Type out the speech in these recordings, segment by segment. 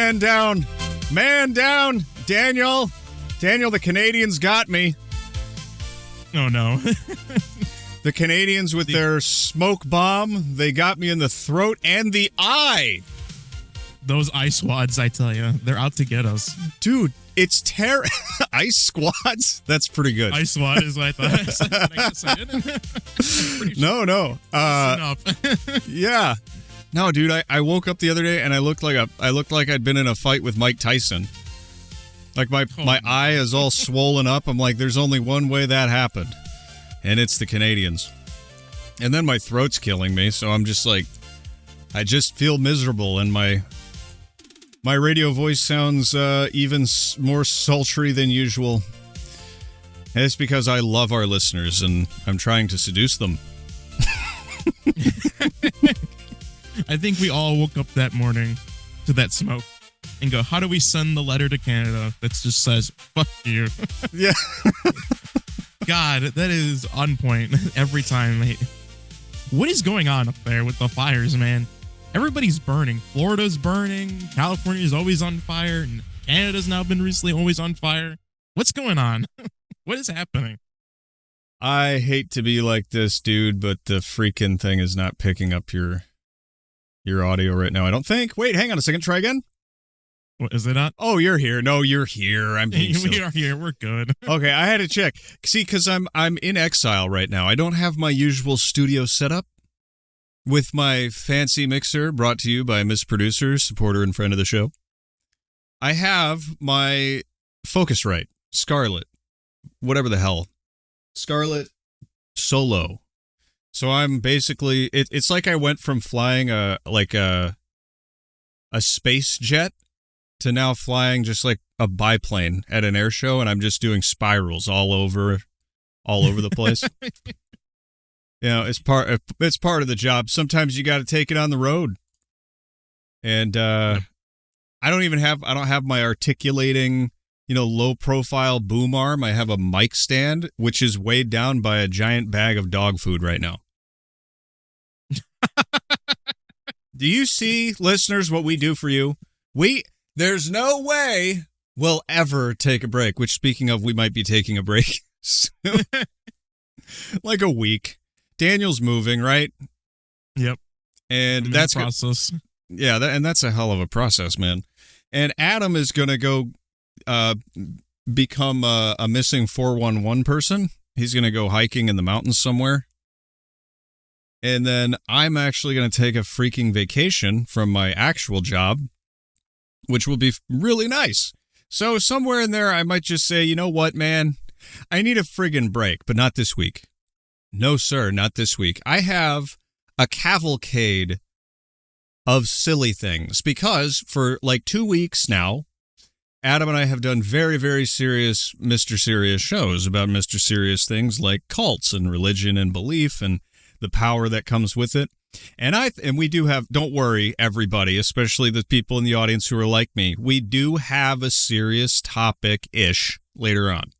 Man down. Man down. Daniel, the Canadians got me. Oh, no. The Canadians with their smoke bomb, they got me in the throat and the eye. Those ice squads, I tell you, they're out to get us. Dude, it's ice squads? That's pretty good. Ice squad is what I thought. I guess I didn't. No. Yeah. No, dude, I woke up the other day and I looked like I'd been in a fight with Mike Tyson. Like my eye is all swollen up. I'm like, there's only one way that happened. And it's the Canadians. And then my throat's killing me, so I'm just like, I just feel miserable, and my radio voice sounds even more sultry than usual. And it's because I love our listeners, and I'm trying to seduce them. I think we all woke up that morning to that smoke and go, how do we send the letter to Canada that just says, fuck you? Yeah. God, that is on point every time. What is going on up there with the fires, man? Everybody's burning. Florida's burning. California's always on fire. And Canada's now been recently always on fire. What's going on? What is happening? I hate to be like this, dude, but the freaking thing is not picking up your audio right now, I don't think. Wait, hang on a second. Try again. What, is it not? Oh, you're here. No, you're here. I'm being silly. We are here. We're good. Okay, I had to check. See, because I'm in exile right now. I don't have my usual studio setup with my fancy mixer brought to you by Miss Producer, supporter and friend of the show. I have my Focusrite, Scarlett, whatever the hell. Scarlett Solo. So I'm basically, it's like I went from flying a space jet to now flying just like a biplane at an air show, and I'm just doing spirals all over the place. You know, it's part of the job. Sometimes you got to take it on the road. And I don't have my articulating, low profile boom arm. I have a mic stand, which is weighed down by a giant bag of dog food right now. Do you see, listeners, what we do for you? There's no way we'll ever take a break, which, speaking of, we might be taking a break soon. Like a week. Daniel's moving, right? Yep. And that's process. And that's a hell of a process, man. And Adam is going to go become a missing 411 person. He's going to go hiking in the mountains somewhere. And then I'm actually going to take a freaking vacation from my actual job, which will be really nice. So somewhere in there, I might just say, you know what, man? I need a friggin' break, but not this week. No, sir, not this week. I have a cavalcade of silly things because for like 2 weeks now, Adam and I have done very, very serious Mr. Serious shows about Mr. Serious things like cults and religion and belief and the power that comes with it. And we do have, don't worry, everybody, especially the people in the audience who are like me, we do have a serious topic-ish later on.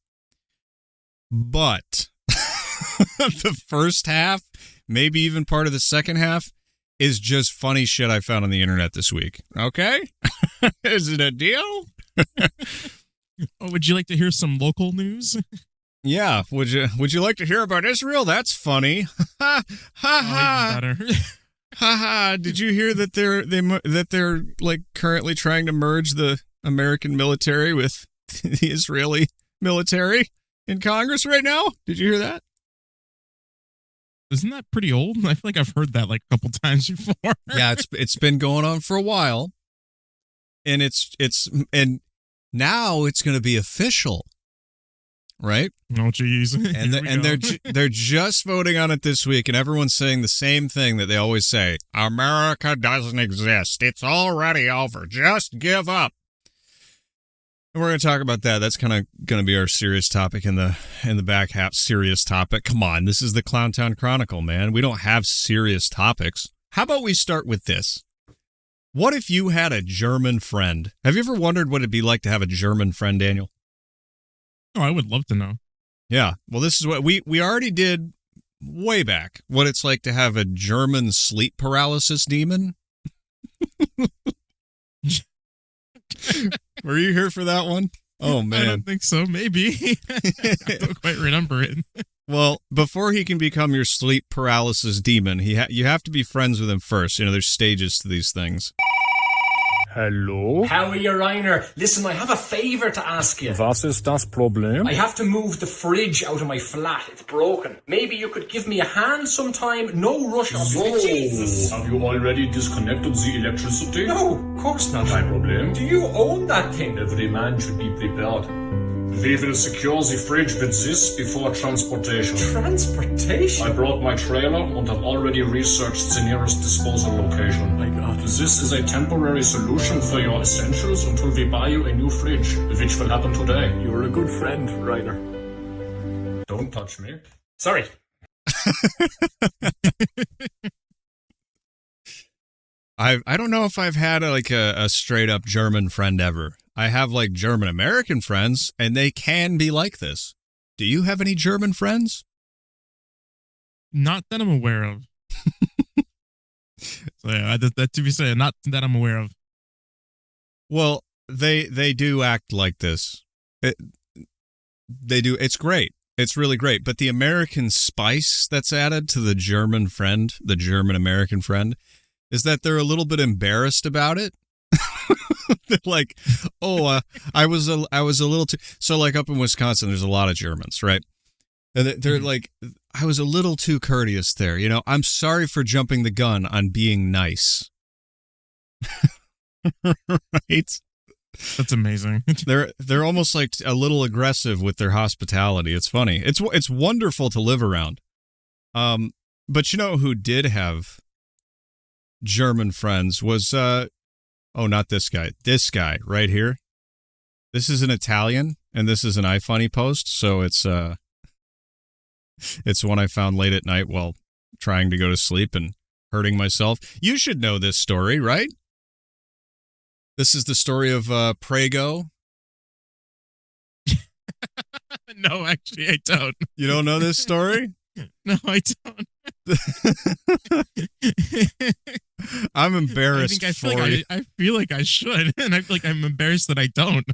But the first half, maybe even part of the second half, is just funny shit I found on the internet this week. Okay? Is it a deal? Oh, would you like to hear some local news? Yeah, would you like to hear about Israel? That's funny. Ha ha. Better. Ha ha. Did you hear that they're like currently trying to merge the American military with the Israeli military in Congress right now? Did you hear that? Isn't that pretty old? I feel like I've heard that like a couple times before. Yeah, it's been going on for a while. And and now it's going to be official. Right? Oh, geez. And they're just voting on it this week, and everyone's saying the same thing that they always say: America doesn't exist. It's already over. Just give up. And we're going to talk about that. That's kind of going to be our serious topic in the back half. Serious topic. Come on, this is the Clowntown Chronicle, man. We don't have serious topics. How about we start with this? What if you had a German friend? Have you ever wondered what it'd be like to have a German friend, Daniel? Oh, I would love to know. Yeah. Well, this is what we already did way back. What it's like to have a German sleep paralysis demon. Were you here for that one? Oh, man. I don't think so. Maybe. I don't quite remember it. Well, before he can become your sleep paralysis demon, you have to be friends with him first. You know, there's stages to these things. Hello? How are you, Reiner? Listen, I have a favour to ask you. Was ist das Problem? I have to move the fridge out of my flat. It's broken. Maybe you could give me a hand sometime? No rush, obviously. Jesus. Have you already disconnected the electricity? No, of course not. Kein Problem. Do you own that thing? Every man should be prepared. We will secure the fridge with this before transportation. Transportation? I brought my trailer and have already researched the nearest disposal location. My God. This is a temporary solution for your essentials until we buy you a new fridge, which will happen today. You're a good friend, Reiner. Don't touch me. Sorry. I don't know if I've had a straight up German friend ever. I have like German American friends, and they can be like this. Do you have any German friends? Not that I'm aware of. So yeah, that to be said, not that I'm aware of. Well, they do act like this. They do. It's great. It's really great. But the American spice that's added to the German friend, the German American friend, is that they're a little bit embarrassed about it. They're like, oh, I was a little too. So like up in Wisconsin, there's a lot of Germans, right? And they're like, I was a little too courteous there. You know, I'm sorry for jumping the gun on being nice. Right? That's amazing. They're almost like a little aggressive with their hospitality. It's funny. It's wonderful to live around. But you know who did have German friends was not this guy. This guy right here. This is an Italian, and this is an iFunny post. So it's one I found late at night while trying to go to sleep and hurting myself. You should know this story, right? This is the story of Prego. No, actually, I don't. You don't know this story? No, I don't. I'm embarrassed I feel like I should, and I feel like I'm embarrassed that I don't.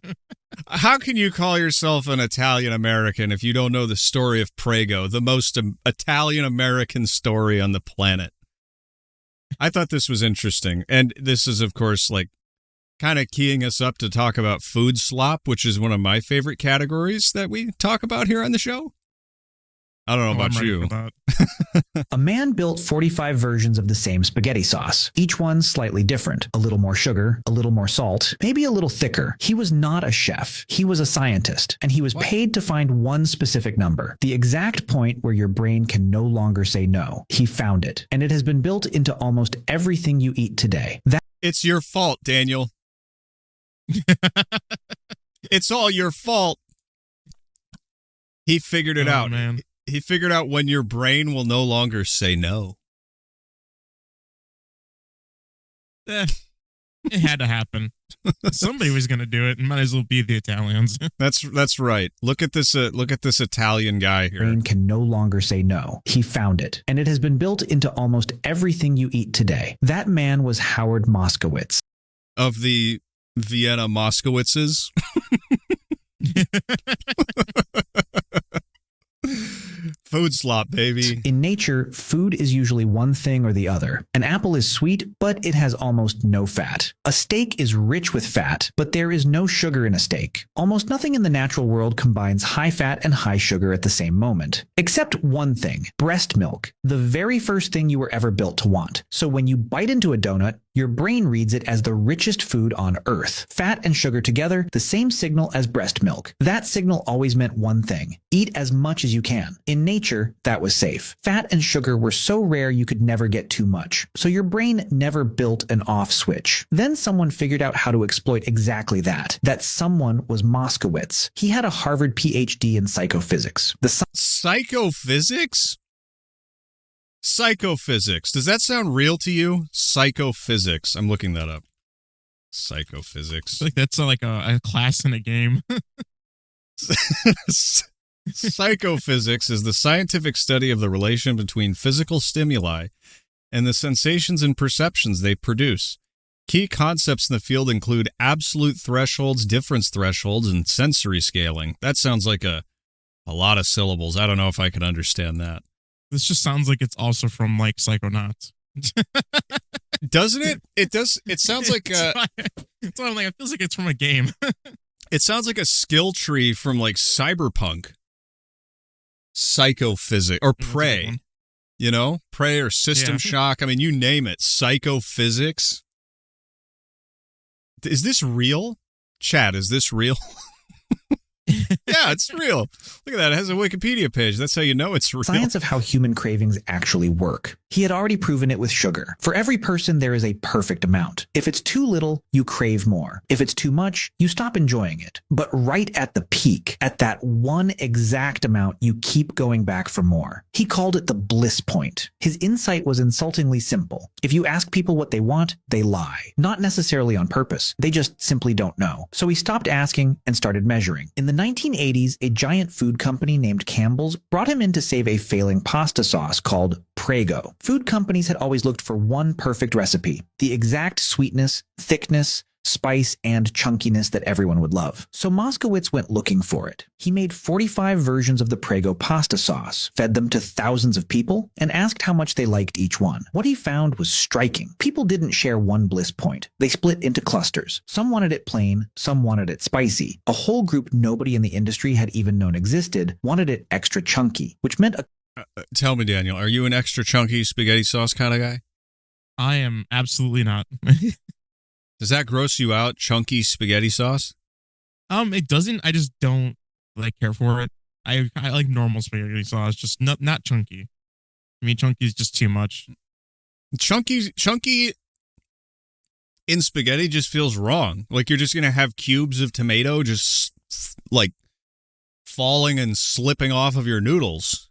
How can you call yourself an Italian American if you don't know the story of Prego, the most Italian American story on the planet? I thought this was interesting, and this is, of course, like kind of keying us up to talk about food slop, which is one of my favorite categories that we talk about here on the show. I don't know about you. A man built 45 versions of the same spaghetti sauce, each one slightly different. A little more sugar, a little more salt, maybe a little thicker. He was not a chef. He was a scientist, and he was paid to find one specific number, the exact point where your brain can no longer say no. He found it, and it has been built into almost everything you eat today. It's your fault, Daniel. It's all your fault. He figured it out, man. He figured out when your brain will no longer say no. It had to happen. Somebody was going to do it, and might as well be the Italians. That's right. Look at this Italian guy here. Brain can no longer say no. He found it, and it has been built into almost everything you eat today. That man was Howard Moskowitz. Of the Vienna Moskowitzes. Food slop, baby. In nature, food is usually one thing or the other. An apple is sweet, but it has almost no fat. A steak is rich with fat, but there is no sugar in a steak. Almost nothing in the natural world combines high fat and high sugar at the same moment. Except one thing, breast milk, the very first thing you were ever built to want. So when you bite into a donut, your brain reads it as the richest food on earth. Fat and sugar together, the same signal as breast milk. That signal always meant one thing: eat as much as you can. In nature, that was safe. Fat and sugar were so rare you could never get too much, so your brain never built an off switch. Then someone figured out how to exploit exactly that. That someone was Moskowitz. He had a Harvard PhD in psychophysics. Psychophysics? Psychophysics. Does that sound real to you? Psychophysics. I'm looking that up. Psychophysics. Like that's like a class in a game. Psychophysics is the scientific study of the relation between physical stimuli and the sensations and perceptions they produce. Key concepts in the field include absolute thresholds, difference thresholds, and sensory scaling. That sounds like a lot of syllables. I don't know if I can understand that. This just sounds like it's also from like Psychonauts. Doesn't it? It does. It sounds like That's why I'm like, it feels like it's from a game. it sounds like a skill tree from like Cyberpunk, Psychophysics, or Prey. You know, Prey or System Shock. I mean, you name it. Psychophysics. Is this real? Chat, is this real? Yeah, it's real. Look at that. It has a Wikipedia page. That's how you know it's real. Science of how human cravings actually work. He had already proven it with sugar. For every person, there is a perfect amount. If it's too little, you crave more. If it's too much, you stop enjoying it. But right at the peak, at that one exact amount, you keep going back for more. He called it the bliss point. His insight was insultingly simple. If you ask people what they want, they lie. Not necessarily on purpose. They just simply don't know. So he stopped asking and started measuring. In the 1980s, a giant food company named Campbell's brought him in to save a failing pasta sauce called Prego. Food companies had always looked for one perfect recipe, the exact sweetness, thickness, spice, and chunkiness that everyone would love. So Moskowitz went looking for it. He made 45 versions of the Prego pasta sauce, fed them to thousands of people, and asked how much they liked each one. What he found was striking. People didn't share one bliss point. They split into clusters. Some wanted it plain, some wanted it spicy. A whole group nobody in the industry had even known existed wanted it extra chunky, which meant a Tell me, Daniel, are you an extra chunky spaghetti sauce kind of guy? I am absolutely not. Does that gross you out, chunky spaghetti sauce? It doesn't. I just don't like care for it. I like normal spaghetti sauce, just not chunky. I mean, chunky is just too much. Chunky in spaghetti just feels wrong. Like you're just gonna have cubes of tomato just like falling and slipping off of your noodles.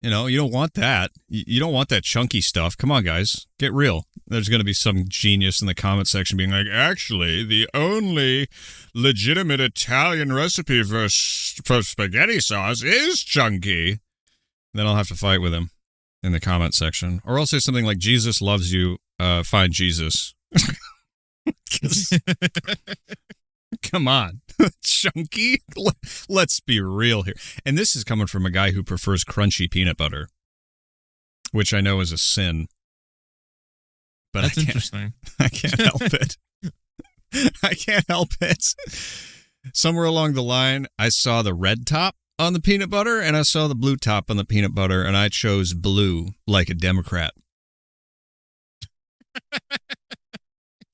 You know, you don't want that. You don't want that chunky stuff. Come on, guys. Get real. There's going to be some genius in the comment section being like, actually, the only legitimate Italian recipe for spaghetti sauce is chunky. Then I'll have to fight with him in the comment section. Or I'll say something like, Jesus loves you. Find Jesus. Come on. Chunky? Let's be real here. And this is coming from a guy who prefers crunchy peanut butter, which I know is a sin. But that's interesting. I can't help it. I can't help it. Somewhere along the line, I saw the red top on the peanut butter and I saw the blue top on the peanut butter, and I chose blue like a Democrat.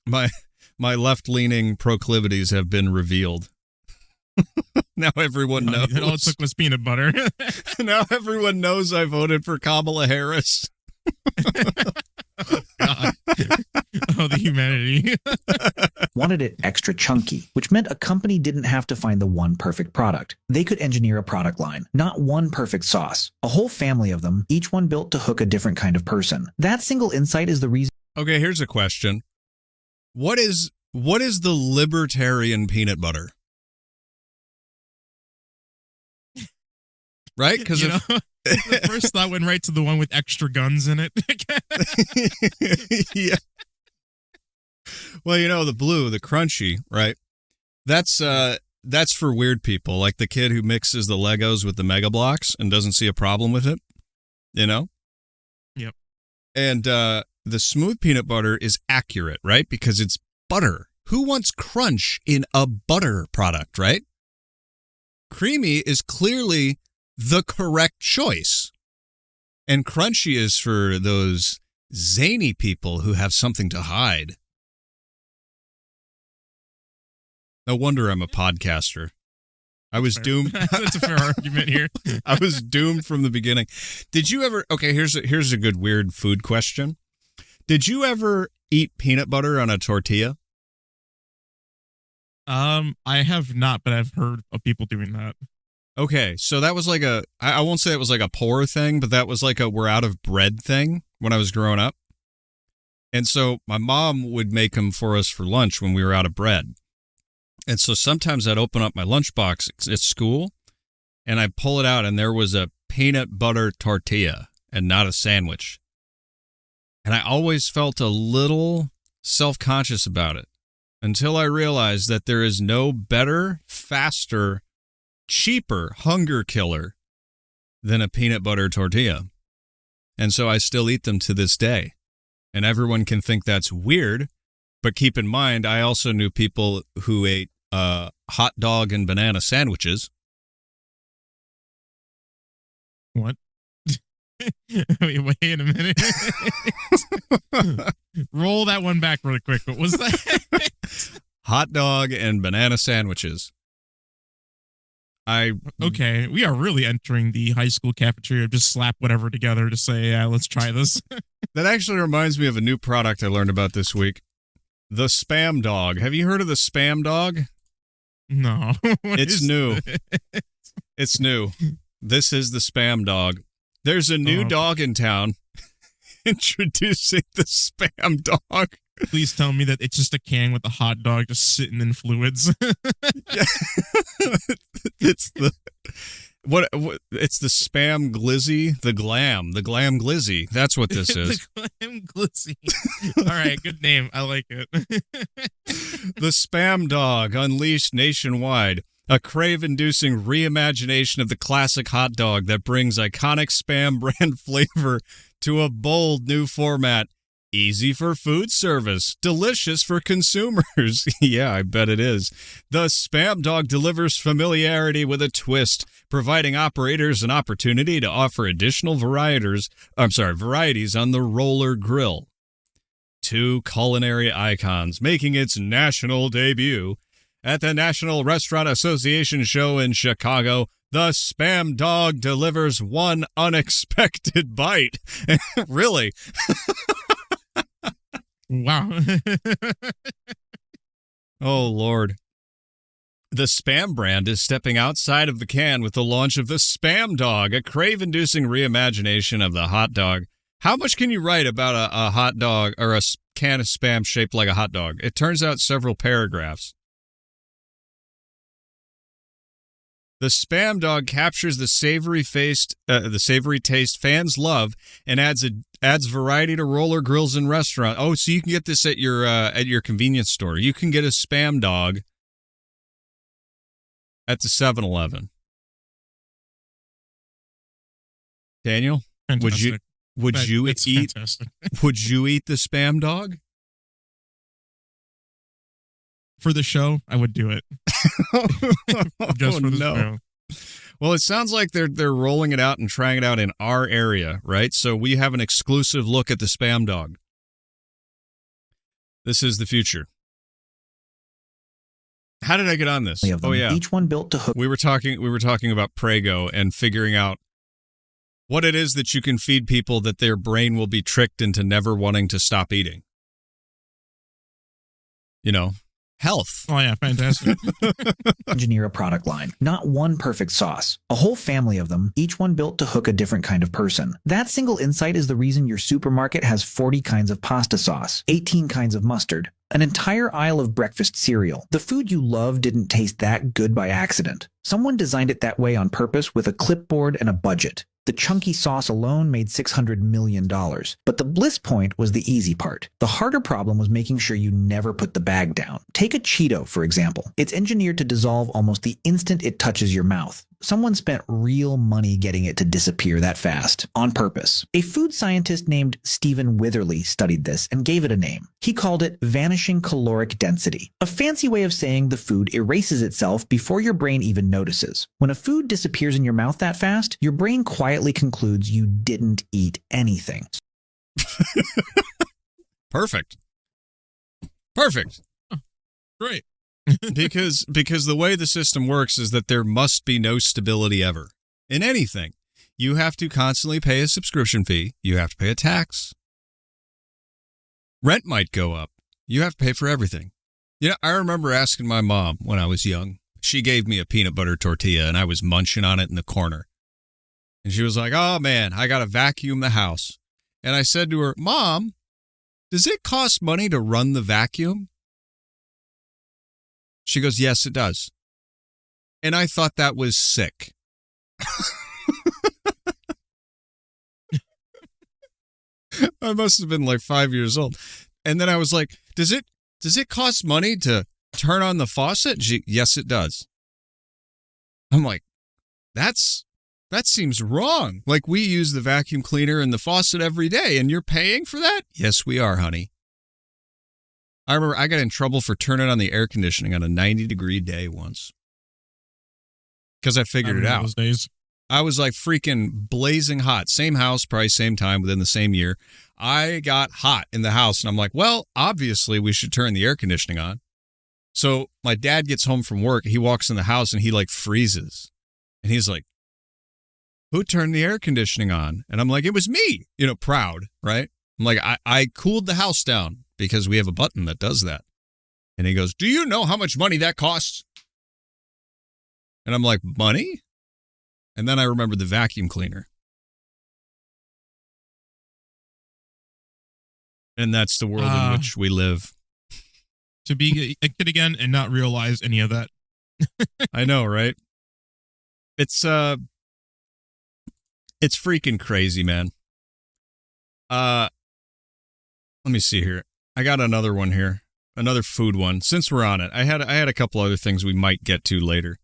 My left-leaning proclivities have been revealed. Now everyone knows. All it took was peanut butter. Now everyone knows I voted for Kamala Harris. Oh, God. Oh, the humanity. wanted it extra chunky, which meant a company didn't have to find the one perfect product. They could engineer a product line, not one perfect sauce, a whole family of them, each one built to hook a different kind of person. That single insight is the reason. Okay, here's a question. What is the libertarian peanut butter? Right? Because the first thought went right to the one with extra guns in it. Yeah. Well, the blue, the crunchy, right? That's for weird people, like the kid who mixes the Legos with the Mega Blocks and doesn't see a problem with it. Yep. And the smooth peanut butter is accurate, right? Because it's butter. Who wants crunch in a butter product, right? Creamy is clearly the correct choice. And crunchy is for those zany people who have something to hide. No wonder I'm a podcaster. I was doomed. That's a fair argument here. I was doomed from the beginning. Did you ever... Okay, here's a good weird food question. Did you ever eat peanut butter on a tortilla? I have not, but I've heard of people doing that. Okay, so that was like I won't say it was like a poor thing, but that was like a we're out of bread thing when I was growing up. And so my mom would make them for us for lunch when we were out of bread. And so sometimes I'd open up my lunchbox at school and I'd pull it out and there was a peanut butter tortilla and not a sandwich. And I always felt a little self-conscious about it until I realized that there is no better, faster, cheaper hunger killer than a peanut butter tortilla. And so I still eat them to this day. And everyone can think that's weird, but keep in mind, I also knew people who ate hot dog and banana sandwiches. What? Wait a minute. Roll that one back really quick. What was that? Hot dog and banana sandwiches. Okay, we are really entering the high school cafeteria. Just slap whatever together to say, yeah, let's try this. That actually reminds me of a new product I learned about this week. The Spam Dog. Have you heard of the Spam Dog? No. It's new. It's new. This is the Spam Dog. There's a new dog in town. Introducing the Spam Dog. Please tell me that it's just a can with a hot dog just sitting in fluids. Yeah. It's the it's the Spam Glizzy, the Glam Glizzy. That's what this is. The Glam Glizzy. All right, good name. I like it. The Spam Dog unleashed nationwide. A crave-inducing reimagination of the classic hot dog that brings iconic Spam brand flavor to a bold new format. Easy for food service, delicious for consumers. Yeah, I bet it is. The Spam Dog delivers familiarity with a twist, providing operators an opportunity to offer additional varieties on the roller grill. Two culinary icons making its national debut. At the National Restaurant Association show in Chicago, the Spam Dog delivers one unexpected bite. Really? Wow. Oh, Lord. The Spam brand is stepping outside of the can with the launch of the Spam Dog, a crave-inducing reimagination of the hot dog. How much can you write about a hot dog or a can of Spam shaped like a hot dog? It turns out several paragraphs. The Spam Dog captures the savory taste fans love and adds variety to roller grills and restaurants. Oh, so you can get this at your convenience store. You can get a Spam Dog at the 7-Eleven. Daniel, Fantastic. would you eat fantastic. Would you eat the Spam Dog? For the show, I would do it. Just for the show. Well, it sounds like they're rolling it out and trying it out in our area, right? So we have an exclusive look at the Spam Dog. This is the future. How did I get on this? Oh yeah, each one built to hook. We were talking about Prego and figuring out what it is that you can feed people that their brain will be tricked into never wanting to stop eating. You know. Health. Oh, yeah, fantastic. Engineer a product line. Not one perfect sauce. A whole family of them, each one built to hook a different kind of person. That single insight is the reason your supermarket has 40 kinds of pasta sauce, 18 kinds of mustard, an entire aisle of breakfast cereal. The food you love didn't taste that good by accident. Someone designed it that way on purpose with a clipboard and a budget. The chunky sauce alone made $600 million. But the bliss point was the easy part. The harder problem was making sure you never put the bag down. Take a Cheeto, for example. It's engineered to dissolve almost the instant it touches your mouth. Someone spent real money getting it to disappear that fast, on purpose. A food scientist named Stephen Witherly studied this and gave it a name. He called it vanishing caloric density, a fancy way of saying the food erases itself before your brain even notices. When a food disappears in your mouth that fast, your brain quietly concludes you didn't eat anything. Perfect. Great. because the way the system works is that there must be no stability ever. In anything, you have to constantly pay a subscription fee. You have to pay a tax. Rent might go up. You have to pay for everything. You know, I remember asking my mom when I was young. She gave me a peanut butter tortilla, and I was munching on it in the corner. And she was like, oh, man, I got to vacuum the house. And I said to her, Mom, does it cost money to run the vacuum? She goes, yes, it does. And I thought that was sick. I must have been like 5 years old. And then I was like, does it cost money to turn on the faucet? Yes, it does. I'm like, that seems wrong. Like, we use the vacuum cleaner and the faucet every day, and you're paying for that? Yes, we are, honey. I remember I got in trouble for turning on the air conditioning on a 90-degree day once. Because I figured it out. Those days. I was like freaking blazing hot. Same house, probably same time, within the same year. I got hot in the house, and I'm like, well, obviously we should turn the air conditioning on. So my dad gets home from work. He walks in the house, and he like freezes. And he's like, who turned the air conditioning on? And I'm like, it was me, proud, right? I'm like, I cooled the house down because we have a button that does that. And he goes, do you know how much money that costs? And I'm like, money? And then I remembered the vacuum cleaner. And that's the world in which we live. To be a kid again and not realize any of that. I know, right? It's freaking crazy, man. Let me see here. I got another one here. Another food one. Since we're on it, I had a couple other things we might get to later.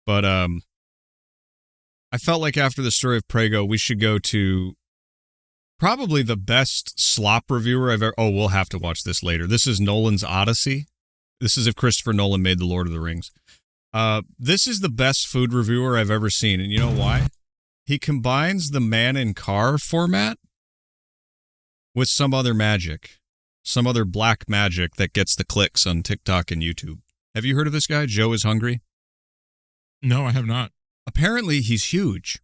But I felt like after the Story of Prego, we should go to probably the best slop reviewer I've ever... Oh, we'll have to watch this later. This is Nolan's Odyssey. This is if Christopher Nolan made The Lord of the Rings. This is the best food reviewer I've ever seen. And you know why? He combines the man in car format with some other magic. Some other black magic that gets the clicks on TikTok and YouTube. Have you heard of this guy, Joe is Hungry? No, I have not. Apparently, he's huge.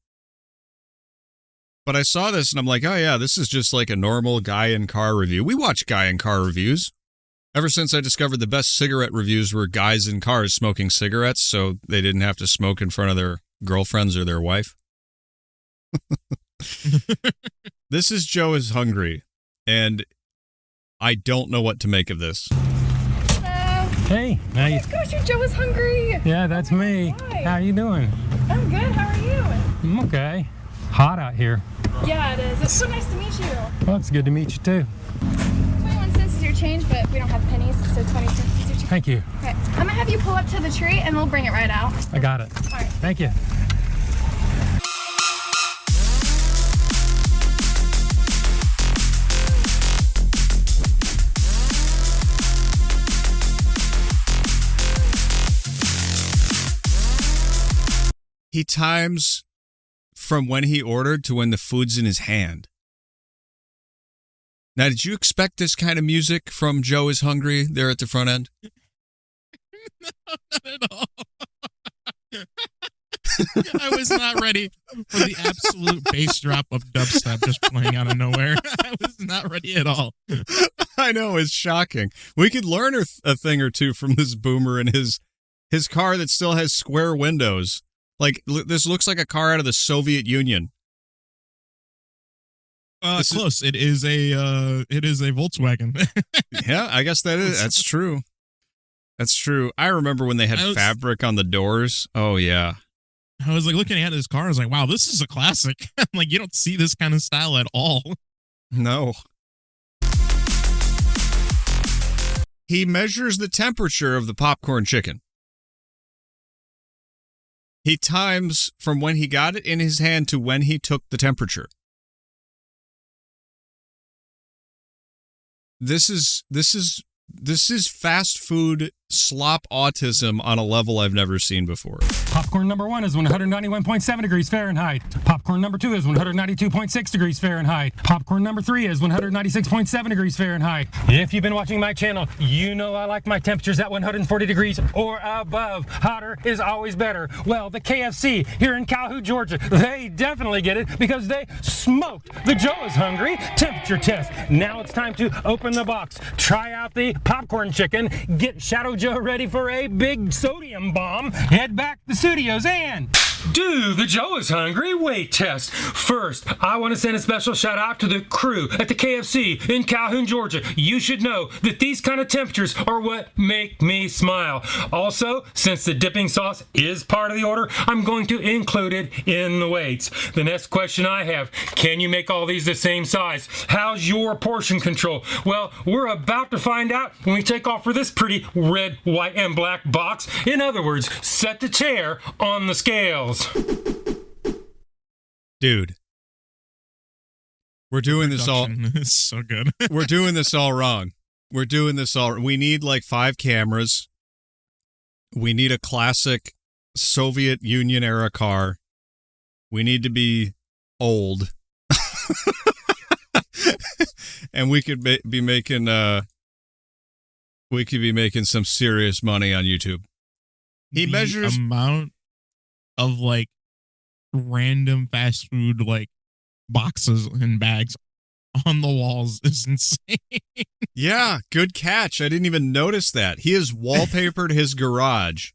But I saw this and I'm like, oh yeah, this is just like a normal guy in car review. We watch guy in car reviews. Ever since I discovered the best cigarette reviews were guys in cars smoking cigarettes so they didn't have to smoke in front of their girlfriends or their wife. This is Joe is Hungry, and I don't know what to make of this. Hey, now you... Oh my gosh, your Joe is hungry. Yeah, that's me. Hi. How you doing? I'm good. How are you? I'm okay. Hot out here. Yeah, it is. It's so nice to meet you. Well, it's good to meet you too. 21 cents is your change, but we don't have pennies, so 20 cents is your change. Thank you. Okay, I'm gonna have you pull up to the tree, and we'll bring it right out. I got it. All right. Thank you. He times from when he ordered to when the food's in his hand. Now, did you expect this kind of music from Joe is Hungry there at the front end? No, not at all. I was not ready for the absolute bass drop of dubstep just playing out of nowhere. I was not ready at all. I know, it's shocking. We could learn a thing or two from this boomer and his car that still has square windows. Like, this looks like a car out of the Soviet Union. Close. It is a Volkswagen. Yeah, I guess that's true. That's true. I remember when they had fabric on the doors. Oh, yeah. I was like looking at this car. I was like, wow, this is a classic. I'm like, you don't see this kind of style at all. No. He measures the temperature of the popcorn chicken. He times from when he got it in his hand to when he took the temperature. This is fast food slop autism on a level I've never seen before. Popcorn number 1 is 191.7 degrees Fahrenheit. Popcorn number 2 is 192.6 degrees Fahrenheit. Popcorn number 3 is 196.7 degrees Fahrenheit. If you've been watching my channel, you know I like my temperatures at 140 degrees or above. Hotter is always better. Well, the KFC here in Calhoun, Georgia, they definitely get it because they smoked the Joe is Hungry temperature test. Now it's time to open the box, try out the popcorn chicken, get Shadow Joe ready for a big sodium bomb, head back to the studios, and Do the Joe is hungry weight test. First, I want to send a special shout out to the crew at the KFC in Calhoun, Georgia. You should know that these kind of temperatures are what make me smile. Also, since the dipping sauce is part of the order, I'm going to include it in the weights. The next question I have, can you make all these the same size? How's your portion control? Well, we're about to find out when we take off for this pretty red, white, and black box. In other words, set the chair on the scales. Dude. We're doing this all. It's so good. We're doing this all wrong. We're doing this all. We need like 5 cameras. We need a classic Soviet Union era car. We need to be old. And we could be making some serious money on YouTube. He measures amount of like random fast food like boxes and bags on the walls is insane. Yeah, good catch. I didn't even notice that. He has wallpapered his garage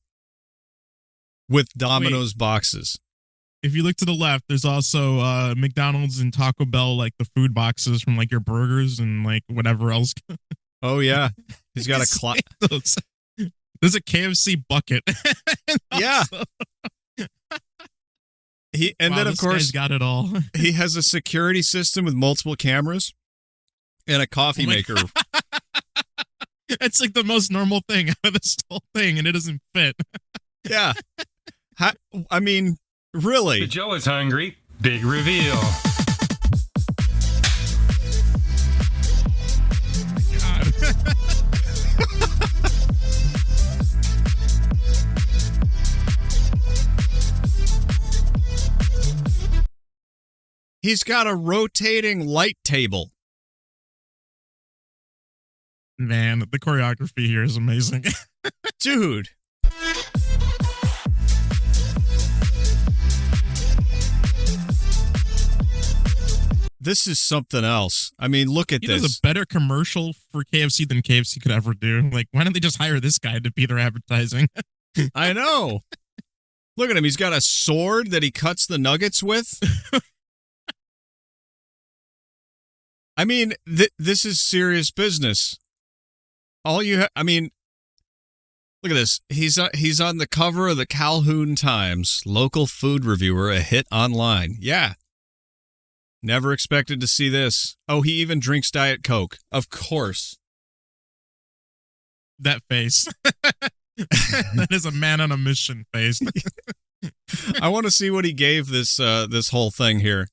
with Domino's boxes. If you look to the left, there's also McDonald's and Taco Bell, like the food boxes from like your burgers and like whatever else. Oh yeah, he's got a There's a KFC bucket. Yeah. Then of course guy's got it all. He has a security system with multiple cameras and a coffee maker. It's like the most normal thing out of this whole thing, and it doesn't fit. Yeah. I mean, really. The Joe is hungry. Big reveal. God. He's got a rotating light table. Man, the choreography here is amazing. Dude. This is something else. I mean, look at this. There's a better commercial for KFC than KFC could ever do. Like, why don't they just hire this guy to be their advertising? I know. Look at him. He's got a sword that he cuts the nuggets with. I mean, this is serious business. All you I mean, look at this. He's on the cover of the Calhoun Times, local food reviewer, a hit online. Yeah. Never expected to see this. Oh, he even drinks Diet Coke. Of course. That face. That is a man on a mission face. I want to see what he gave this whole thing here.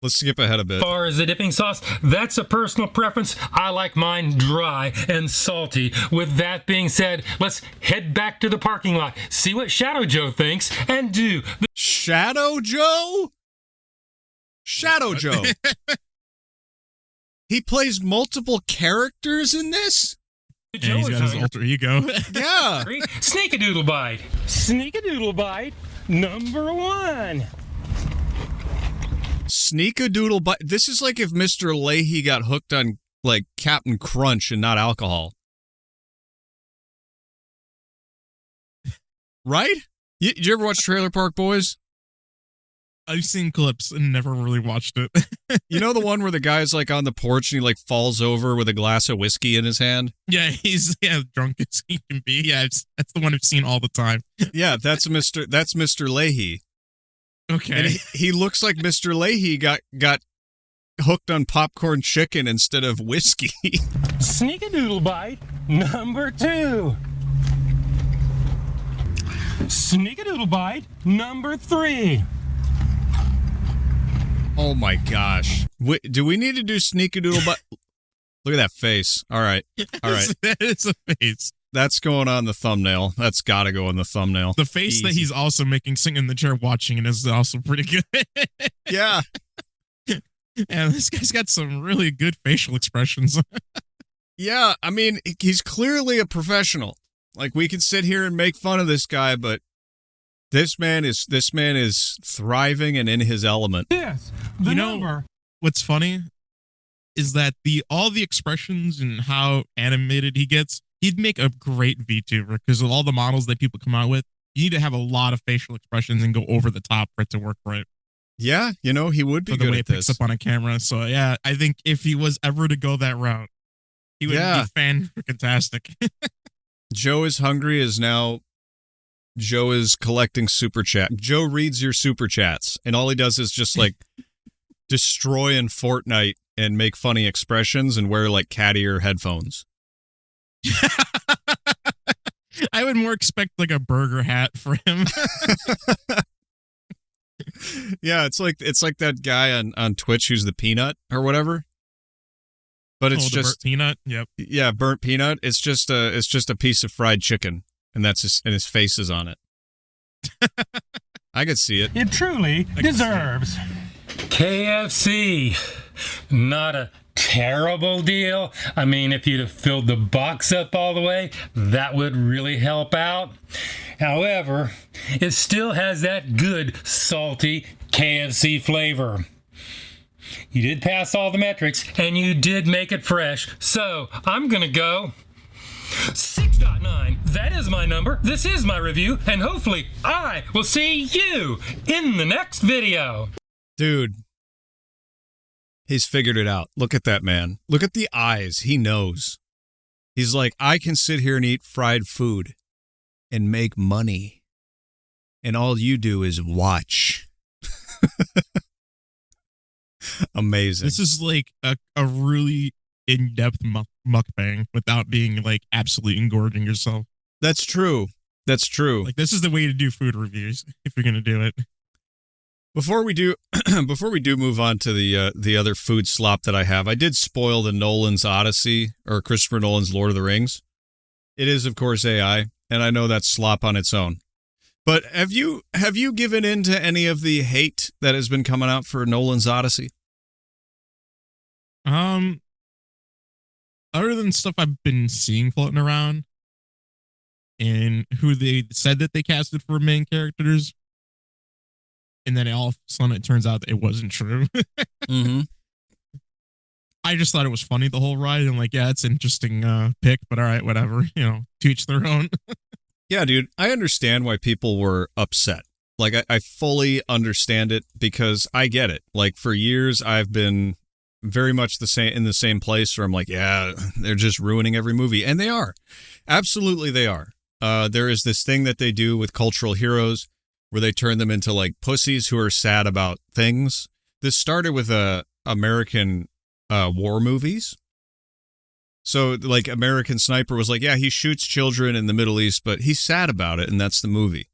Let's skip ahead a bit. As far as the dipping sauce, that's a personal preference. I like mine dry and salty. With that being said, let's head back to the parking lot, see what Shadow Joe thinks, and do the Shadow Joe? Shadow Joe. He plays multiple characters in this? Yeah, he's got his alter ego. Yeah. Sneak-a-doodle bite. Sneak-a-doodle bite number 1. Sneak-a-doodle bite. This is like if Mr. Leahy got hooked on like Captain Crunch and not alcohol. Right? Did you ever watch Trailer Park Boys? I've seen clips and never really watched it. You know the one where the guy's like on the porch and he like falls over with a glass of whiskey in his hand? Yeah, he's drunk as he can be. Yeah, that's the one I've seen all the time. Yeah, that's Mr. Leahy. Okay. And he looks like Mr. Leahy got hooked on popcorn chicken instead of whiskey. Sneak-a-doodle bite number 2. Sneak-a-doodle bite number 3. Oh my gosh. Do we need to do sneak-a-doodle bite? Look at that face. All right. That is a face. That's going on the thumbnail. That's got to go on the thumbnail. The face that he's also making sitting in the chair watching it is also pretty good. Yeah. And this guy's got some really good facial expressions. Yeah, I mean, he's clearly a professional. Like, we could sit here and make fun of this guy, but this man is thriving and in his element. Yes. The number. What's funny is that all the expressions and how animated he gets, he'd make a great VTuber because of all the models that people come out with. You need to have a lot of facial expressions and go over the top for it to work right. Yeah, he would be For the good way at it picks this. up on a camera. So yeah, I think if he was ever to go that route, he would be fantastic. Joe is hungry is now. Joe is collecting super chat. Joe reads your super chats, and all he does is just like destroy in Fortnite and make funny expressions and wear like cat ear headphones. I would more expect like a burger hat for him. Yeah, it's like that guy on Twitch who's the peanut or whatever. But it's just burnt peanut. Yep. Yeah, burnt peanut. It's just a piece of fried chicken, and his face is on it. I could see it. It truly deserves. KFC. Not a terrible deal. I mean, if you'd have filled the box up all the way, that would really help out. However, it still has that good, salty KFC flavor. You did pass all the metrics, and you did make it fresh, so I'm gonna go 6.9. That is my number. This is my review, and hopefully I will see you in the next video. Dude, he's figured it out. Look at that man. Look at the eyes. He knows. He's like, I can sit here and eat fried food and make money. And all you do is watch. Amazing. This is like a really in-depth mukbang without being like absolutely engorging yourself. That's true. That's true. Like this is the way to do food reviews if you're going to do it. Before we do move on to the other food slop that I have, I did spoil the Nolan's Odyssey or Christopher Nolan's Lord of the Rings. It is, of course, AI, and I know that's slop on its own. But have you given in to any of the hate that has been coming out for Nolan's Odyssey? Other than stuff I've been seeing floating around and who they said that they casted for main characters, and then all of a sudden it turns out that it wasn't true. Mm-hmm. I just thought it was funny the whole ride, and like, yeah, it's an interesting pick, but all right, whatever, to each their own. Yeah, dude, I understand why people were upset. Like, I fully understand it because I get it. Like, for years, I've been very much in the same place where I'm like, yeah, they're just ruining every movie. And they are. Absolutely, they are. There is this thing that they do with cultural heroes where they turn them into, like, pussies who are sad about things. This started with American war movies. So, like, American Sniper was like, yeah, he shoots children in the Middle East, but he's sad about it, and that's the movie.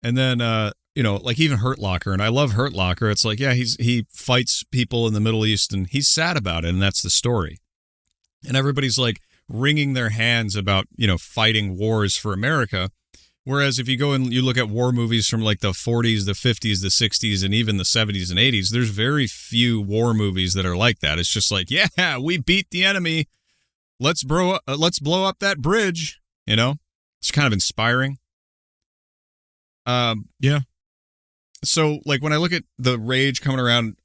And then, like even Hurt Locker, and I love Hurt Locker. It's like, yeah, he fights people in the Middle East, and he's sad about it, and that's the story. And everybody's like wringing their hands about, fighting wars for America. Whereas if you go and you look at war movies from like the 40s, the 50s, the 60s, and even the 70s and 80s, there's very few war movies that are like that. It's just like, yeah, we beat the enemy. Let's blow up that bridge. It's kind of inspiring. Yeah. So, like, when I look at the rage coming around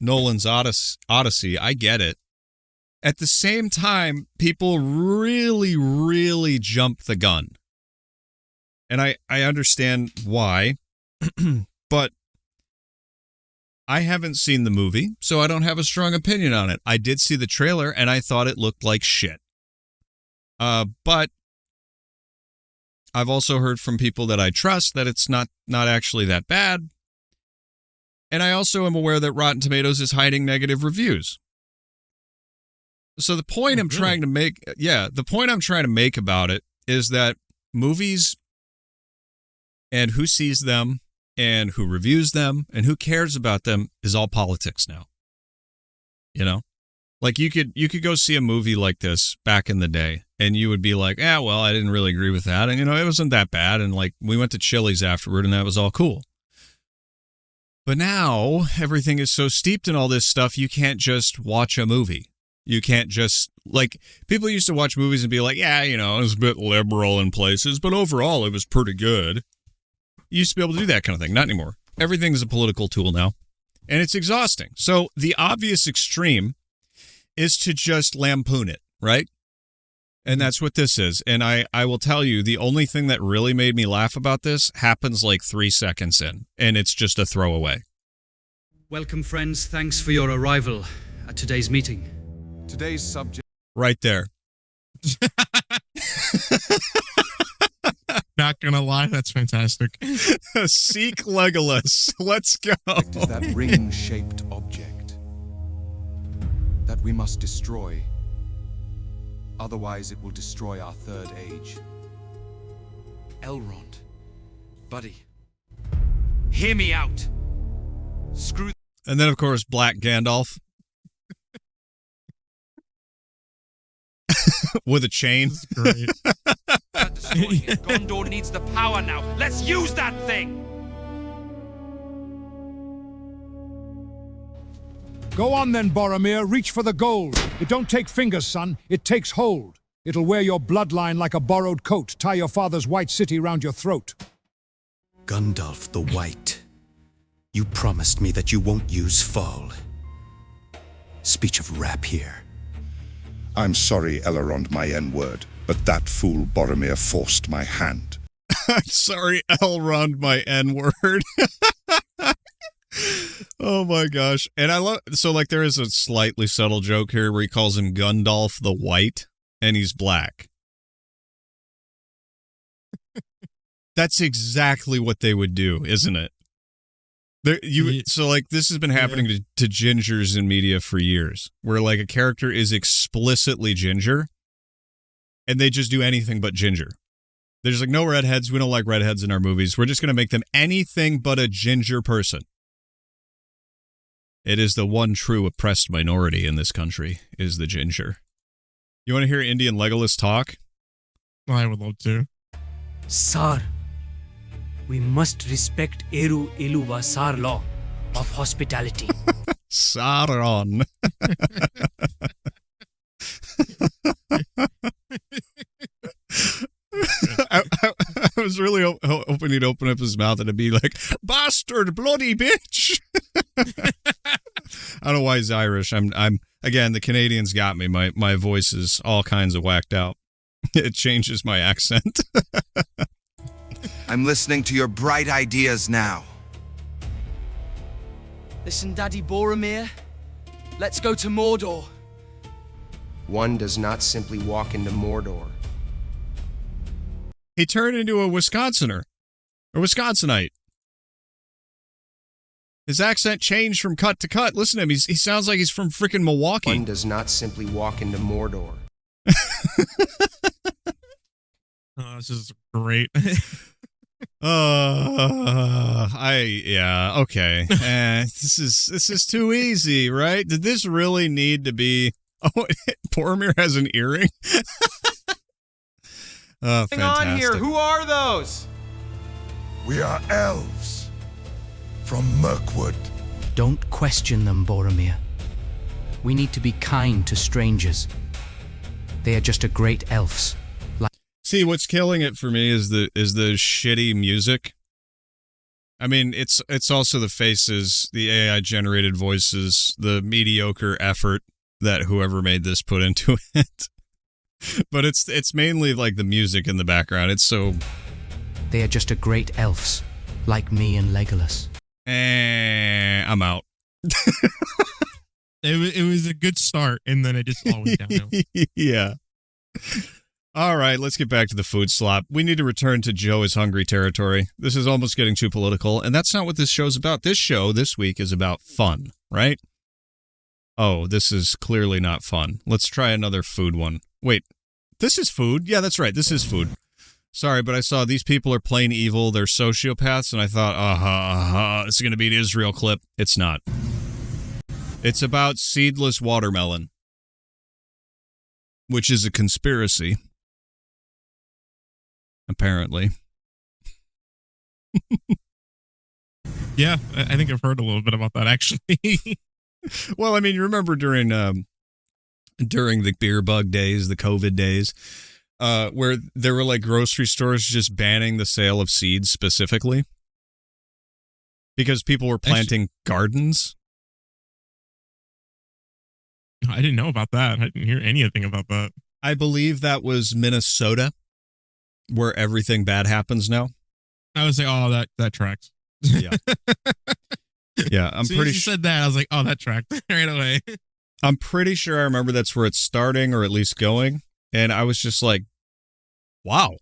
Nolan's Odyssey, I get it. At the same time, people really, really jump the gun. And I understand why, but I haven't seen the movie, so I don't have a strong opinion on it. I did see the trailer, and I thought it looked like shit. But I've also heard from people that I trust that it's not actually that bad. And I also am aware that Rotten Tomatoes is hiding negative reviews. So the point I'm trying to make about it is that movies and who sees them and who reviews them and who cares about them is all politics now. Like you could go see a movie like this back in the day and you would be like, well, I didn't really agree with that. And, it wasn't that bad. And like we went to Chili's afterward and that was all cool. But now everything is so steeped in all this stuff, you can't just watch a movie. You can't just, like, people used to watch movies and be like, yeah, it was a bit liberal in places, but overall it was pretty good. You used to be able to do that kind of thing. Not anymore. Everything's a political tool now. And it's exhausting. So the obvious extreme is to just lampoon it, right? And that's what this is. And I will tell you, the only thing that really made me laugh about this happens like 3 seconds in, and it's just a throwaway. Welcome, friends. Thanks for your arrival at today's meeting. Today's subject. Right there. Not gonna lie, that's fantastic. Seek Legolas. Let's go. Is that ring-shaped object that we must destroy. Otherwise, it will destroy our third age. Elrond, buddy, hear me out. Screw. And then, of course, Black Gandalf. With a chain. Great. Destroying it. Gondor needs the power now. Let's use that thing. Go on then, Boromir. Reach for the gold. It don't take fingers, son. It takes hold. It'll wear your bloodline like a borrowed coat. Tie your father's white city round your throat. Gandalf the White. You promised me that you won't use Fall. Speech of rap here. I'm sorry, Elrond, my N-word, but that fool Boromir forced my hand. I'm sorry, Elrond, my N-word. Oh my gosh. And I love, so like there is a slightly subtle joke here where he calls him Gundalf the White, and he's black. That's exactly what they would do, isn't it? So like this has been happening to gingers in media for years, where like a character is explicitly ginger and they just do anything but ginger. They're just like, no redheads. We don't like redheads in our movies. We're just going to make them anything but a ginger person. It is the one true oppressed minority in this country, is the ginger. You want to hear Indian Legolas talk? I would love to. Sir, we must respect Eru Iluva Sar law of hospitality. Sauron. I was really hoping he'd open up his mouth and it'd be like, bastard, bloody bitch. I don't know why he's Irish. I'm again, the Canadians got me. My voice is all kinds of whacked out. It changes my accent. I'm listening to your bright ideas now. Listen, Daddy Boromir, let's go to Mordor. One does not simply walk into Mordor. He turned into a Wisconsinite. His accent changed from cut to cut. Listen to him. He sounds like he's from freaking Milwaukee. One does not simply walk into Mordor. Oh, this is great. Okay. This is too easy, right? Did this really need to be? Oh, Boromir has an earring. Oh, fantastic. Hang on here. Who are those? We are elves from Mirkwood. Don't question them, Boromir. We need to be kind to strangers. They are just a great elves. See, what's killing it for me is the shitty music. I mean, it's also the faces, the AI generated voices, the mediocre effort that whoever made this put into it. But it's mainly like the music in the background. It's so. They are just a great elves, like me and Legolas. I'm out. It was a good start, and then it just all went downhill. Yeah. All right, let's get back to the food slop. We need to return to Joe is hungry territory. This is almost getting too political, and that's not what this show's about. This show this week is about fun, right? Oh, this is clearly not fun. Let's try another food one. Wait, this is food? Yeah, that's right. This is food. Sorry, but I saw these people are plain evil. They're sociopaths, and I thought, this is going to be an Israel clip. It's not. It's about seedless watermelon, which is a conspiracy. Apparently. Yeah, I think I've heard a little bit about that, actually. Well, I mean, you remember during the beer bug days, the COVID days, where there were like grocery stores just banning the sale of seeds specifically because people were planting gardens. I didn't know about that. I didn't hear anything about that. I believe that was Minnesota, where everything bad happens now. I would say, oh, that tracks. Yeah. Yeah, I'm As soon pretty as you sure. said that, I was like, oh, that tracked right away. I'm pretty sure I remember that's where it's starting, or at least going. And I was just like, wow,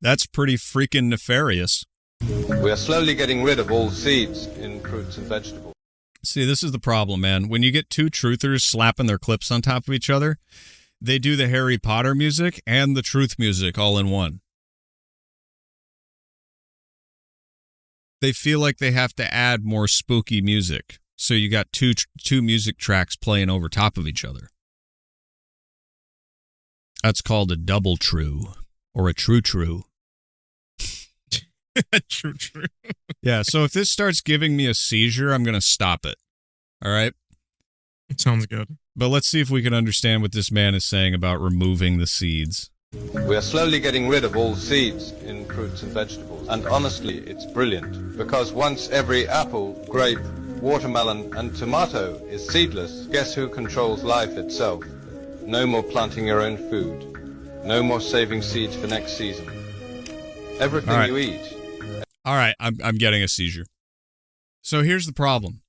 that's pretty freaking nefarious. We are slowly getting rid of all seeds in fruits and vegetables. See, this is the problem, man. When you get two truthers slapping their clips on top of each other, they do the Harry Potter music and the truth music all in one. They feel like they have to add more spooky music. So you got two music tracks playing over top of each other. That's called a double true or a true. True. Yeah, so if this starts giving me a seizure, I'm going to stop it. All right? It sounds good. But let's see if we can understand what this man is saying about removing the seeds. We are slowly getting rid of all seeds in fruits and vegetables. And honestly, it's brilliant. Because once every apple, grape, watermelon, and tomato is seedless, guess who controls life itself? No more planting your own food. No more saving seeds for next season. Everything All right. you eat. All right, I'm getting a seizure. So here's the problem.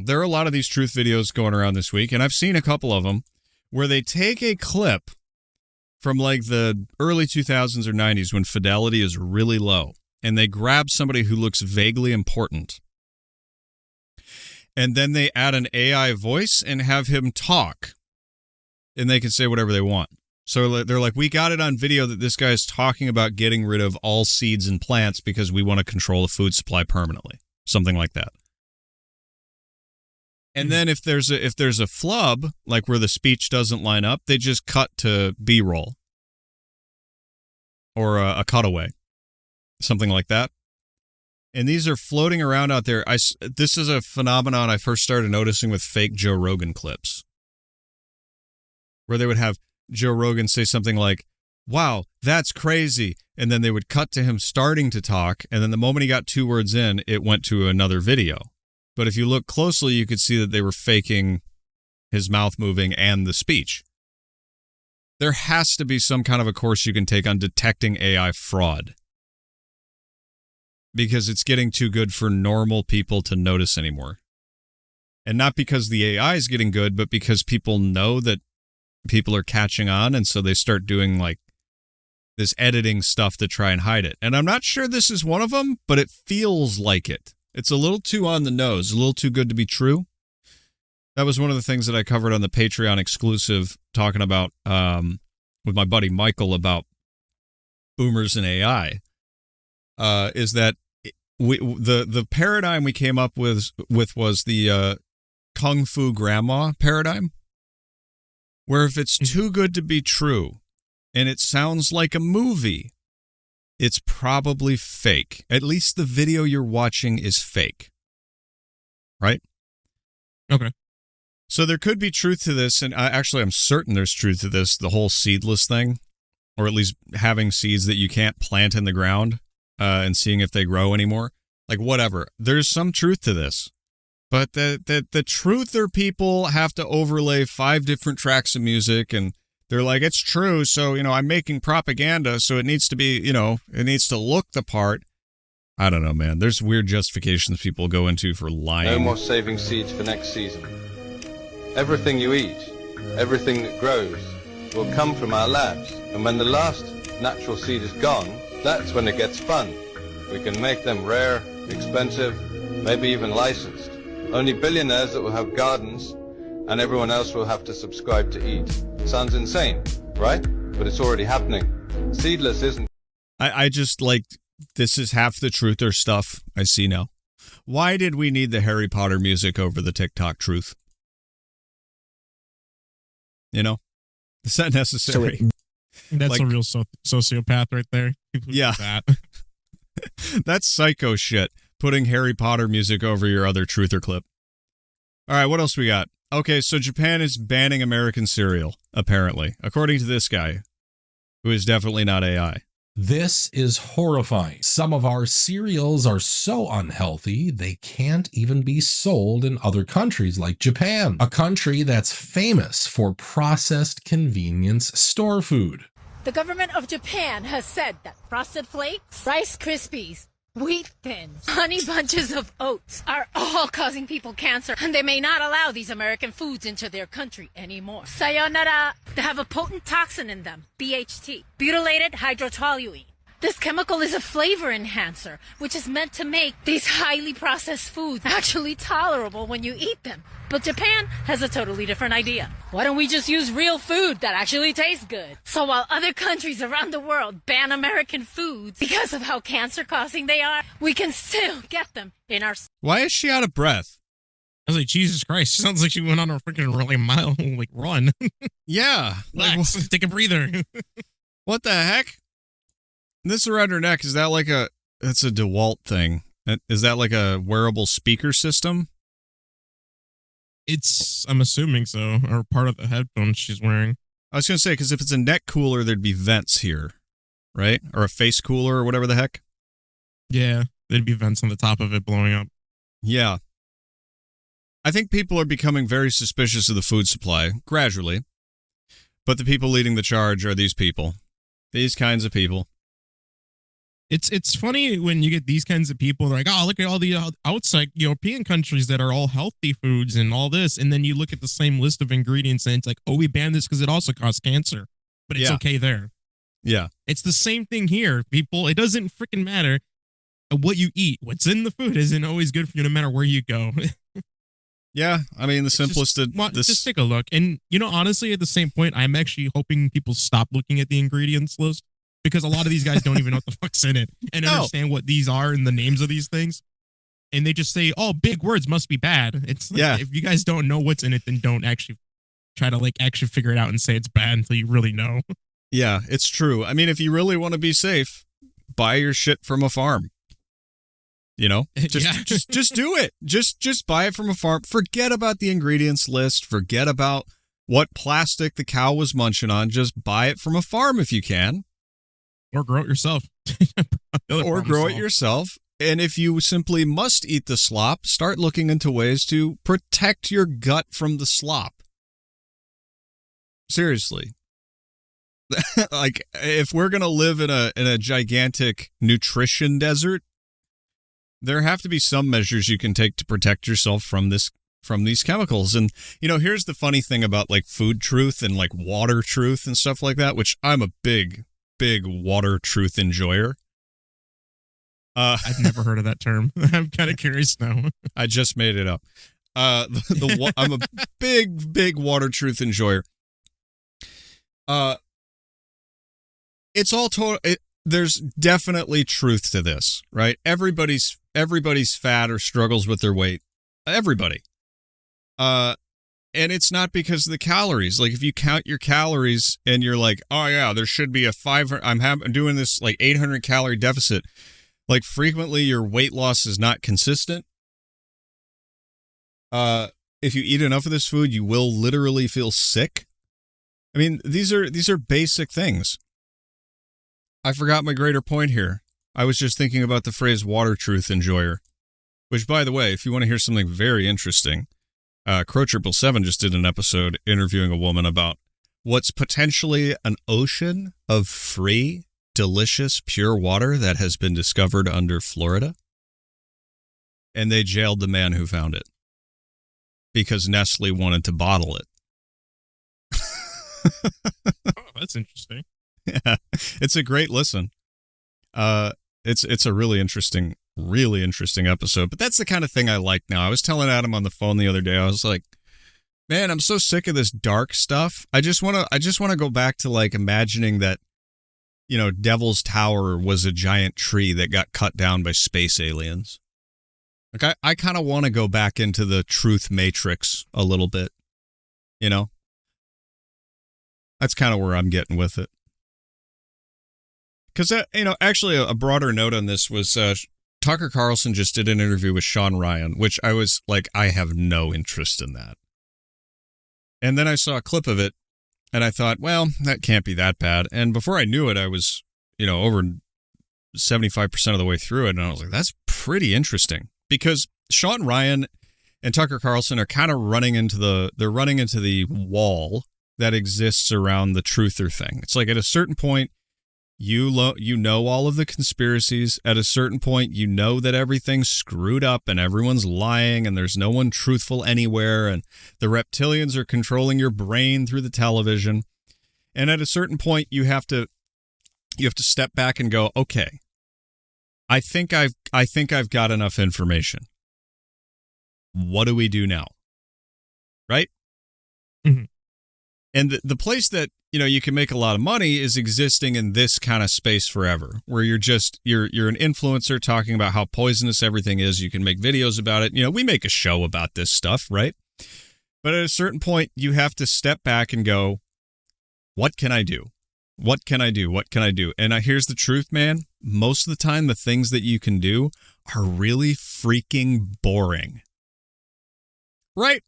There are a lot of these truth videos going around this week, and I've seen a couple of them where they take a clip from like the early 2000s or 90s when fidelity is really low, and they grab somebody who looks vaguely important. And then they add an AI voice and have him talk, and they can say whatever they want. So they're like, we got it on video that this guy is talking about getting rid of all seeds and plants because we want to control the food supply permanently. Something like that. And then if there's a flub, like where the speech doesn't line up, they just cut to B-roll. Or a cutaway. Something like that. And these are floating around out there. This is a phenomenon I first started noticing with fake Joe Rogan clips. Where they would have Joe Rogan say something like, wow, that's crazy. And then they would cut to him starting to talk. And then the moment he got 2 words in, it went to another video. But if you look closely, you could see that they were faking his mouth moving and the speech. There has to be some kind of a course you can take on detecting AI fraud. Because it's getting too good for normal people to notice anymore. And not because the AI is getting good, but because people know that people are catching on, and so they start doing like this editing stuff to try and hide it. And I'm not sure this is one of them, but it feels like it. It's a little too on the nose, a little too good to be true. That was one of the things that I covered on the Patreon exclusive, talking about with my buddy Michael about boomers and AI. Is that the paradigm we came up with was the Kung Fu Grandma paradigm, where if it's too good to be true and it sounds like a movie, it's probably fake. At least the video you're watching is fake. Right? Okay. So there could be truth to this, and I'm certain there's truth to this, the whole seedless thing, or at least having seeds that you can't plant in the ground and seeing if they grow anymore. Like, whatever. There's some truth to this. But the truther people have to overlay 5 different tracks of music, and they're like, it's true, so, I'm making propaganda, so it needs to be, it needs to look the part. I don't know, man. There's weird justifications people go into for lying. No more saving seeds for next season. Everything you eat, everything that grows, will come from our labs. And when the last natural seed is gone, that's when it gets fun. We can make them rare, expensive, maybe even licensed. Only billionaires that will have gardens, and everyone else will have to subscribe to eat. Sounds insane, right? But it's already happening. Seedless isn't. I just like, this is half the truther stuff I see now. Why did we need the Harry Potter music over the TikTok truth? Is that necessary? That's a real sociopath right there. People yeah. do that. That's psycho shit. Putting Harry Potter music over your other truther clip. All right, what else we got? Okay, so Japan is banning American cereal, apparently, according to this guy, who is definitely not AI. This is horrifying. Some of our cereals are so unhealthy, they can't even be sold in other countries like Japan, a country that's famous for processed convenience store food. The government of Japan has said that Frosted Flakes, Rice Krispies, Wheat Thins, Honey Bunches of Oats are all causing people cancer, and they may not allow these American foods into their country anymore. Sayonara. They have a potent toxin in them, BHT, butylated hydrotoluene. This chemical is a flavor enhancer, which is meant to make these highly processed foods actually tolerable when you eat them. But Japan has a totally different idea. Why don't we just use real food that actually tastes good? So while other countries around the world ban American foods because of how cancer-causing they are, we can still get them in our... Why is she out of breath? I was like, Jesus Christ, she sounds like she went on a freaking really mile, run. Yeah. Relax, take a breather. What the heck? This around her neck, is that like it's a DeWalt thing. Is that like a wearable speaker system? I'm assuming so, or part of the headphones she's wearing. I was going to say, because if it's a neck cooler, there'd be vents here, right? Or a face cooler or whatever the heck. Yeah, there'd be vents on the top of it blowing up. Yeah. I think people are becoming very suspicious of the food supply, gradually. But the people leading the charge are these people. These kinds of people. It's funny when you get these kinds of people. They're like, oh, look at all the outside European countries that are all healthy foods and all this. And then you look at the same list of ingredients and it's like, oh, we banned this because it also causes cancer. But it's okay there. Yeah. It's the same thing here, people. It doesn't freaking matter what you eat. What's in the food isn't always good for you no matter where you go. Yeah. I mean, the simplest... Just take a look. And, honestly, at the same point, I'm actually hoping people stop looking at the ingredients list. Because a lot of these guys don't even know what the fuck's in it and understand what these are and the names of these things. And they just say, oh, big words must be bad. It's like, if you guys don't know what's in it, then don't actually try to actually figure it out and say it's bad until you really know. Yeah, it's true. I mean, if you really want to be safe, buy your shit from a farm. Just do it. Just buy it from a farm. Forget about the ingredients list. Forget about what plastic the cow was munching on. Just buy it from a farm if you can. Or grow it yourself. And if you simply must eat the slop, start looking into ways to protect your gut from the slop. Seriously. If we're going to live in a gigantic nutrition desert, there have to be some measures you can take to protect yourself from these chemicals. And, here's the funny thing about food truth and water truth and stuff like that, which I'm a big water truth enjoyer. I've never heard of that term. I'm kind of curious now. I just made it up. I'm a big water truth enjoyer. It's all there's definitely truth to this, right? Everybody's fat or struggles with their weight. Everybody. And it's not because of the calories. If you count your calories and you're like, oh yeah, there should be a 500, I'm doing this 800 calorie deficit. Frequently your weight loss is not consistent. If you eat enough of this food, you will literally feel sick. I mean, these are basic things. I forgot my greater point here. I was just thinking about the phrase water truth enjoyer, which, by the way, if you want to hear something very interesting, Crow 777 just did an episode interviewing a woman about what's potentially an ocean of free, delicious, pure water that has been discovered under Florida. And they jailed the man who found it because Nestle wanted to bottle it. Oh, that's interesting. Yeah, it's a great listen. It's a really interesting episode. But that's the kind of thing I like now. I was telling Adam on the phone the other day. I was like, man, I'm so sick of this dark stuff. I just want to go back to imagining that, Devil's Tower was a giant tree that got cut down by space aliens. I kind of want to go back into the truth matrix a little bit. That's kind of where I'm getting with it. Because, actually a broader note on this was Tucker Carlson just did an interview with Sean Ryan, which I was like, I have no interest in that. And then I saw a clip of it, and I thought, well, that can't be that bad. And before I knew it, I was over 75% of the way through it, and I was like, that's pretty interesting, because Sean Ryan and Tucker Carlson are kind of running into the wall that exists around the truther thing. It's like at a certain point, you know all of the conspiracies. At a certain point, you know that everything's screwed up and everyone's lying and there's no one truthful anywhere, and the reptilians are controlling your brain through the television. And at a certain point, you have to step back and go, okay, I think I've got enough information. What do we do now? Right? Mm-hmm. And the place that, you can make a lot of money is existing in this kind of space forever, where you're an influencer talking about how poisonous everything is. You can make videos about it. We make a show about this stuff, right? But at a certain point, you have to step back and go, what can I do? What can I do? What can I do? And here's the truth, man. Most of the time, the things that you can do are really freaking boring. Right?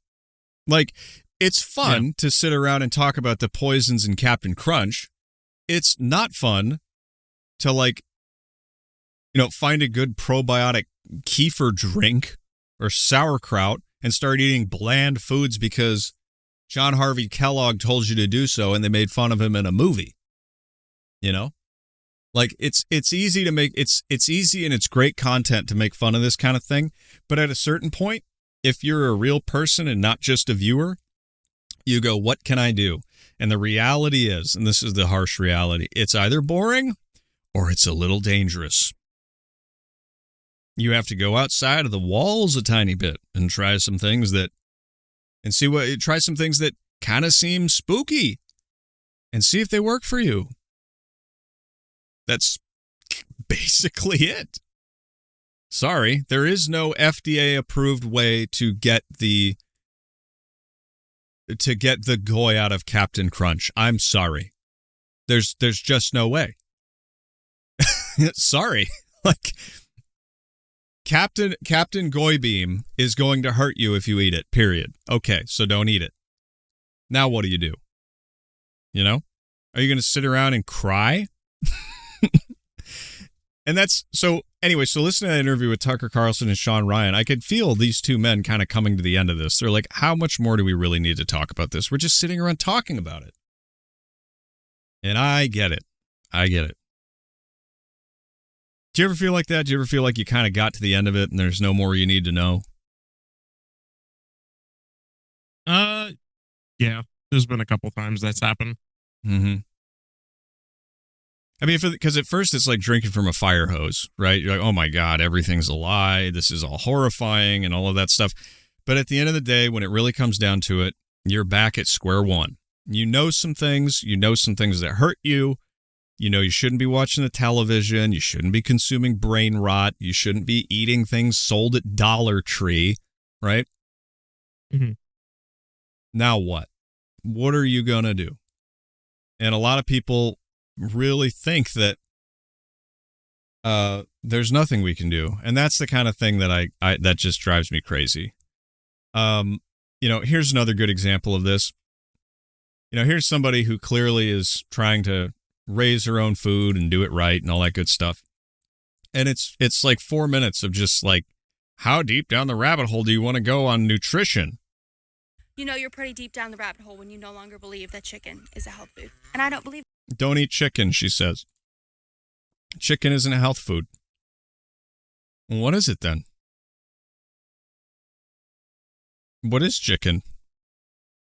Like, it's fun to sit around and talk about the poisons in Captain Crunch. It's not fun to, find a good probiotic kefir drink or sauerkraut and start eating bland foods because John Harvey Kellogg told you to do so and they made fun of him in a movie. It's easy to make it's easy and it's great content to make fun of this kind of thing. But at a certain point, if you're a real person and not just a viewer, you go, what can I do? And the reality is, and this is the harsh reality, it's either boring or it's a little dangerous. You have to go outside of the walls a tiny bit and try some things that kind of seem spooky and see if they work for you. That's basically it. Sorry, there is no FDA approved way to get the goy out of Captain Crunch. I'm sorry. There's just no way. Sorry. Captain Goy Beam is going to hurt you if you eat it, period. Okay, so don't eat it. Now what do? Are you going to sit around and cry? And that's so anyway, so listening to that interview with Tucker Carlson and Sean Ryan, I could feel these two men kind of coming to the end of this. They're like, how much more do we really need to talk about this? We're just sitting around talking about it. And I get it. Do you ever feel like that? Do you ever feel like you kind of got to the end of it and there's no more you need to know? Yeah. There's been a couple times that's happened. Mm-hmm. I mean, because at first it's like drinking from a fire hose, right? You're like, oh my God, everything's a lie. This is all horrifying and all of that stuff. But at the end of the day, when it really comes down to it, you're back at square one. You know some things that hurt you. You shouldn't be watching the television. You shouldn't be consuming brain rot. You shouldn't be eating things sold at Dollar Tree, right? Mm-hmm. Now what? What are you going to do? And a lot of people really think that there's nothing we can do, and that's the kind of thing that I that just drives me crazy. Here's another good example of this. Here's somebody who clearly is trying to raise her own food and do it right and all that good stuff, and it's like 4 minutes of just like, how deep down the rabbit hole do you want to go on nutrition? You're pretty deep down the rabbit hole when you no longer believe that chicken is a health food, and I don't believe. Don't eat chicken, she says. Chicken isn't a health food. What is it then? What is chicken?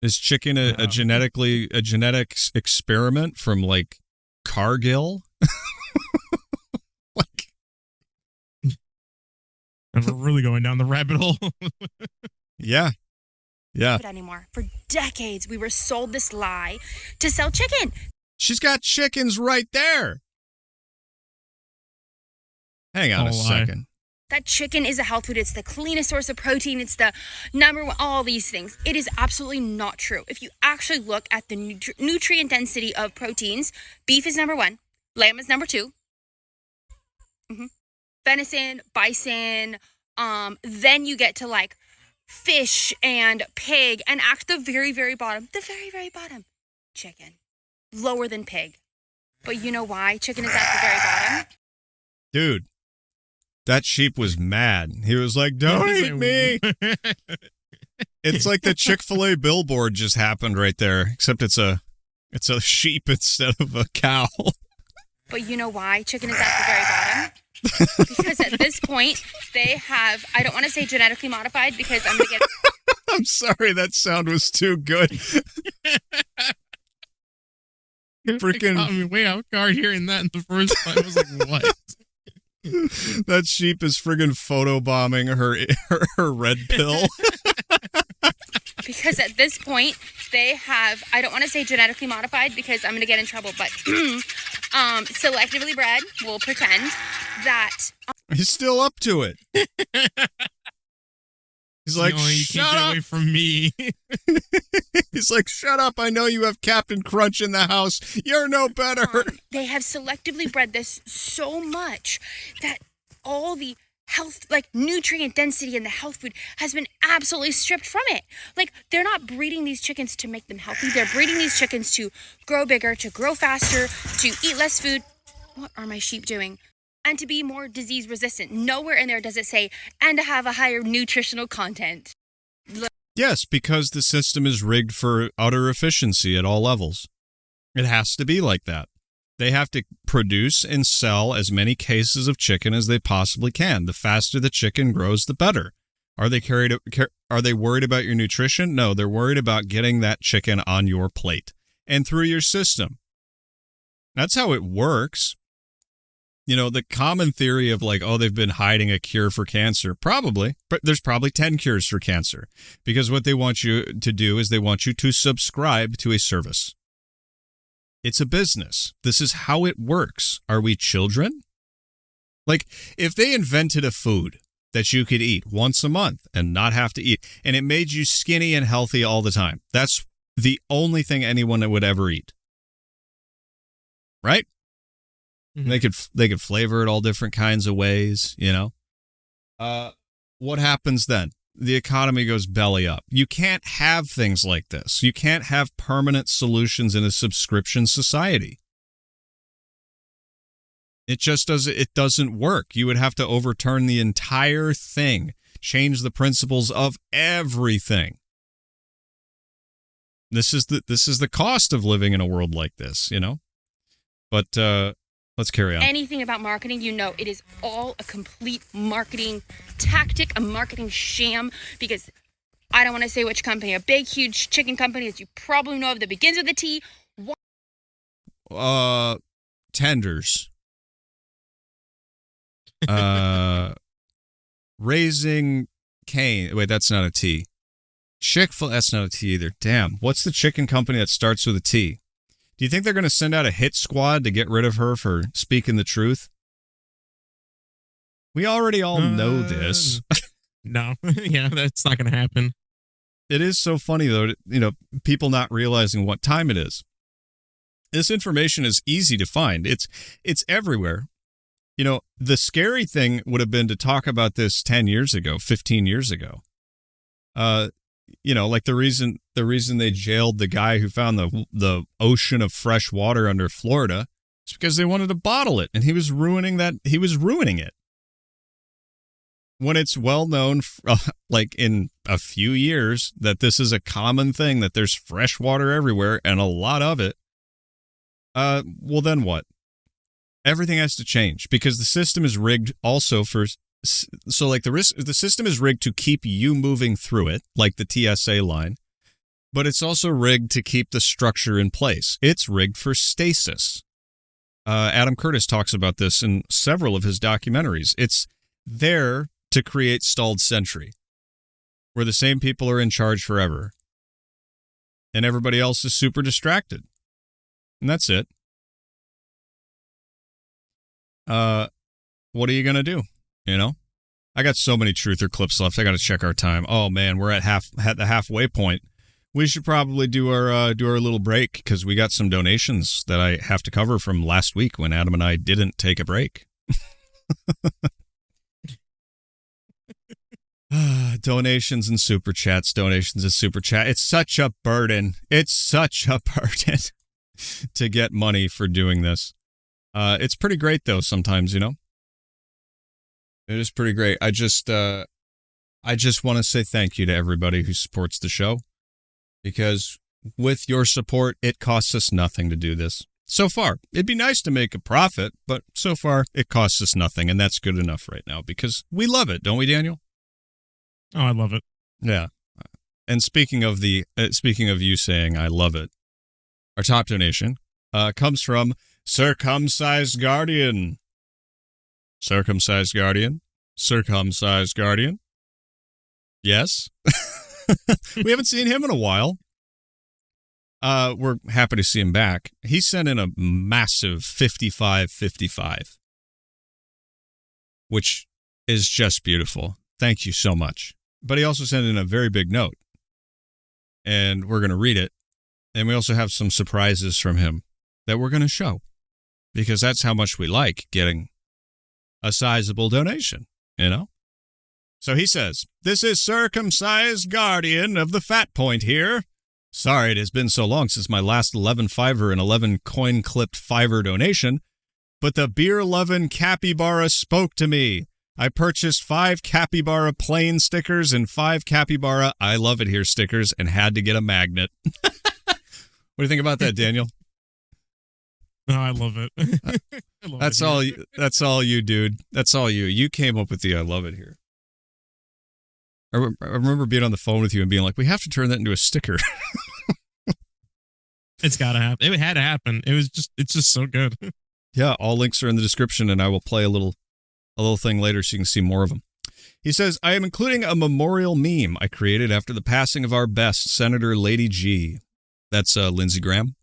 Is chicken a genetic experiment from like Cargill? And we're really going down the rabbit hole. Yeah. Anymore. For decades, we were sold this lie to sell chicken. She's got chickens right there. Hang on a second. That chicken is a health food. It's the cleanest source of protein. It's the number one, all these things. It is absolutely not true. If you actually look at the nutrient density of proteins, beef is number 1. Lamb is number 2. Mm-hmm. Venison, bison. Then you get to like fish and pig, and at the very, very bottom, chicken. Lower than pig. But you know why chicken is at the very bottom? Dude, that sheep was mad. He was like, don't eat me. It's like the Chick-fil-A billboard just happened right there, except it's a sheep instead of a cow. But you know why chicken is at the very bottom? Because at this point, they have, I don't want to say genetically modified because I'm going to get... I'm sorry, that sound was too good. Freaking... I mean, way off guard hearing that in the first time. I was like, what? That sheep is friggin' photobombing her red pill. Because at this point, they have, I don't want to say genetically modified because I'm going to get in trouble, but selectively bred, we'll pretend that... He's still up to it. He's like, no, you shut can't up. get away from me. He's like, shut up. I know you have Captain Crunch in the house. You're no better. They have selectively bred this so much that all the health, like nutrient density in the health food has been absolutely stripped from it. Like, they're not breeding these chickens to make them healthy. They're breeding these chickens to grow bigger, to grow faster, to eat less food. What are my sheep doing? And to be more disease resistant. Nowhere in there does it say, and to have a higher nutritional content. Yes, because the system is rigged for utter efficiency at all levels. It has to be like that. They have to produce and sell as many cases of chicken as they possibly can. The faster the chicken grows, the better. Are they worried about your nutrition? No, they're worried about getting that chicken on your plate and through your system. That's how it works. You know, the common theory of like, oh, they've been hiding a cure for cancer. Probably, but there's probably 10 cures for cancer because what they want you to do is they want you to subscribe to a service. It's a business. This is how it works. Are we children? Like, if they invented a food that you could eat once a month and not have to eat, and it made you skinny and healthy all the time, that's the only thing anyone would ever eat. Right? Mm-hmm. They could flavor it all different kinds of ways, you know? What happens then? The economy goes belly up. You can't have things like this. You can't have permanent solutions in a subscription society. It just doesn't work. You would have to overturn the entire thing, change the principles of everything. This is the cost of living in a world like this, you know? But let's carry on. Anything about marketing, you know, it is all a complete marketing tactic, a marketing sham, because I don't want to say which company, a big, huge chicken company that you probably know of that begins with a T. Tenders. Raising Cane. Wait, that's not a T. Chick-fil-A, that's not a T either. Damn. What's the chicken company that starts with a T? Do you think they're going to send out a hit squad to get rid of her for speaking the truth? We already all know this. No. Yeah, that's not going to happen. It is so funny, though, you know, people not realizing what time it is. This information is easy to find. It's everywhere. You know, the scary thing would have been to talk about this 10 years ago, 15 years ago. You know, like the reason they jailed the guy who found the ocean of fresh water under Florida is because they wanted to bottle it, and he was ruining it. When it's well known, like in a few years, that this is a common thing, that there's fresh water everywhere and a lot of it. Well, then what? Everything has to change because the system is rigged also for. So like the system is rigged to keep you moving through it, like the TSA line, but it's also rigged to keep the structure in place. It's rigged for stasis. Adam Curtis talks about this in several of his documentaries. It's there to create stalled century, where the same people are in charge forever, and everybody else is super distracted. And that's it. What are you going to do? You know, I got so many truther clips left. I got to check our time. Oh man, we're at the halfway point. We should probably do our little break because we got some donations that I have to cover from last week when Adam and I didn't take a break. Donations and super chats. It's such a burden. to get money for doing this. It's pretty great though. Sometimes, you know, it is pretty great. I just want to say thank you to everybody who supports the show, because with your support, it costs us nothing to do this. So far, it'd be nice to make a profit, but so far it costs us nothing, and that's good enough right now because we love it, don't we, Daniel? Oh, I love it. Yeah. And speaking of you saying I love it, our top donation comes from Circumcised Guardian. Circumcised Guardian. Circumcised Guardian. Yes. We haven't seen him in a while. We're happy to see him back. He sent in a massive 55.55, which is just beautiful. Thank you so much. But he also sent in a very big note, and we're going to read it. And we also have some surprises from him that we're going to show, because that's how much we like getting a sizable donation, you know? So he says, "This is Circumcised Guardian of the Fat Point here. Sorry it has been so long since my last 11 fiver and 11 coin-clipped fiver donation, but the beer-lovin' capybara spoke to me. I purchased 5 capybara plain stickers and 5 capybara I love it here stickers and had to get a magnet." What do you think about that, Daniel? No, I love it. I love That's it all. here. That's all you, dude. That's all you. You came up with the "I love it here." I remember being on the phone with you and being like, "We have to turn that into a sticker." It's got to happen. It had to happen. It's just so good. Yeah, all links are in the description, and I will play a little thing later so you can see more of them. He says, "I am including a memorial meme I created after the passing of our best, Senator Lady G." That's Lindsey Graham.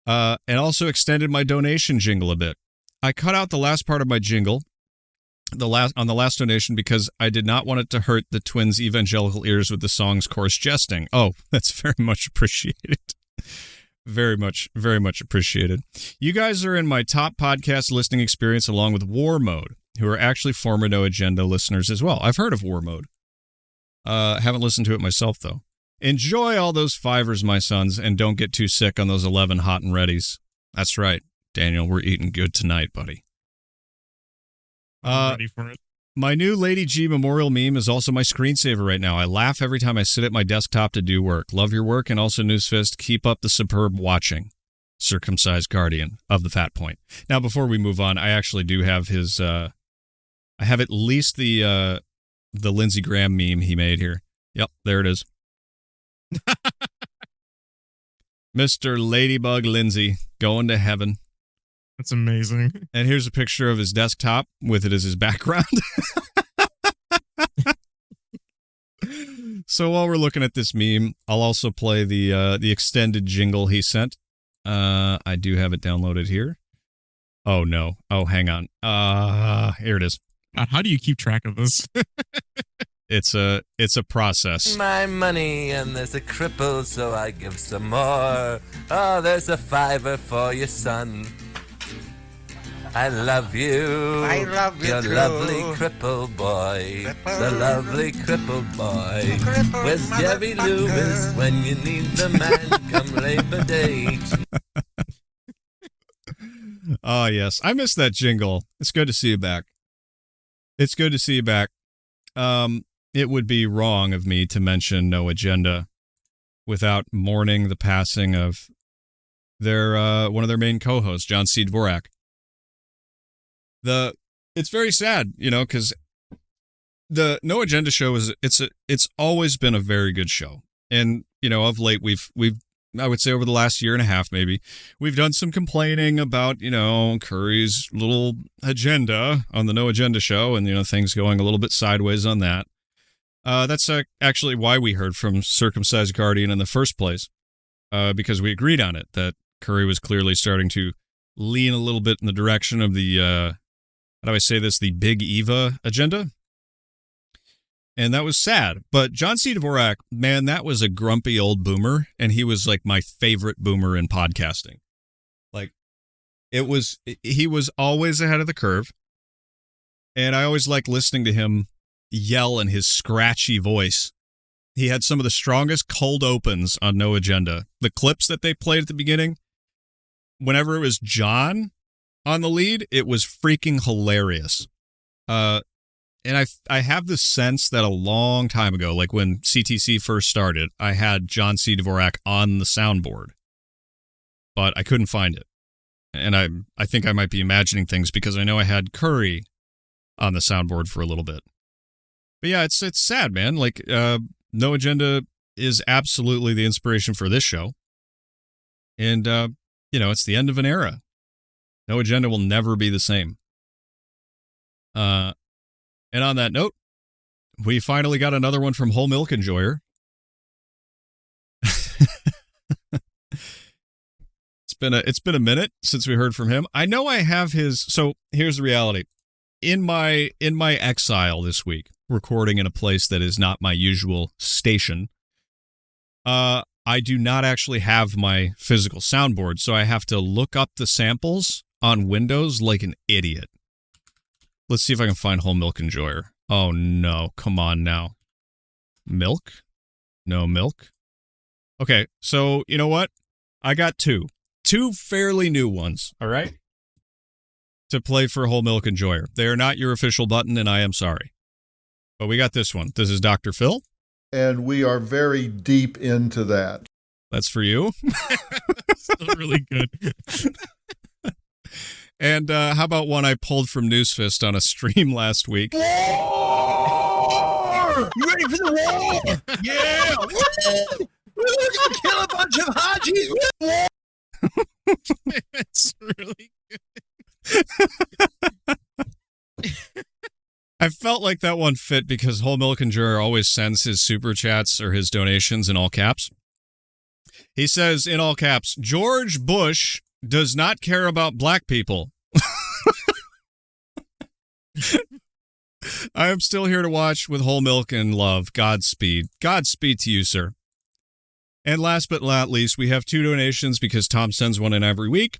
And also extended my donation jingle a bit. I cut out the last part of my jingle on the last donation because I did not want it to hurt the twins' evangelical ears with the song's coarse jesting. Oh, that's very much appreciated. Very much appreciated. You guys are in my top podcast listening experience along with War Mode, who are actually former No Agenda listeners as well. I've heard of War Mode. Haven't listened to it myself, though. Enjoy all those fivers, my sons, and don't get too sick on those 11 hot and readies. That's right, Daniel, we're eating good tonight, buddy. I'm ready for it. My new Lady G memorial meme is also my screensaver right now. I laugh every time I sit at my desktop to do work. Love your work, and also Newsfist, keep up the superb watching. Circumcised Guardian of the Fat Point. Now, before we move on, I actually do have his, I have at least the Lindsey Graham meme he made here. Yep, there it is. Mr. Ladybug Lindsay going to heaven. That's amazing. And here's a picture of his desktop with it as his background. So while we're looking at this meme, I'll also play the extended jingle he sent. I do have it downloaded here. Oh no. Oh, hang on. Here it is. God, how do you keep track of this? It's a process. My money and there's a cripple, so I give some more. Oh, there's a fiver for your son. I love you. I love you You're too. lovely cripple boy. The lovely cripple boy. Where's Jerry Lewis when you need the man come Labor Day? Oh, yes. I missed that jingle. It's good to see you back. It's good to see you back. It would be wrong of me to mention No Agenda without mourning the passing of their one of their main co-hosts, John C. Dvorak. It's very sad, you know, because the No Agenda show it's always been a very good show, and you know, of late we've I would say over the last year and a half maybe we've done some complaining about, you know, Curry's little agenda on the No Agenda show, and you know, things going a little bit sideways on that. That's actually why we heard from Circumcised Guardian in the first place, because we agreed on it, that Curry was clearly starting to lean a little bit in the direction of the, how do I say this, the Big Eva agenda. And that was sad. But John C. Dvorak, man, that was a grumpy old boomer, and he was like my favorite boomer in podcasting. Like, he was always ahead of the curve, and I always liked listening to him yell in his scratchy voice. He had some of the strongest cold opens on No Agenda. The clips that they played at the beginning, whenever it was John on the lead, it was freaking hilarious. And I have this sense that a long time ago, like when CTC first started, I had John C. Dvorak on the soundboard, but I couldn't find it. And I think I might be imagining things because I know I had Curry on the soundboard for a little bit. But yeah, it's sad, man. Like, No Agenda is absolutely the inspiration for this show. And, it's the end of an era. No Agenda will never be the same. And on that note, we finally got another one from Whole Milk Enjoyer. It's been a minute since we heard from him. I know I have his. So here's the reality. In my exile this week, recording in a place that is not my usual station, I do not actually have my physical soundboard, so I have to look up the samples on Windows like an idiot. Let's see if I can find Whole Milk Enjoyer. Oh no, come on now. Milk? No milk? Okay, so you know what? I got two fairly new ones, all right? To play for Whole Milk Enjoyer. They are not your official button, and I am sorry. But we got this one. This is Dr. Phil. And we are very deep into that. That's for you. Still really good. And how about one I pulled from Newsfist on a stream last week? War! You ready for the war? Yeah! We're gonna kill a bunch of Hajis! War! It's really good. I felt like that one fit because Whole Milk Enjoyer always sends his super chats or his donations in all caps. He says in all caps, George Bush does not care about black people. I am still here to watch with whole milk and love. Godspeed. Godspeed to you, sir. And last but not least, we have two donations because Tom sends one in every week.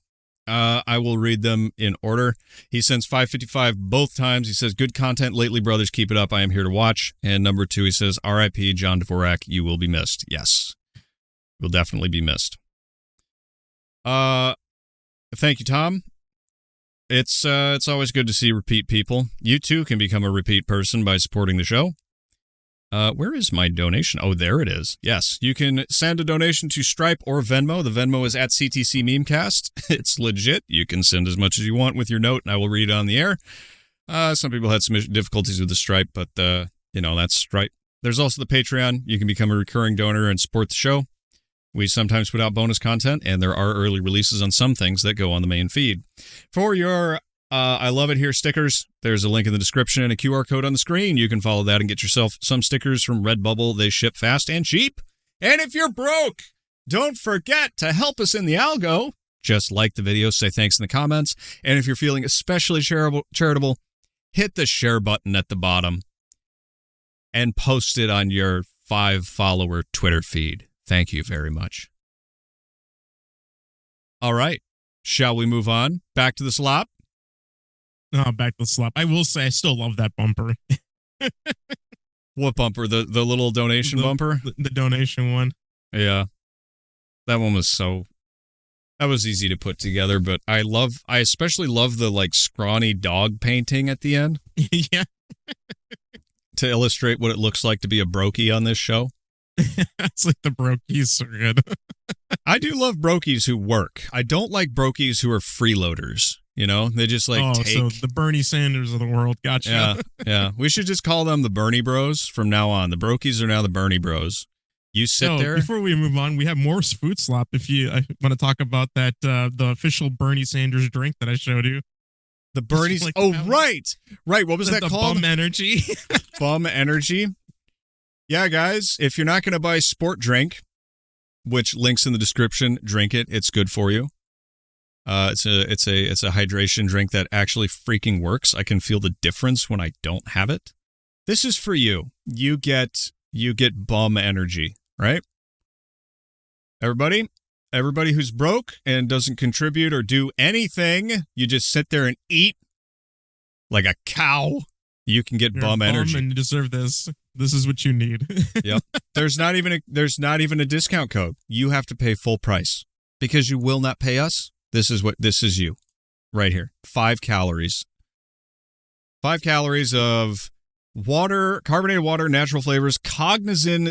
I will read them in order. He sends $5.55 both times. He says, good content lately, brothers. Keep it up. I am here to watch. And number two, he says, R.I.P. John Dvorak. You will be missed. Yes, will definitely be missed. Thank you, Tom. It's always good to see repeat people. You too can become a repeat person by supporting the show. Where is my donation? Oh, there it is. Yes, you can send a donation to Stripe or Venmo. The Venmo is at CTC Memecast. It's legit. You can send as much as you want with your note, and I will read it on the air. Some people had some difficulties with the Stripe, but, that's Stripe. There's also the Patreon. You can become a recurring donor and support the show. We sometimes put out bonus content, and there are early releases on some things that go on the main feed. For your I love it here stickers, there's a link in the description and a QR code on the screen. You can follow that and get yourself some stickers from Redbubble. They ship fast and cheap. And if you're broke, don't forget to help us in the algo. Just like the video, say thanks in the comments. And if you're feeling especially charitable, hit the share button at the bottom and post it on your 5-follower Twitter feed. Thank you very much. All right. Shall we move on? Back to the slop? Oh, back to the slop. I will say I still love that bumper. What bumper? The little donation bumper? The donation one. Yeah. That one was that was easy to put together, but I especially love the scrawny dog painting at the end. Yeah. To illustrate what it looks like to be a brokey on this show. It's like the brokies are good. I do love brokies who work. I don't like brokies who are freeloaders. They just take. So the Bernie Sanders of the world. Gotcha. Yeah. We should just call them the Bernie Bros from now on. The brokies are now the Bernie Bros. You sit there. Before we move on, we have more food slop. If you want to talk about that, the official Bernie Sanders drink that I showed you. The Bernie's. Right. What was that called? Bum Energy. Bum Energy. Yeah, guys, if you're not going to buy sport drink, which links in the description, drink it. It's good for you. It's a hydration drink that actually freaking works. I can feel the difference when I don't have it. This is for you. You get bum energy, right? Everybody who's broke and doesn't contribute or do anything, you just sit there and eat like a cow. You can get bum energy, and you deserve this. This is what you need. Yep. There's not even a discount code. You have to pay full price because you will not pay us. This is you right here. 5 calories. 5 calories of water, carbonated water, natural flavors, cognizin,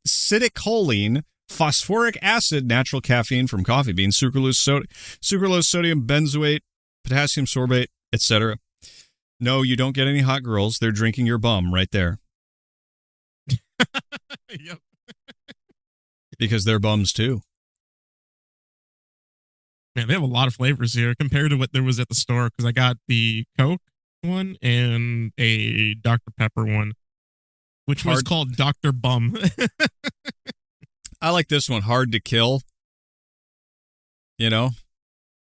citicoline, phosphoric acid, natural caffeine from coffee beans, sucralose, sodium benzoate, potassium sorbate, etc. No, you don't get any hot girls. They're drinking your bum right there. Yep. Because they're bums too. Man, they have a lot of flavors here compared to what there was at the store, because I got the Coke one and a Dr. Pepper one, which was called Dr. Bum. I like this one, hard to kill. You know?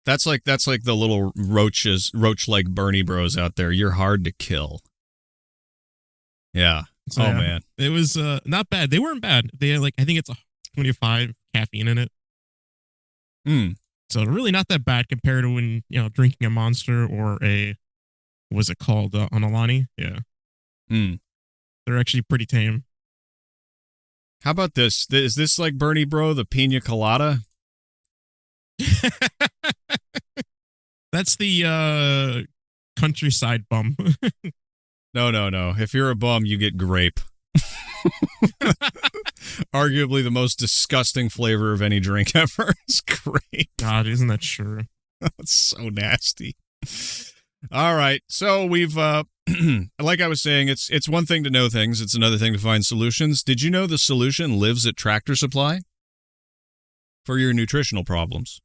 That's like the little roach-like Bernie bros out there. You're hard to kill. Yeah. So, oh, yeah, man. It was not bad. They weren't bad. They had I think it's 25 caffeine in it. So really not that bad compared to when, drinking a Monster or was it called an Alani? Yeah. They're actually pretty tame. How about this? Is this like Bernie Bro, the pina colada? That's the countryside bum. No. If you're a bum, you get grape. Arguably the most disgusting flavor of any drink ever is grape. God, isn't that true? That's so nasty. All right. So we've, like I was saying, it's one thing to know things. It's another thing to find solutions. Did you know the solution lives at Tractor Supply for your nutritional problems?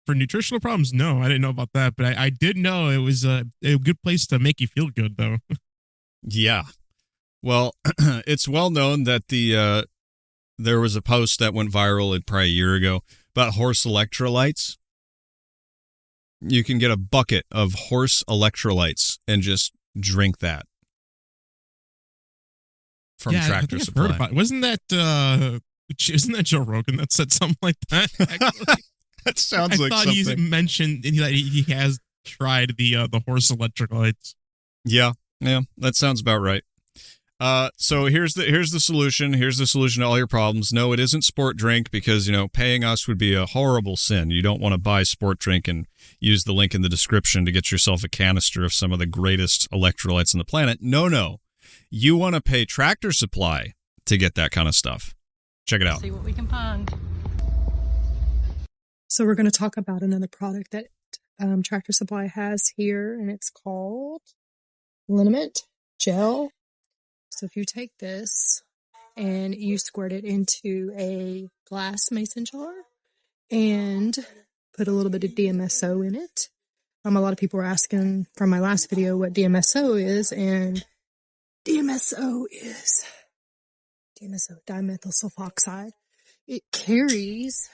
For nutritional problems? No, I didn't know about that, but I did know it was a good place to make you feel good, though. Yeah. Well, it's well known that there was a post that went viral probably a year ago about horse electrolytes. You can get a bucket of horse electrolytes and just drink that from Tractor Supply. I've heard about it. Isn't that Joe Rogan that said something like that? Actually? That sounds like something. I thought something. he mentioned that he has tried the horse electrolytes. Yeah, that sounds about right. So here's the solution. Here's the solution to all your problems. No, it isn't sport drink because, paying us would be a horrible sin. You don't want to buy sport drink and use the link in the description to get yourself a canister of some of the greatest electrolytes on the planet. No. You want to pay Tractor Supply to get that kind of stuff. Check it out. See what we can find. So we're going to talk about another product that Tractor Supply has here, and it's called Liniment Gel. So if you take this and you squirt it into a glass mason jar and put a little bit of DMSO in it. A lot of people were asking from my last video what DMSO is, and DMSO is dimethyl sulfoxide. It carries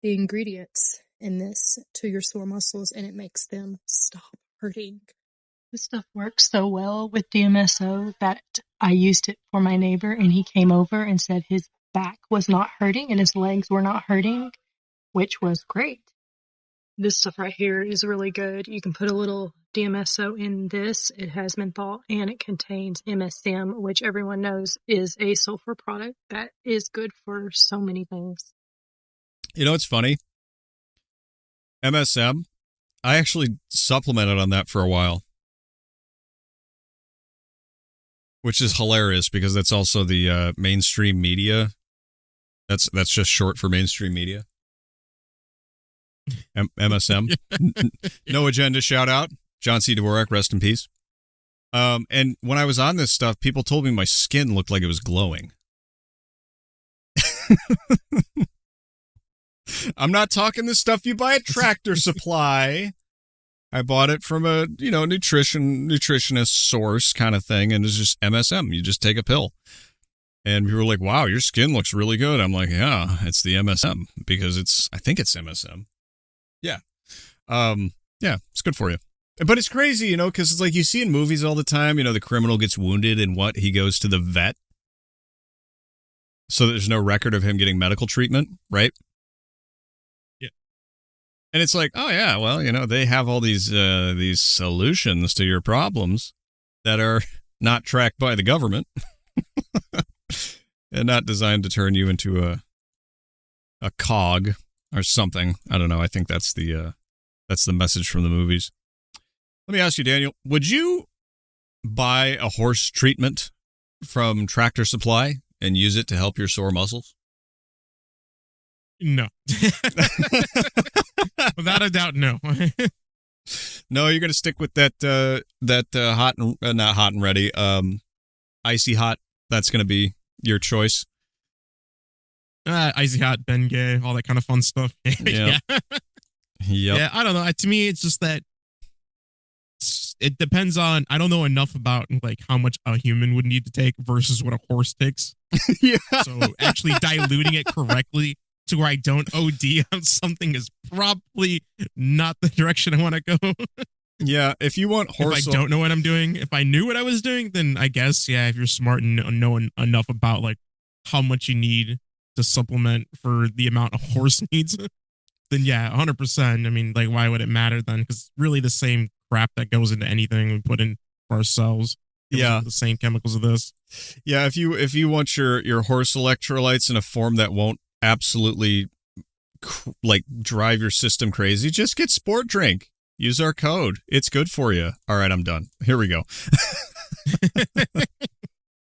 the ingredients in this to your sore muscles, and it makes them stop hurting. This stuff works so well with DMSO that I used it for my neighbor, and he came over and said his back was not hurting and his legs were not hurting, which was great. This stuff right here is really good. You can put a little DMSO in this. It has menthol and it contains MSM, which everyone knows is a sulfur product that is good for so many things. It's funny. MSM, I actually supplemented on that for a while. Which is hilarious because that's also the mainstream media. That's just short for mainstream media. MSM. No Agenda shout out. John C. Dvorak, rest in peace. And when I was on this stuff, people told me my skin looked like it was glowing. I'm not talking the stuff you buy at Tractor Supply. I bought it from a, nutritionist source kind of thing, and it's just MSM. You just take a pill. And people were like, wow, your skin looks really good. I'm like, yeah, it's the MSM because I think it's MSM. Yeah. Yeah, it's good for you. But it's crazy, because it's like you see in movies all the time, the criminal gets wounded and he goes to the vet. So there's no record of him getting medical treatment, right? And it's like, oh, yeah, well, they have all these solutions to your problems that are not tracked by the government and not designed to turn you into a cog or something. I don't know. I think that's the message from the movies. Let me ask you, Daniel, would you buy a horse treatment from Tractor Supply and use it to help your sore muscles? No. Without a doubt, no. No, you're going to stick with that hot and not hot and ready, icy hot. That's going to be your choice. Icy hot, Bengay, all that kind of fun stuff. Yeah. Yep. Yeah, I don't know. To me, it's just that it depends on. I don't know enough about like how much a human would need to take versus what a horse takes. Yeah. So actually diluting it correctly to where I don't OD on something is probably not the direction I want to go. Yeah, if you want horse, if I don't know what I'm doing, if I knew what I was doing, then I guess if you're smart and know enough about like how much you need to supplement for the amount a horse needs, then 100%. I mean, like, why would it matter then? Because really the same crap that goes into anything we put in for ourselves. Yeah, the same chemicals of this. Yeah, if you want your horse electrolytes in a form that won't absolutely like drive your system crazy, just get Sport Drink. Use our code. It's good for you. All right, I'm done. Here we go.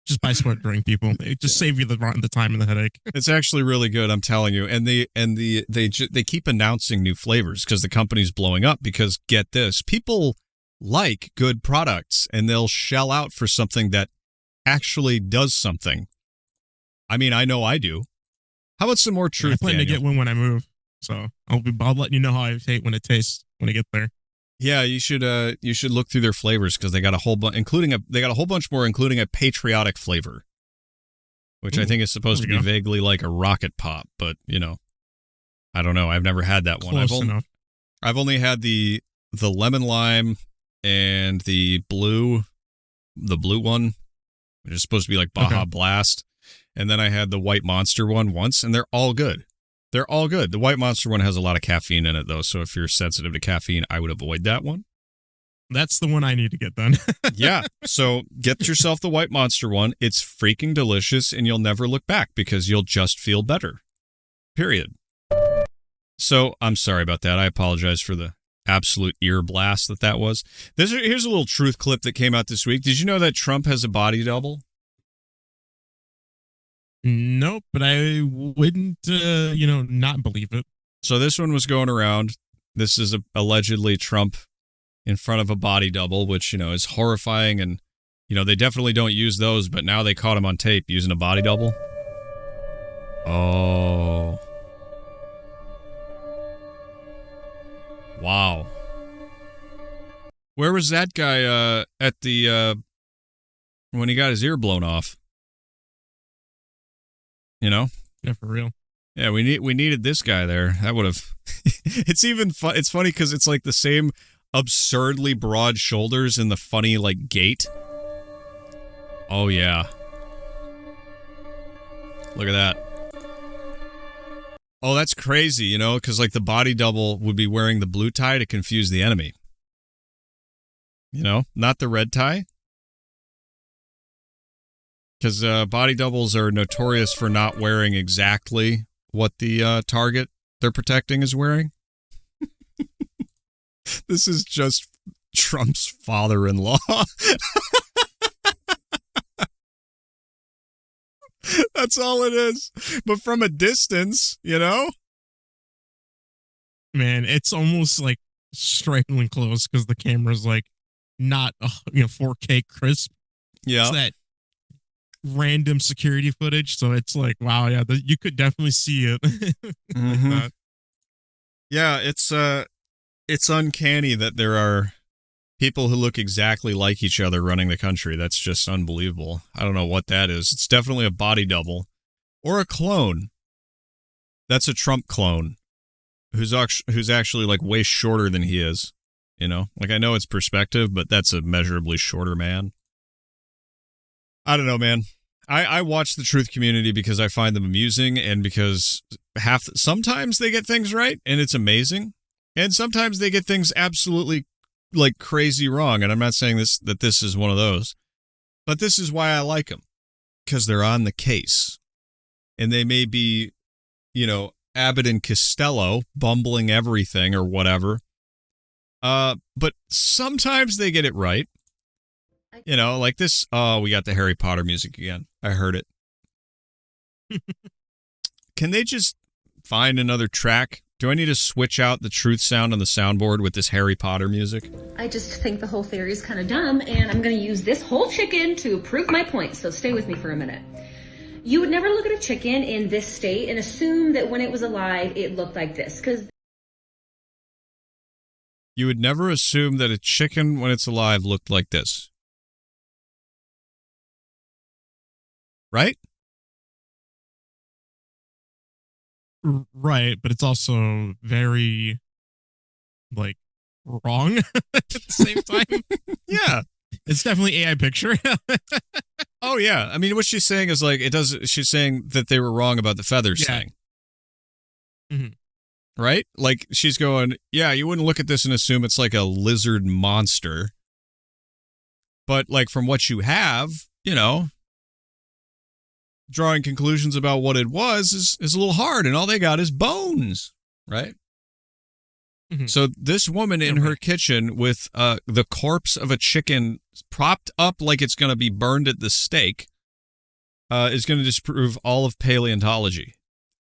Just buy Sport Drink, people. It just save you the time and the headache. It's actually really good, I'm telling you. And they keep announcing new flavors because the company's blowing up. Because get this, people like good products, and they'll shell out for something that actually does something. I mean, I know I do. How about some more truth? I plan to get one when I move, so I'll let you know how I hate when it tastes when I get there. Yeah, you should look through their flavors because they got a whole bunch, they got a whole bunch more, including a patriotic flavor, which I think is supposed to be vaguely like a rocket pop, but I don't know. I've never had that one. Close enough. I've only had the lemon lime and the blue one, which is supposed to be like Baja Blast, and then I had the white monster one once, and they're all good. They're all good. The White Monster one has a lot of caffeine in it, though, so if you're sensitive to caffeine, I would avoid that one. That's the one I need to get done. Yeah, so get yourself the White Monster one. It's freaking delicious, and you'll never look back because you'll just feel better. Period. So, I'm sorry about that. I apologize for the absolute ear blast that was. Here's a little truth clip that came out this week. Did you know that Trump has a body double? Nope, but I wouldn't, not believe it. So this one was going around. This is allegedly Trump in front of a body double, which, is horrifying. And, they definitely don't use those, but now they caught him on tape using a body double. Oh. Wow. Where was that guy at the when he got his ear blown off? Yeah, for real. Yeah, we needed this guy there. That would have. It's even fun. It's funny because it's like the same absurdly broad shoulders and the funny like gait. Oh yeah. Look at that. Oh, that's crazy, because like the body double would be wearing the blue tie to confuse the enemy. Not the red tie. Because body doubles are notorious for not wearing exactly what the target they're protecting is wearing. This is just Trump's father-in-law. That's all it is. But from a distance, Man, it's almost like strikingly close because the camera's like not 4K crisp. Yeah. It's that random security footage, so it's like, wow, yeah, you could definitely see it. Like that. Yeah, it's uncanny that there are people who look exactly like each other running the country. That's just unbelievable. I don't know what that is. It's definitely a body double or a clone. That's a Trump clone who's actually like way shorter than he is. Like I know it's perspective, but that's a measurably shorter man. I don't know, man. I watch the truth community because I find them amusing and because sometimes they get things right and it's amazing. And sometimes they get things absolutely like crazy wrong. And I'm not saying that this is one of those, but this is why I like them because they're on the case and they may be, Abbott and Costello bumbling everything or whatever. But sometimes they get it right. You know, like this. Oh, we got the Harry Potter music again. I heard it. Can they just find another track? Do I need to switch out the truth sound on the soundboard with this Harry Potter music? I just think the whole theory is kind of dumb, and I'm going to use this whole chicken to prove my point, so stay with me for a minute. You would never look at a chicken in this state and assume that when it was alive, it looked like this, because... You would never assume that a chicken, when it's alive, looked like this. Right? Right, but it's also very, like, wrong at the same time. Yeah. It's definitely AI picture. Oh, yeah. I mean, what she's saying is, like, she's saying that they were wrong about the feathers thing. Mm-hmm. Right? Like, she's going, yeah, you wouldn't look at this and assume it's like a lizard monster. But, like, from what you have, you know, drawing conclusions about what it was is a little hard, and all they got is bones, right? Mm-hmm. So this woman in her kitchen with the corpse of a chicken propped up like it's going to be burned at the stake is going to disprove all of paleontology.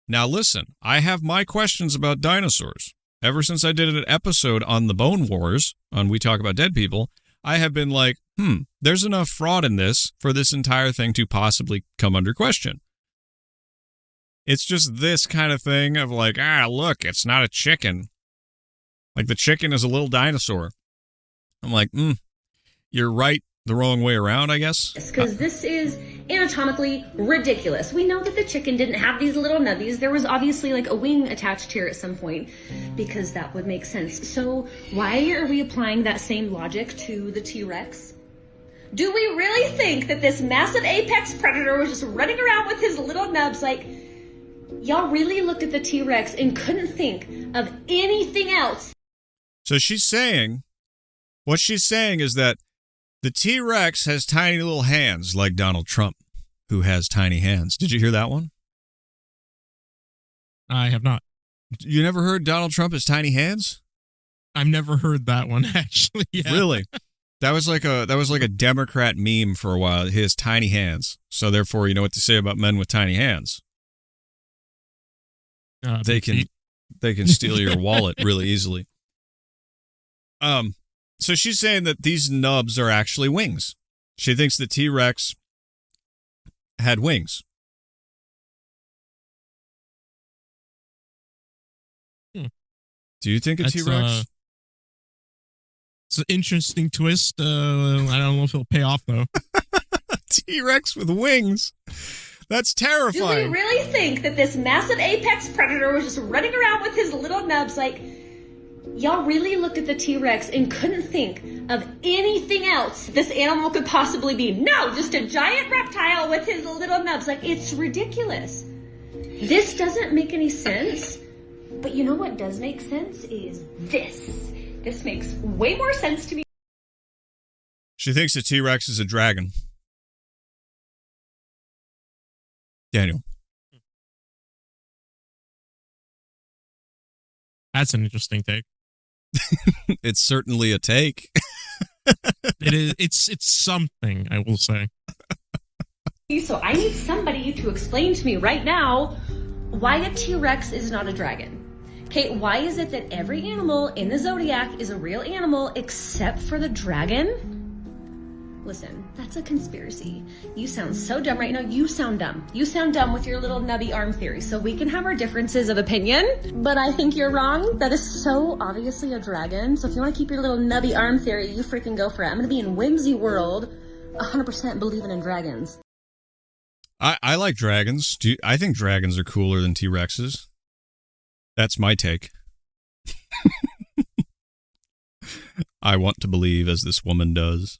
Now listen, I have my questions about dinosaurs. Ever since I did an episode on the Bone Wars, on We Talk About Dead People, I have been like, there's enough fraud in this for this entire thing to possibly come under question. It's just this kind of thing of like, look, it's not a chicken. Like the chicken is a little dinosaur. I'm like, you're right the wrong way around, I guess. Because this is anatomically ridiculous. We know that the chicken didn't have these little nubbies. There was obviously like a wing attached here at some point because that would make sense. So why are we applying that same logic to the T-Rex? Do we really think that this massive apex predator was just running around with his little nubs? Like, y'all really looked at the T-Rex and couldn't think of anything else? So what she's saying is that the T-Rex has tiny little hands like Donald Trump, who has tiny hands. Did you hear that one? I have not. You never heard Donald Trump has tiny hands? I've never heard that one, actually. Yeah. Really? That was like a Democrat meme for a while. He has tiny hands. So therefore, you know what to say about men with tiny hands. They can steal your wallet really easily. So she's saying that these nubs are actually wings. She thinks the T-Rex had wings. Do you think a T-Rex? It's an interesting twist. I don't know if it'll pay off, though. T-Rex with wings. That's terrifying. Do we really think that this massive apex predator was just running around with his little nubs? Like, y'all really looked at the T-Rex and couldn't think of anything else this animal could possibly be? No, just a giant reptile with his little nubs. Like, it's ridiculous. This doesn't make any sense. But you know what does make sense is this. This makes way more sense to me. She thinks the T-Rex is a dragon. Daniel. That's an interesting take. It's certainly a take. It is. It's something, I will say. So I need somebody to explain to me right now why a T-Rex is not a dragon. Okay, why is it that every animal in the Zodiac is a real animal except for the dragon? Listen, that's a conspiracy. You sound so dumb right now. You sound dumb. You sound dumb with your little nubby arm theory. So we can have our differences of opinion, but I think you're wrong. That is so obviously a dragon. So if you want to keep your little nubby arm theory, you freaking go for it. I'm going to be in Whimsy World 100% believing in dragons. I like dragons. I think dragons are cooler than T-Rexes. That's my take. I want to believe as this woman does.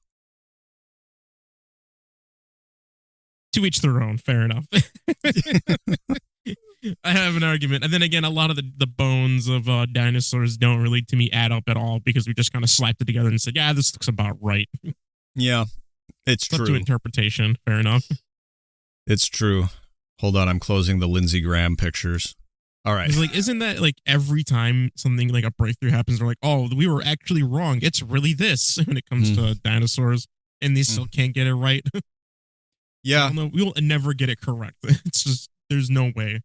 To each their own, fair enough. I have an argument. And then again, a lot of the bones of dinosaurs don't really, to me, add up at all because we just kind of slapped it together and said, yeah, this looks about right. Yeah, it's true. Up to interpretation, fair enough. It's true. Hold on, I'm closing the Lindsey Graham pictures. All right. It's like, isn't that like every time something like a breakthrough happens, they're like, oh, we were actually wrong. It's really this when it comes to dinosaurs, and they still can't get it right. Yeah. We'll never get it correct. It's just, there's no way.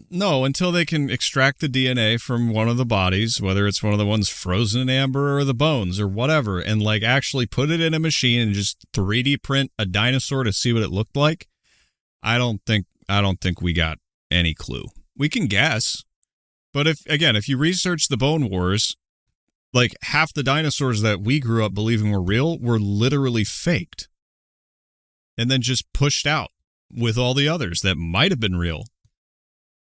No, until they can extract the DNA from one of the bodies, whether it's one of the ones frozen in amber or the bones or whatever, and like actually put it in a machine and just 3D print a dinosaur to see what it looked like. I don't think we got any clue. We can guess, but if you research the Bone Wars, like half the dinosaurs that we grew up believing were real were literally faked and then just pushed out with all the others that might have been real.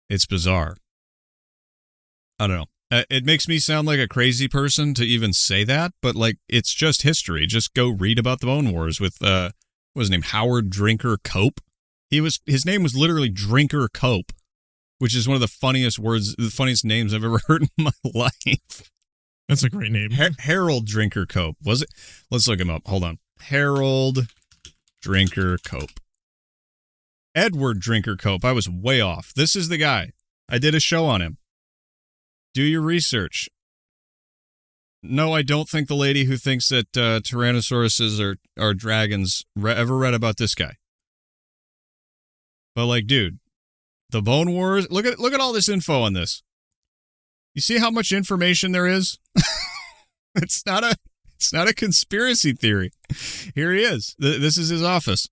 It's bizarre. I don't know. It makes me sound like a crazy person to even say that, but like it's just history. Just go read about the Bone Wars with what was his name? Howard Drinker Cope. His name was literally Drinker Cope, which is one of the funniest names I've ever heard in my life. That's a great name. Harold Drinker Cope. Was it? Let's look him up. Hold on. Harold Drinker Cope. Edward Drinker Cope. I was way off. This is the guy. I did a show on him. Do your research. No, I don't think the lady who thinks that Tyrannosauruses are dragons ever read about this guy. But like, dude, the Bone Wars. Look at all this info on this. You see how much information there is? It's not a conspiracy theory. Here he is. This is his office.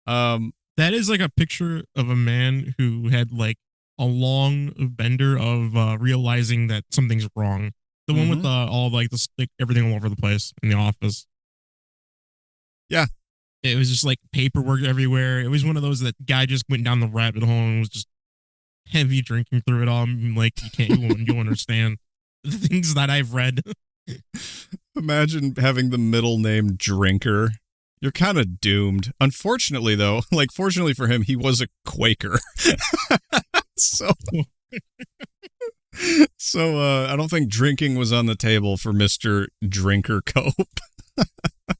That is like a picture of a man who had like a long bender of realizing that something's wrong. The one with all like the like everything all over the place in the office. Yeah. It was just like paperwork everywhere. It was one of those that guy just went down the rabbit hole and was just heavy drinking through it all. Like you understand the things that I've read. Imagine having the middle name Drinker. You're kind of doomed. Unfortunately, though, like fortunately for him, he was a Quaker. So I don't think drinking was on the table for Mr. Drinker Cope.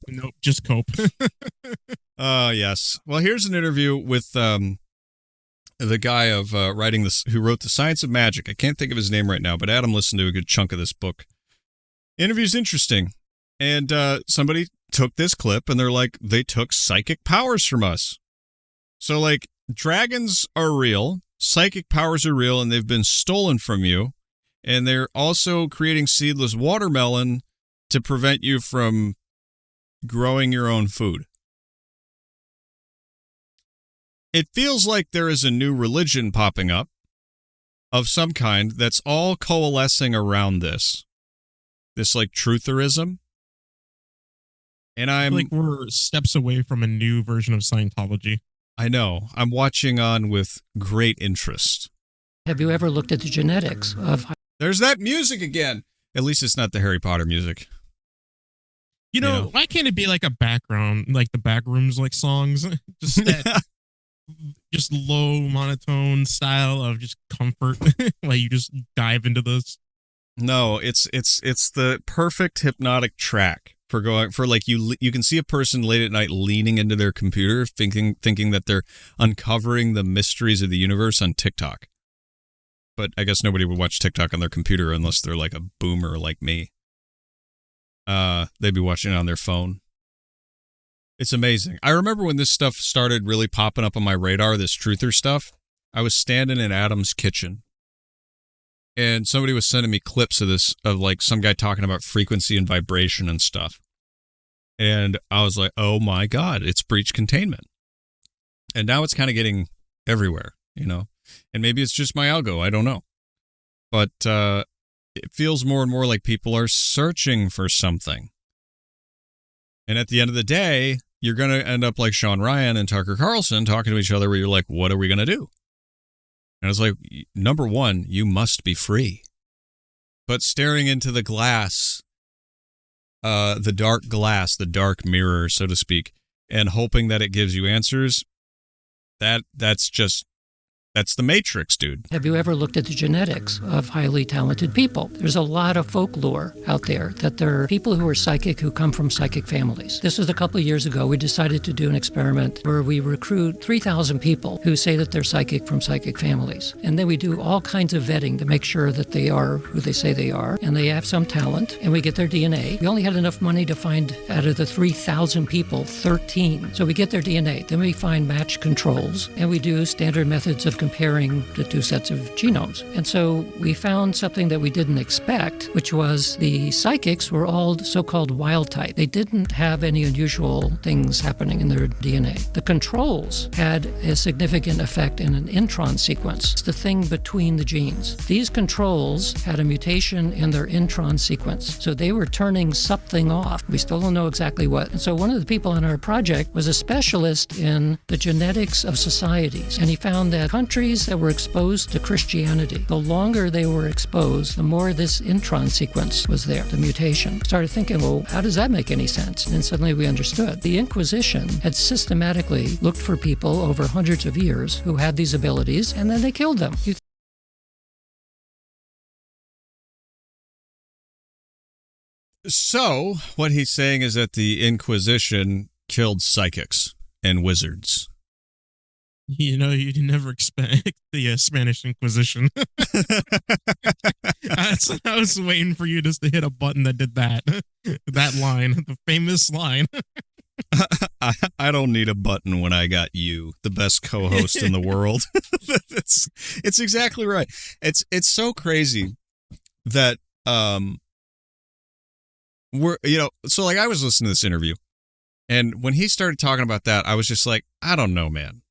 Nope, just Cope. Yes. Well, here's an interview with the guy of writing this, who wrote The Science of Magic. I can't think of his name right now, but Adam listened to a good chunk of this book. Interview's interesting. And somebody took this clip and they're like, they took psychic powers from us. So like dragons are real, psychic powers are real, and they've been stolen from you. And they're also creating seedless watermelon to prevent you from growing your own food. It feels like there is a new religion popping up of some kind that's all coalescing around this like trutherism. And I'm like we're steps away from a new version of Scientology. I know. I'm watching on with great interest. Have you ever looked at the genetics of... There's that music again. At least it's not the Harry Potter music. You know, why can't it be like a background, like the Backrooms like songs? Just that just low monotone style of just comfort while you just dive into this. No, it's the perfect hypnotic track for going for like you can see a person late at night leaning into their computer thinking that they're uncovering the mysteries of the universe on TikTok. But I guess nobody would watch TikTok on their computer unless they're like a boomer like me. They'd be watching it on their phone. It's amazing. I remember when this stuff started really popping up on my radar, this truther stuff. I was standing in Adam's kitchen. And somebody was sending me clips of this, of like some guy talking about frequency and vibration and stuff. And I was like, oh my God, it's breach containment. And now it's kind of getting everywhere, you know? And maybe it's just my algo, I don't know. But it feels more and more like people are searching for something. And at the end of the day, you're going to end up like Sean Ryan and Tucker Carlson talking to each other where you're like, what are we going to do? And it's like, number one, you must be free. But staring into the glass, the dark glass, the dark mirror, so to speak, and hoping that it gives you answers, that's That's the Matrix, dude. Have you ever looked at the genetics of highly talented people? There's a lot of folklore out there that there are people who are psychic who come from psychic families. This was a couple of years ago. We decided to do an experiment where we recruit 3,000 people who say that they're psychic from psychic families. And then we do all kinds of vetting to make sure that they are who they say they are, and they have some talent, and we get their DNA. We only had enough money to find, out of the 3,000 people, 13. So we get their DNA. Then we find match controls, and we do standard methods of comparing the two sets of genomes. And so we found something that we didn't expect, which was the psychics were all so-called wild type. They didn't have any unusual things happening in their DNA. The controls had a significant effect in an intron sequence. It's the thing between the genes. These controls had a mutation in their intron sequence. So they were turning something off. We still don't know exactly what. And so one of the people on our project was a specialist in the genetics of societies. And he found that countries that were exposed to Christianity, the longer they were exposed, the more this intron sequence was there, the mutation. Started thinking, well, how does that make any sense? And then suddenly we understood. The Inquisition had systematically looked for people over hundreds of years who had these abilities, and then they killed them. So, what he's saying is that the Inquisition killed psychics and wizards. You know, you never expect the Spanish Inquisition. I was waiting for you just to hit a button that did that. That line, the famous line. I don't need a button when I got you, the best co-host in the world. It's exactly right. It's so crazy that we're, you know, so like I was listening to this interview, and when he started talking about that, I was just like, I don't know, man.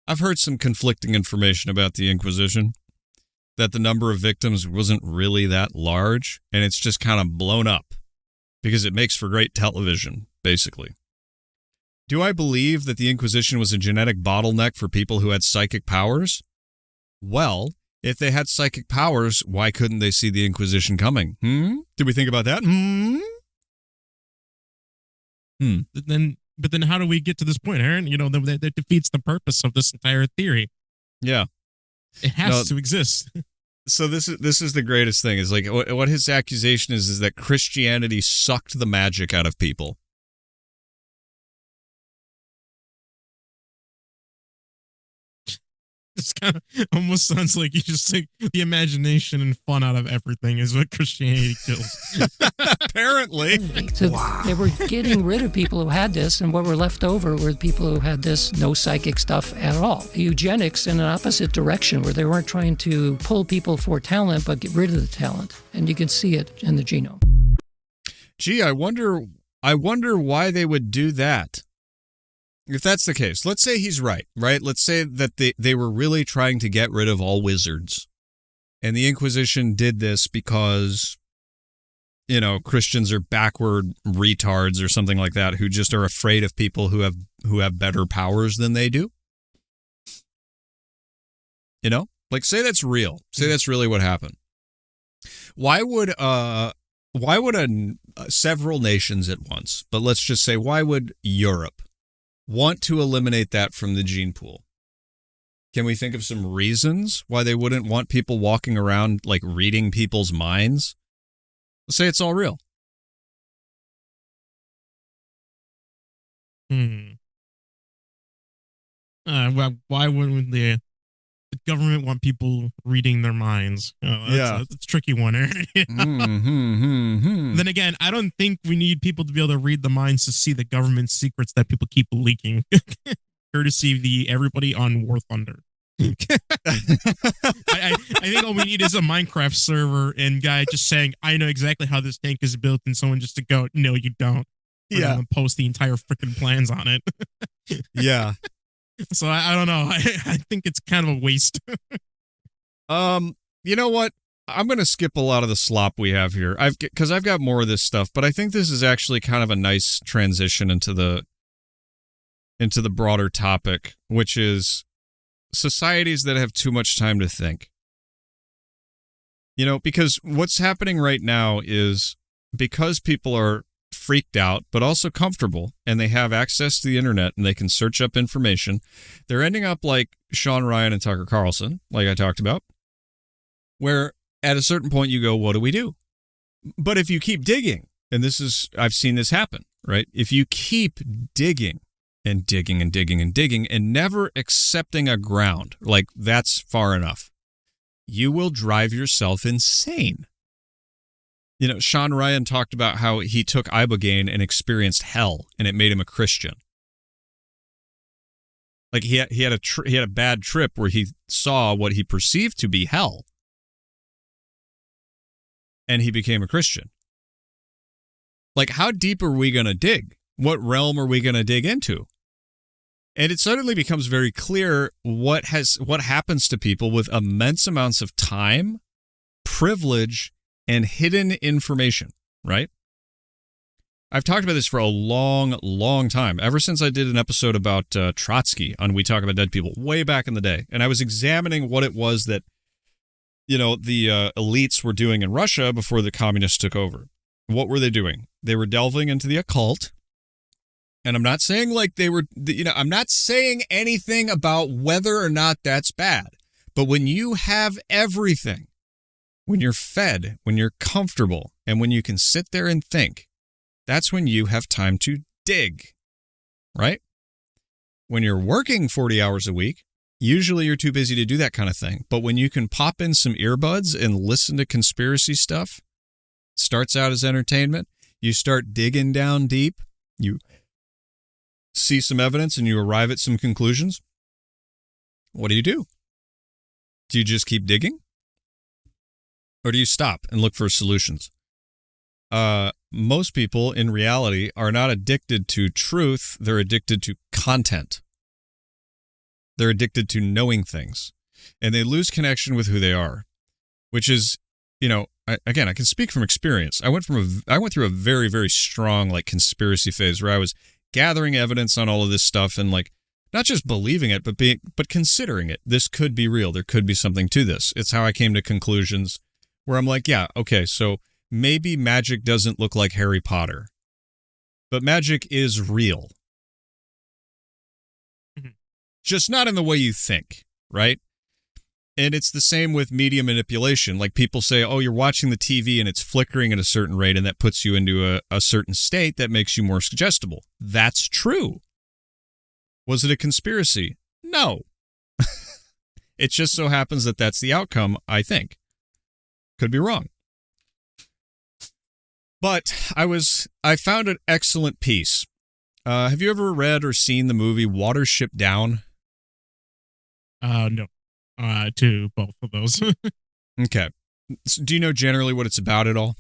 I've heard some conflicting information about the Inquisition, that the number of victims wasn't really that large, and it's just kind of blown up because it makes for great television, basically. Do I believe that the Inquisition was a genetic bottleneck for people who had psychic powers? Well, if they had psychic powers, why couldn't they see the Inquisition coming? Did we think about that? But then how do we get to this point, Aaron? You know, that defeats the purpose of this entire theory. Yeah. It has to exist. So this is the greatest thing, is like what his accusation is that Christianity sucked the magic out of people. It's kind of almost sounds like you just take the imagination and fun out of everything is what Christianity kills. Apparently. So they were getting rid of people who had this, and what were left over were people who had this no psychic stuff at all. Eugenics in an opposite direction, where they weren't trying to pull people for talent, but get rid of the talent. And you can see it in the genome. Gee, I wonder why they would do that. If that's the case, let's say he's right? Let's say that they were really trying to get rid of all wizards. And the Inquisition did this because, you know, Christians are backward retards or something like that, who just are afraid of people who have better powers than they do. You know? Like, say that's real. Say that's really what happened. Why would several nations at once, but let's just say, why would Europe want to eliminate that from the gene pool? Can we think of some reasons why they wouldn't want people walking around, like, reading people's minds? Let's say it's all real. Why wouldn't the government want people reading their minds? That's a tricky one. Then again, I don't think we need people to be able to read the minds to see the government secrets that people keep leaking, courtesy of everybody on War Thunder. I think all we need is a Minecraft server and guy just saying, I know exactly how this tank is built, and someone just to go, no, you don't. And post the entire freaking plans on it. Yeah. So I don't know. I think it's kind of a waste. You know what? I'm going to skip a lot of the slop we have here. Because I've got more of this stuff, but I think this is actually kind of a nice transition into the broader topic, which is societies that have too much time to think. You know, because what's happening right now is, because people are freaked out, but also comfortable, and they have access to the internet and they can search up information. They're ending up like Sean Ryan and Tucker Carlson, like I talked about, where at a certain point you go, what do we do? But if you keep digging, and I've seen this happen, right? If you keep digging and digging and digging and digging and never accepting a ground, like that's far enough, you will drive yourself insane. You know, Sean Ryan talked about how he took ibogaine and experienced hell, and it made him a Christian. Like he had a bad trip where he saw what he perceived to be hell, and he became a Christian. Like, how deep are we going to dig? What realm are we going to dig into? And it suddenly becomes very clear what happens to people with immense amounts of time, privilege, and hidden information, right? I've talked about this for a long, long time, ever since I did an episode about Trotsky on We Talk About Dead People way back in the day. And I was examining what it was that, you know, the elites were doing in Russia before the communists took over. What were they doing? They were delving into the occult. And I'm not saying like they were, you know, I'm not saying anything about whether or not that's bad. But when you have everything, when you're fed, when you're comfortable, and when you can sit there and think, that's when you have time to dig, right? When you're working 40 hours a week, usually you're too busy to do that kind of thing. But when you can pop in some earbuds and listen to conspiracy stuff, starts out as entertainment, you start digging down deep, you see some evidence and you arrive at some conclusions. What do? Do you just keep digging? Or do you stop and look for solutions? Most people in reality are not addicted to truth. They're addicted to content. They're addicted to knowing things. And they lose connection with who they are, which is, you know, I can speak from experience. I went through a very, very strong like conspiracy phase where I was gathering evidence on all of this stuff and like not just believing it, but considering it. This could be real. There could be something to this. It's how I came to conclusions where I'm like, yeah, okay, so maybe magic doesn't look like Harry Potter, but magic is real. Mm-hmm. Just not in the way you think, right? And it's the same with media manipulation. Like people say, oh, you're watching the TV and it's flickering at a certain rate and that puts you into a certain state that makes you more suggestible. That's true. Was it a conspiracy? No. It just so happens that that's the outcome, I think. Could be wrong. But I found an excellent piece. Have you ever read or seen the movie Watership Down? No. To both of those. Okay. Do you know generally what it's about at all?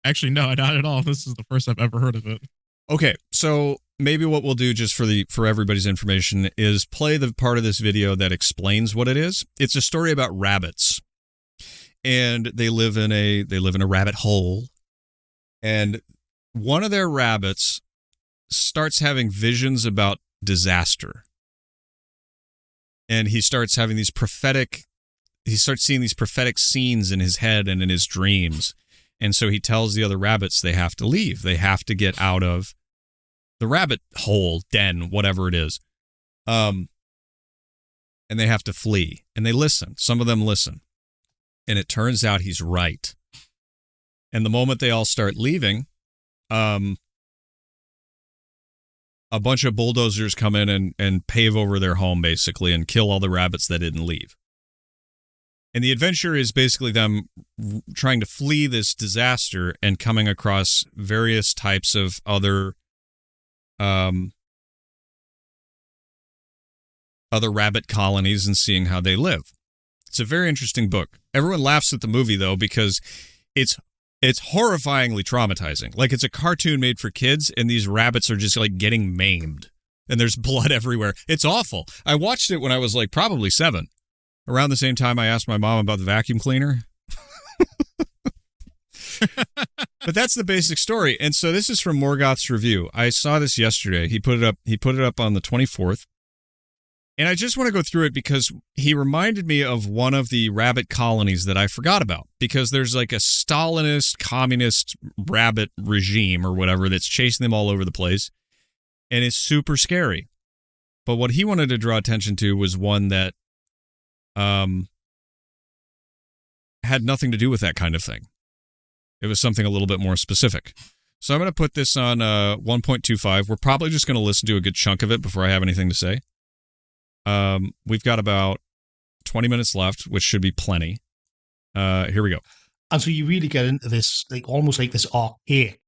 Actually, no, not at all. This is the first I've ever heard of it. Okay, so maybe what we'll do just for everybody's information is play the part of this video that explains what it is. It's a story about rabbits. And they live in a rabbit hole. And one of their rabbits starts having visions about disaster. And he starts having he starts seeing these prophetic scenes in his head and in his dreams. And so he tells the other rabbits they have to leave. They have to get out of the rabbit hole, den, whatever it is. And they have to flee. And they listen. Some of them listen. And it turns out he's right. And the moment they all start leaving, a bunch of bulldozers come in and pave over their home, basically, and kill all the rabbits that didn't leave. And the adventure is basically them trying to flee this disaster and coming across various types of other rabbit colonies and seeing how they live. It's a very interesting book. Everyone laughs at the movie, though, because it's horrifyingly traumatizing. Like, it's a cartoon made for kids, and these rabbits are just, like, getting maimed. And there's blood everywhere. It's awful. I watched it when I was, like, probably 7. Around the same time I asked my mom about the vacuum cleaner. But that's the basic story. And so this is from Morgoth's review. I saw this yesterday. He put it up on the 24th. And I just want to go through it because he reminded me of one of the rabbit colonies that I forgot about. Because there's like a Stalinist, communist rabbit regime or whatever that's chasing them all over the place. And it's super scary. But what he wanted to draw attention to was one that had nothing to do with that kind of thing. It was something a little bit more specific. So I'm going to put this on 1.25. We're probably just going to listen to a good chunk of it before I have anything to say. We've got about 20 minutes left, which should be plenty. Here we go. And so you really get into this, like almost like this archaic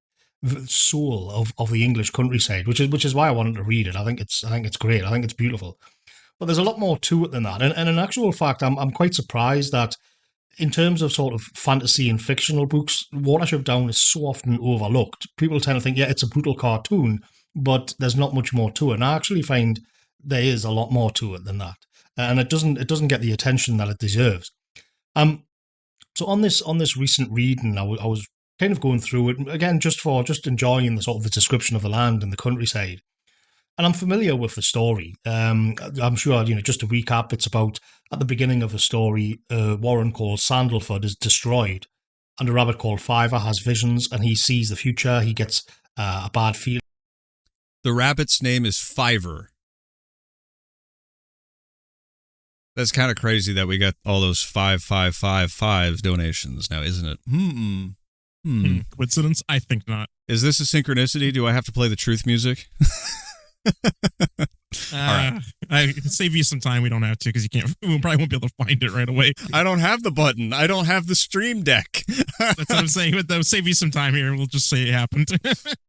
soul of the English countryside, which is why I wanted to read it. I think it's great. I think it's beautiful. But there's a lot more to it than that. And in actual fact, I'm quite surprised that in terms of sort of fantasy and fictional books, Watership Down is so often overlooked. People tend to think, yeah, it's a brutal cartoon, but there's not much more to it. And I actually find there is a lot more to it than that, and it doesn't get the attention that it deserves. So on this recent reading, I was kind of going through it again, just enjoying the sort of the description of the land and the countryside. And I'm familiar with the story. I'm sure, just to recap, it's about at the beginning of the story, a warren called Sandalford is destroyed, and a rabbit called Fiver has visions, and he sees the future. He gets a bad feeling. The rabbit's name is Fiver. That's kind of crazy that we got all those 5555 donations now, isn't it? Coincidence? I think not. Is this a synchronicity? Do I have to play the truth music? All right. I save you some time. We don't have to because we probably won't be able to find it right away. I don't have the button. I don't have the stream deck. That's what I'm saying. But they'll save you some time here. We'll just say it happened.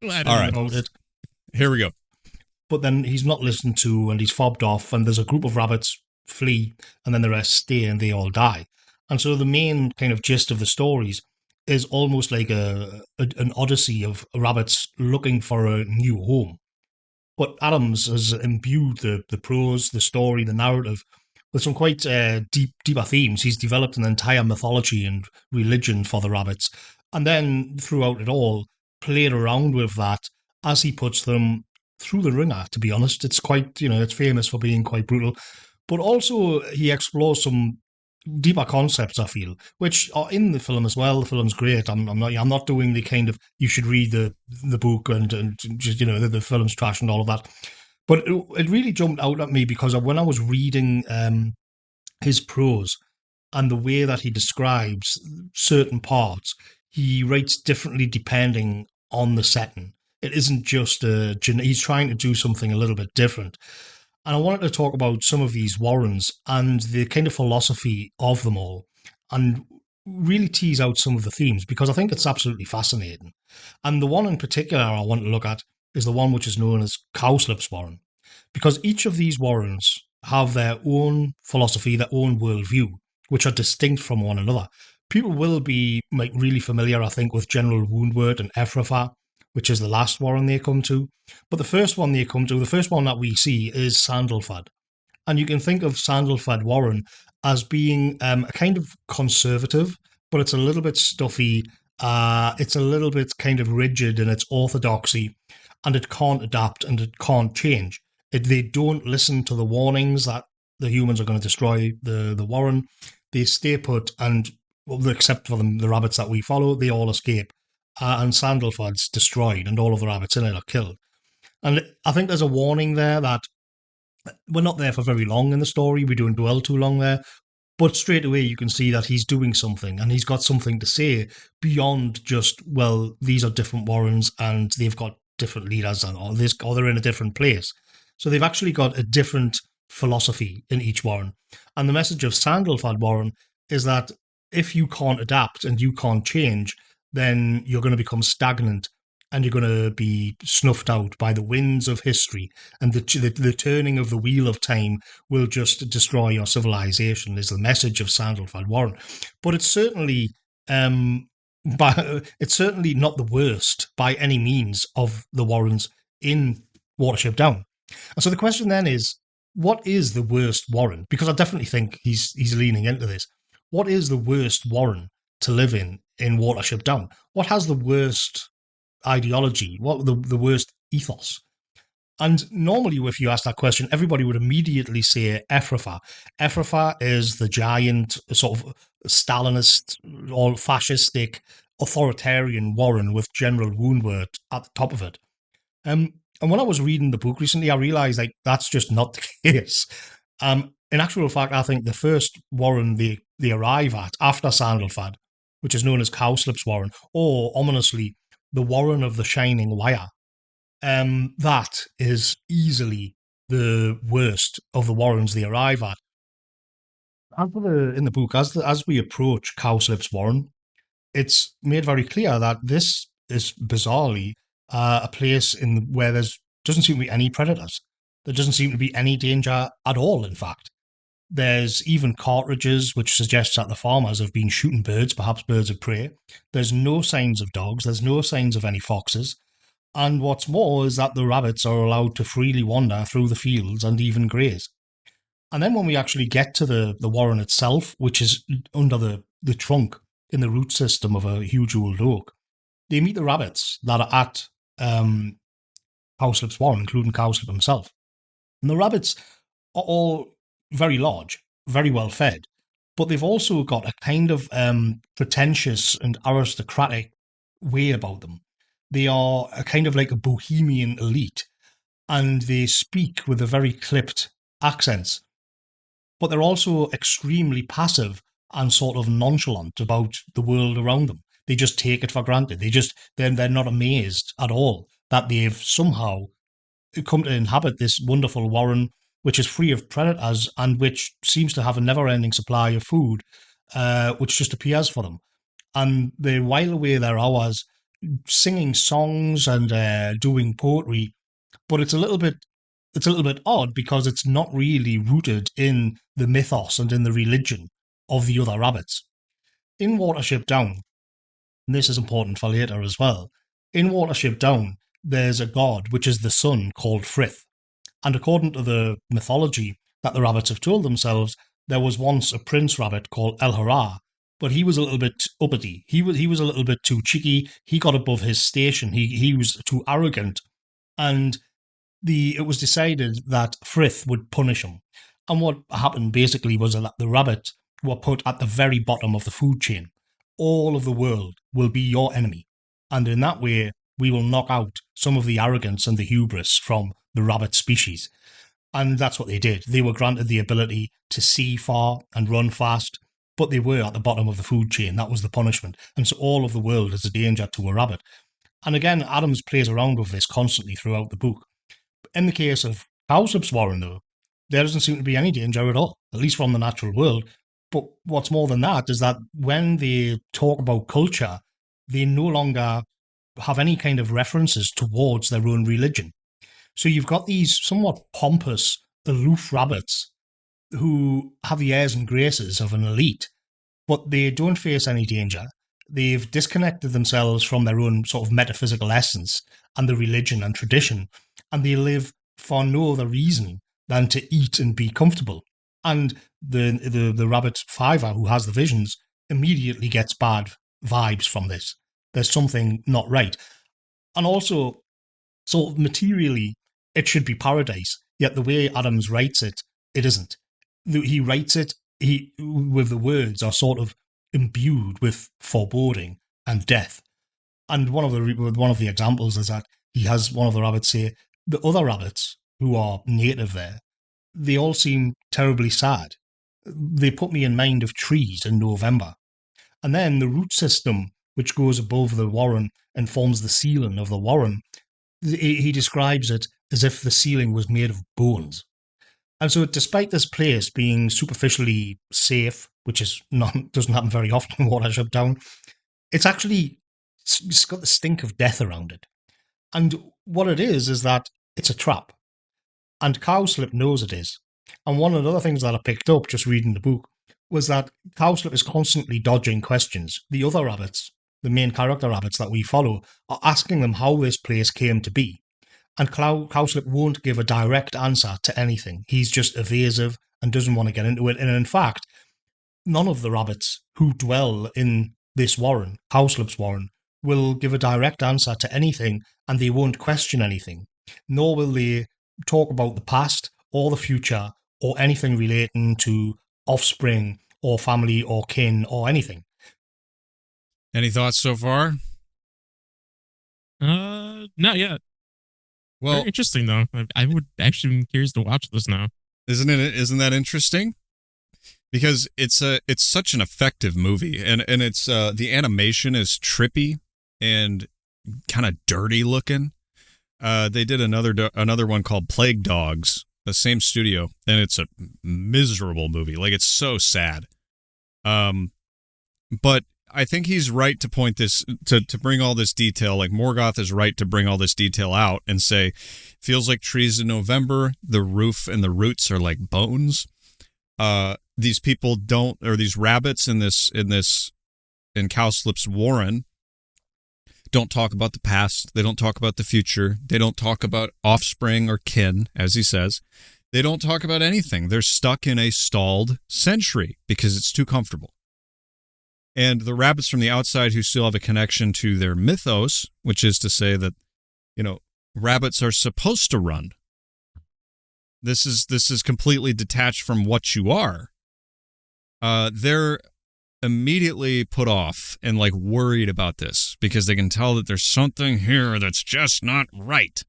All right. Here we go. But then he's not listened to and he's fobbed off, and there's a group of rabbits flee, and then the rest stay and they all die. And so the main kind of gist of the stories is almost like an odyssey of rabbits looking for a new home. But Adams has imbued the prose, the story, the narrative with some quite deeper themes. He's developed an entire mythology and religion for the rabbits, and then throughout it all, played around with that as he puts them through the ringer, to be honest. It's quite, it's famous for being quite brutal. But also, he explores some deeper concepts, I feel, which are in the film as well. The film's great. I'm not doing the kind of you should read the book and just the film's trash and all of that. But it really jumped out at me because when I was reading his prose and the way that he describes certain parts, he writes differently depending on the setting. It isn't just he's trying to do something a little bit different. And I wanted to talk about some of these warrens and the kind of philosophy of them all, and really tease out some of the themes, because I think it's absolutely fascinating. And the one in particular I want to look at is the one which is known as Cowslip's Warren, because each of these warrens have their own philosophy, their own worldview, which are distinct from one another. People will be really familiar, I think, with General Woundwort and Ephrafa, which is the last warren they come to. But the first one that we see is Sandalford. And you can think of Sandalford Warren as being a kind of conservative, but it's a little bit stuffy. It's a little bit kind of rigid in its orthodoxy, and it can't adapt and it can't change. They don't listen to the warnings that the humans are going to destroy the warren. They stay put, and except for the rabbits that we follow, they all escape. And Sandalford's destroyed, and all of the rabbits in it are killed. And I think there's a warning there that we're not there for very long in the story. We don't dwell too long there. But straight away, you can see that he's doing something, and he's got something to say beyond just, well, these are different warrens, and they've got different leaders, or they're in a different place. So they've actually got a different philosophy in each warren. And the message of Sandalford Warren is that if you can't adapt and you can't change, then you're going to become stagnant, and you're going to be snuffed out by the winds of history, and the turning of the wheel of time will just destroy your civilization, is the message of Sandalford Warren. But it's certainly not the worst by any means of the warrens in Watership Down. And so the question then is, what is the worst warren? Because I definitely think he's leaning into this. What is the worst warren to live in Watership Down? What has the worst ideology? What the worst ethos? And normally, if you ask that question, everybody would immediately say Ephrafa. Ephrafa is the giant, sort of Stalinist or fascistic authoritarian warren with General Woundwort at the top of it. And when I was reading the book recently, I realised like that's just not the case. In actual fact, I think the first warren they arrive at after Sandalfad, which is known as Cowslip's Warren, or ominously, the Warren of the Shining Wire, that is easily the worst of the warrens they arrive at. In the book, as we approach Cowslip's Warren, it's made very clear that this is bizarrely a place where there doesn't seem to be any predators. There doesn't seem to be any danger at all, in fact. There's even cartridges, which suggests that the farmers have been shooting birds, perhaps birds of prey. There's no signs of dogs. There's no signs of any foxes. And what's more is that the rabbits are allowed to freely wander through the fields and even graze. And then when we actually get to the warren itself, which is under the trunk in the root system of a huge old oak, they meet the rabbits that are at Cowslip's Warren, including Cowslip himself. And the rabbits are all very large, very well fed, but they've also got a kind of pretentious and aristocratic way about them. They are a kind of like a bohemian elite, and they speak with a very clipped accents. But they're also extremely passive and sort of nonchalant about the world around them. They just take it for granted. They're not amazed at all that they've somehow come to inhabit this wonderful warren, which is free of predators and which seems to have a never-ending supply of food, which just appears for them. And they while away their hours singing songs and doing poetry, but it's a little bit odd because it's not really rooted in the mythos and in the religion of the other rabbits. In Watership Down, and this is important for later as well, in Watership Down, there's a god, which is the sun, called Frith. And according to the mythology that the rabbits have told themselves, there was once a prince rabbit called El-Hara, but he was a little bit uppity. He was a little bit too cheeky. He got above his station. He was too arrogant. And it was decided that Frith would punish him. And what happened basically was that the rabbits were put at the very bottom of the food chain. All of the world will be your enemy. And in that way, we will knock out some of the arrogance and the hubris from the rabbit species. And that's what they did. They were granted the ability to see far and run fast, but they were at the bottom of the food chain. That was the punishment. And so all of the world is a danger to a rabbit. And again, Adams plays around with this constantly throughout the book. In the case of Cowslip's Warren, though, there doesn't seem to be any danger at all, at least from the natural world. But what's more than that is that when they talk about culture, they no longer have any kind of references towards their own religion. So you've got these somewhat pompous, aloof rabbits who have the airs and graces of an elite, but they don't face any danger. They've disconnected themselves from their own sort of metaphysical essence and the religion and tradition, and they live for no other reason than to eat and be comfortable. And the rabbit Fiver, who has the visions, immediately gets bad vibes from this. There's something not right. And also, sort of materially, it should be paradise, yet the way Adams writes it, it isn't. He writes it with the words are sort of imbued with foreboding and death. And one of the examples is that he has one of the rabbits say, the other rabbits who are native there, they all seem terribly sad. They put me in mind of trees in November. And then the root system, which goes above the warren and forms the ceiling of the warren, he describes it as if the ceiling was made of bones. And so despite this place being superficially safe, which doesn't happen very often in Watership Down, it's got the stink of death around it. And what it is that it's a trap. And Cowslip knows it is. And one of the other things that I picked up just reading the book was that Cowslip is constantly dodging questions. The other rabbits, the main character rabbits that we follow, are asking them how this place came to be. And Cowslip won't give a direct answer to anything. He's just evasive and doesn't want to get into it. And in fact, none of the rabbits who dwell in this warren, Cowslip's Warren, will give a direct answer to anything, and they won't question anything. nor will they talk about the past or the future or anything relating to offspring or family or kin or anything. Any thoughts so far? Not yet. Well, very interesting though. I would actually be curious to watch this now. Isn't that interesting? Because it's such an effective movie, and it's the animation is trippy and kind of dirty looking. They did another one called Plague Dogs, the same studio, and it's a miserable movie. Like, it's so sad. But I think he's right to point this to bring all this detail. Like, Morgoth is right to bring all this detail out and say, feels like trees in November. The roof and the roots are like bones. These people don't, or these rabbits in Cowslip's warren don't talk about the past. They don't talk about the future. They don't talk about offspring or kin, as he says. They don't talk about anything. They're stuck in a stalled century because it's too comfortable. And the rabbits from the outside who still have a connection to their mythos, which is to say that, rabbits are supposed to run. This is completely detached from what you are. They're immediately put off and like worried about this because they can tell that there's something here that's just not right.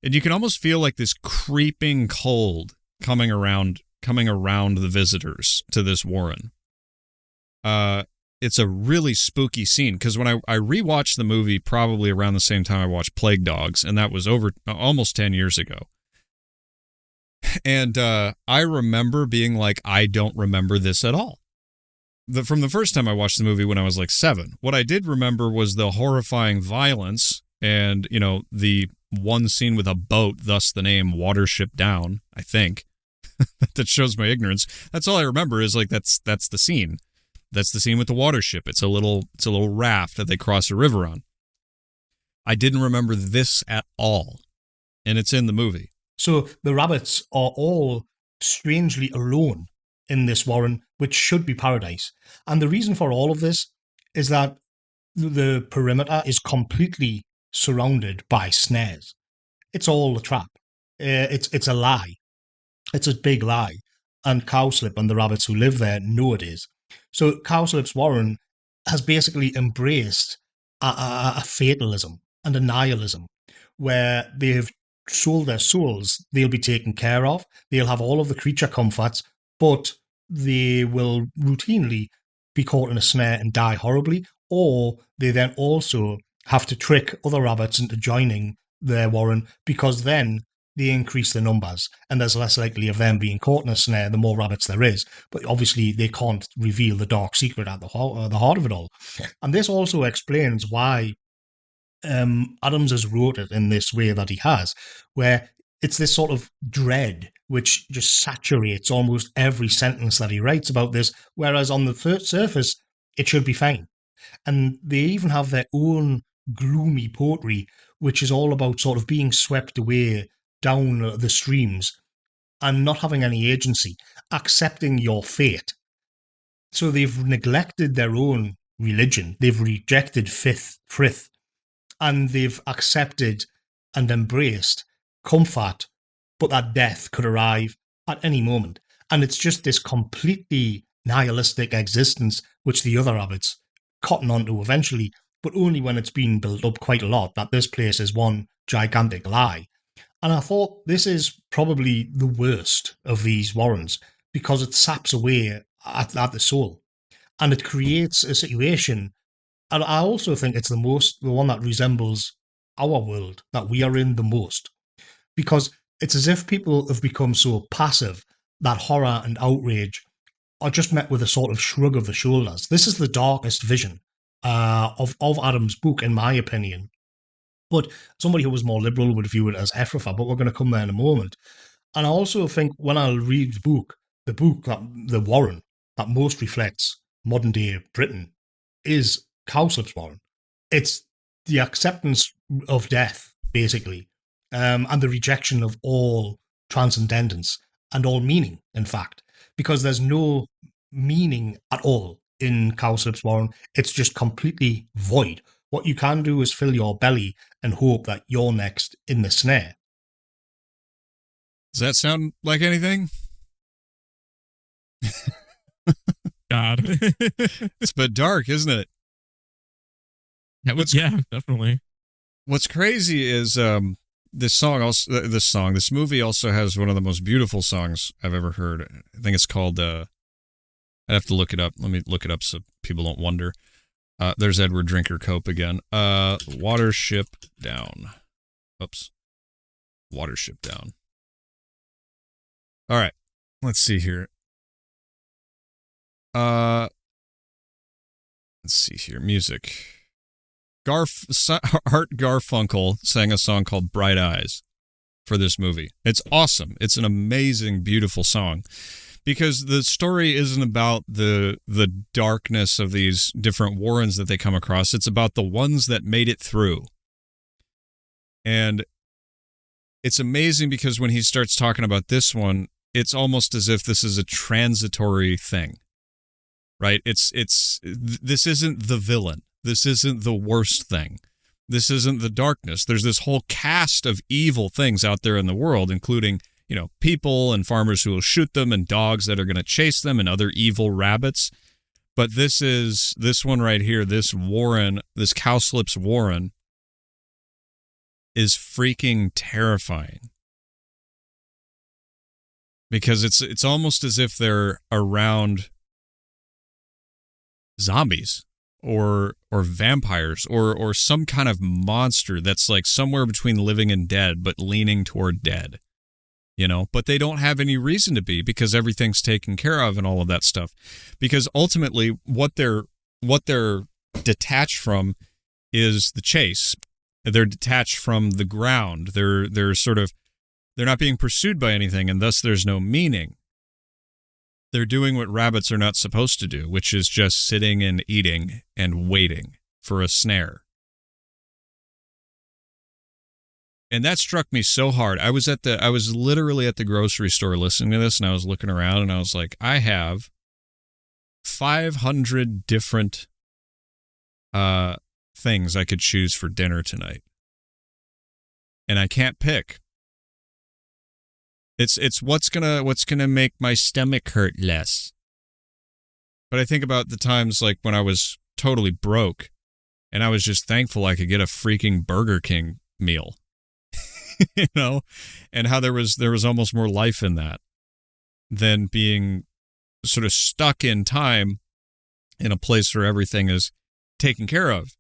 And you can almost feel like this creeping cold coming around the visitors to this warren. It's a really spooky scene because when I rewatched the movie probably around the same time I watched Plague Dogs, and that was over almost 10 years ago. And I remember being like, I don't remember this at all. From the first time I watched the movie when I was like 7. What I did remember was the horrifying violence and, the one scene with a boat, thus the name Watership Down, I think. That shows my ignorance. That's all I remember is like that's the scene. That's the scene with the Watership. It's a little raft that they cross a river on. I didn't remember this at all. And it's in the movie. So the rabbits are all strangely alone in this warren, which should be paradise. And the reason for all of this is that the perimeter is completely surrounded by snares. It's all a trap. It's a lie. It's a big lie. And Cowslip and the rabbits who live there know it is. So Cowslip's warren has basically embraced a fatalism and a nihilism where they've sold their souls. They'll be taken care of. They'll have all of the creature comforts, but they will routinely be caught in a snare and die horribly, or they then also have to trick other rabbits into joining their warren because then they increase the numbers and there's less likely of them being caught in a snare the more rabbits there is. But obviously they can't reveal the dark secret at the heart of it all. And this also explains why Adams has wrote it in this way that he has, where it's this sort of dread which just saturates almost every sentence that he writes about this, whereas on the surface, it should be fine. And they even have their own gloomy poetry, which is all about sort of being swept away down the streams and not having any agency, accepting your fate. So they've neglected their own religion. They've rejected Frith, and they've accepted and embraced comfort, but that death could arrive at any moment. And it's just this completely nihilistic existence which the other rabbits cotton onto eventually, but only when it's been built up quite a lot that this place is one gigantic lie. And I thought this is probably the worst of these warrens because it saps away at the soul. And it creates a situation, and I also think it's the one that resembles our world that we are in the most. Because it's as if people have become so passive that horror and outrage are just met with a sort of shrug of the shoulders. This is the darkest vision of Adam's book, in my opinion. But somebody who was more liberal would view it as Ephrathah, but we're going to come there in a moment. And I also think when I read the warren that most reflects modern day Britain is Cowslip's warren. It's the acceptance of death, basically, and the rejection of all transcendence and all meaning, in fact, because there's no meaning at all in Cowslip's warren. It's just completely void. What you can do is fill your belly and hope that you're next in the snare. Does that sound like anything? God. It's a bit dark, isn't it? Yeah, definitely. What's crazy is this movie also has one of the most beautiful songs I've ever heard. I think it's called I'd have to look it up. Let me look it up so people don't wonder. There's Edward Drinker Cope again. Watership Down. Oops. Watership Down. All right. Let's see here. Let's see here. Music. Art Garfunkel sang a song called Bright Eyes for this movie. It's awesome. It's an amazing, beautiful song because the story isn't about the darkness of these different warrens that they come across. It's about the ones that made it through. And it's amazing because when he starts talking about this one, it's almost as if this is a transitory thing, right? This isn't the villain. This isn't the worst thing. This isn't the darkness. There's this whole cast of evil things out there in the world, including, people and farmers who will shoot them and dogs that are going to chase them and other evil rabbits. But this one right here, this warren, this cowslips warren is freaking terrifying. Because it's almost as if they're around zombies or vampires or some kind of monster that's like somewhere between living and dead but leaning toward dead. But they don't have any reason to be because everything's taken care of and all of that stuff. Because ultimately what they're detached from is the chase. They're detached from the ground. They're not being pursued by anything, and thus there's no meaning. They're doing what rabbits are not supposed to do, which is just sitting and eating and waiting for a snare. And that struck me so hard. I was literally at the grocery store listening to this, and I was looking around, and I was like, I have 500 different things I could choose for dinner tonight. And I can't pick. It's what's gonna make my stomach hurt less. But I think about the times like when I was totally broke and I was just thankful I could get a freaking Burger King meal. And how there was almost more life in that than being sort of stuck in time in a place where everything is taken care of.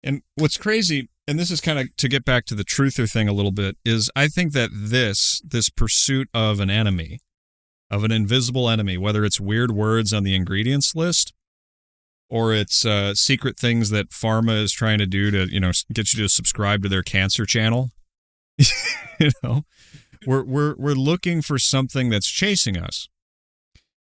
And what's crazy, and this is kind of to get back to the truther thing a little bit, is I think that this pursuit of an enemy, of an invisible enemy, whether it's weird words on the ingredients list or it's secret things that pharma is trying to do to, get you to subscribe to their cancer channel, we're looking for something that's chasing us.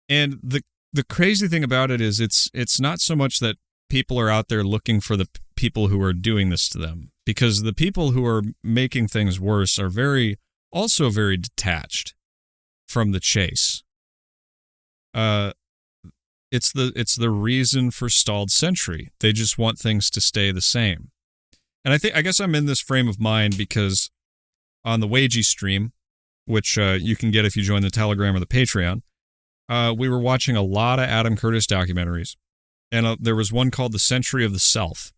And the crazy thing about it is it's not so much that people are out there looking for the people who are doing this to them, because the people who are making things worse are also very detached from the chase. It's the reason for stalled century. They just want things to stay the same. And I guess I'm in this frame of mind because on the Wagey stream, which you can get if you join the Telegram or the Patreon, we were watching a lot of Adam Curtis documentaries. And there was one called The Century of the Self,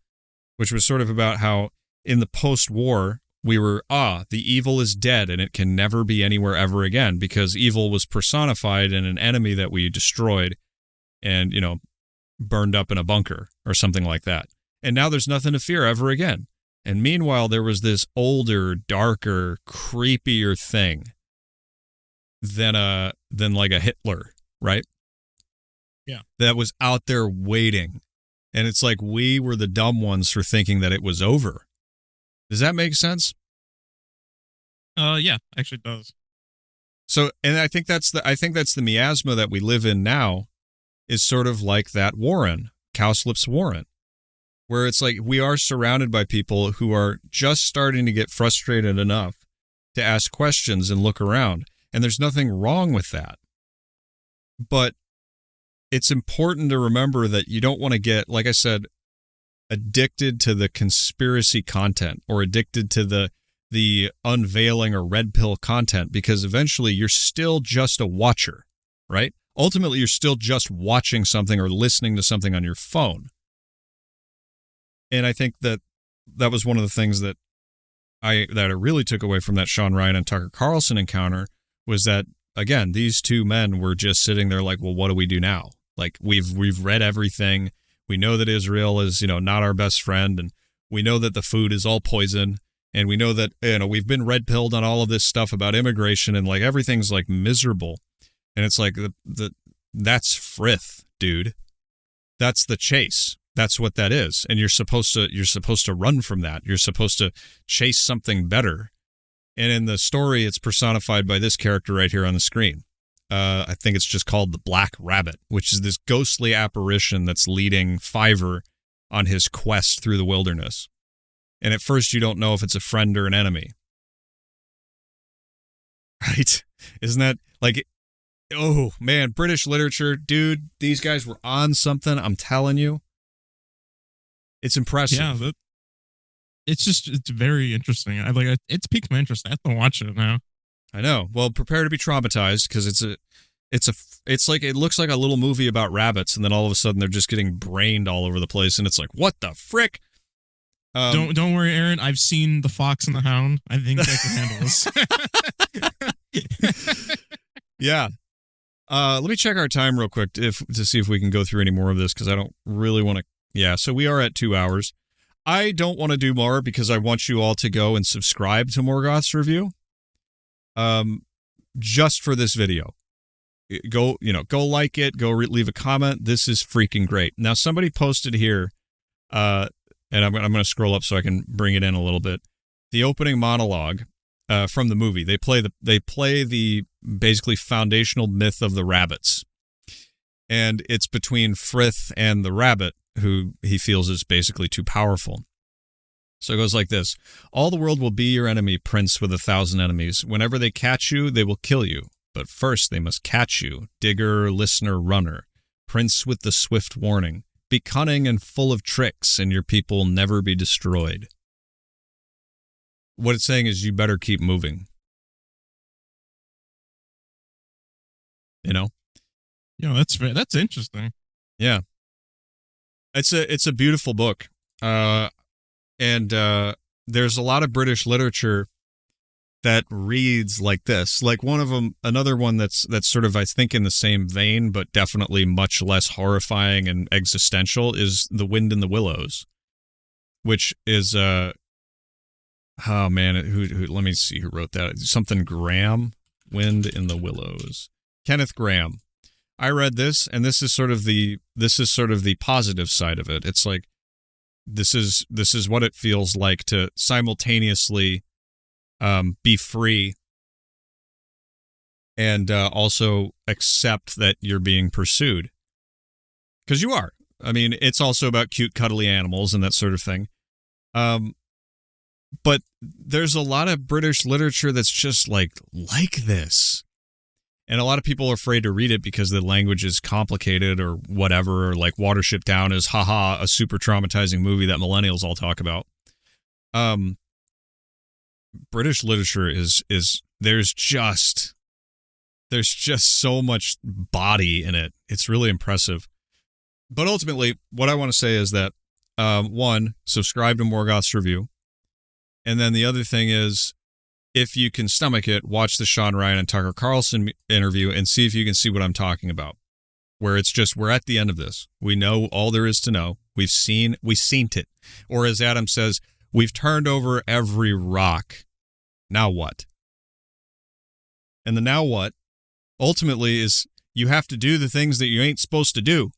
which was sort of about how in the post-war, we were, the evil is dead and it can never be anywhere ever again because evil was personified in an enemy that we destroyed and, burned up in a bunker or something like that. And now there's nothing to fear ever again. And meanwhile, there was this older, darker, creepier thing than like a Hitler, right? Yeah. That was out there waiting. And it's like we were the dumb ones for thinking that it was over. Does that make sense? Yeah, actually it does. So, and I think that's the miasma that we live in now is sort of like that warren, Cowslip's warren, where it's like we are surrounded by people who are just starting to get frustrated enough to ask questions and look around. And there's nothing wrong with that. But it's important to remember that you don't want to get, like I said, addicted to the conspiracy content or addicted to the unveiling or red pill content, because eventually you're still just a watcher, right? Ultimately, you're still just watching something or listening to something on your phone. And I think that was one of the things that I really took away from that Sean Ryan and Tucker Carlson encounter, was that, again, these two men were just sitting there like, well, what do we do now? Like, we've read everything. We know that Israel is, not our best friend, and we know that the food is all poison, and we know that, we've been red-pilled on all of this stuff about immigration, and like everything's like miserable. And it's like that's Frith, dude. That's the chase. That's what that is. And you're supposed to run from that. You're supposed to chase something better. And in the story, it's personified by this character right here on the screen. I think it's just called the Black Rabbit, which is this ghostly apparition that's leading Fiverr on his quest through the wilderness. And at first, you don't know if it's a friend or an enemy. Right? Isn't that like, oh man, British literature, dude, these guys were on something. I'm telling you. It's impressive. Yeah, it's very interesting. It's piqued my interest. I have to watch it now. I know. Well, prepare to be traumatized, because it's like, it looks like a little movie about rabbits, and then all of a sudden they're just getting brained all over the place, and it's like, what the frick? Don't worry, Aaron. I've seen The Fox and the Hound. I think I can handle this. Yeah. Let me check our time real quick to see if we can go through any more of this, because I don't really want to. Yeah, so we are at 2 hours. I don't want to do more because I want you all to go and subscribe to Morgoth's review. Just for this video. Go like it, leave a comment. This is freaking great. Now, somebody posted here, and I'm going to scroll up so I can bring it in a little bit. The opening monologue from the movie. They play the basically foundational myth of the rabbits. And it's between Frith and the rabbit, who he feels is basically too powerful. So it goes like this. All the world will be your enemy, prince with 1,000 enemies. Whenever they catch you, they will kill you. But first they must catch you, digger, listener, runner, prince with the swift warning. Be cunning and full of tricks, and your people will never be destroyed. What it's saying is you better keep moving. That's interesting. Yeah. It's a beautiful book. And there's a lot of British literature that reads like this. Like one of them, another one that's sort of, I think, in the same vein, but definitely much less horrifying and existential, is The Wind in the Willows, which is oh man, who let me see who wrote that. Something Graham, Wind in the Willows. Kenneth Graham. I read this, and this is sort of the positive side of it. It's like this is what it feels like to simultaneously be free and also accept that you're being pursued, because you are. I mean, it's also about cute, cuddly animals and that sort of thing. But there's a lot of British literature that's just like this. And a lot of people are afraid to read it because the language is complicated or whatever, or like Watership Down is, haha, a super traumatizing movie that millennials all talk about. British literature is there's just so much body in it. It's really impressive. But ultimately, what I want to say is that, one, subscribe to Morgoth's review. And then the other thing is, if you can stomach it, watch the Sean Ryan and Tucker Carlson interview and see if you can see what I'm talking about. Where it's just, we're at the end of this. We know all there is to know. We've seen it. Or as Adam says, we've turned over every rock. Now what? And the now what ultimately is you have to do the things that you ain't supposed to do.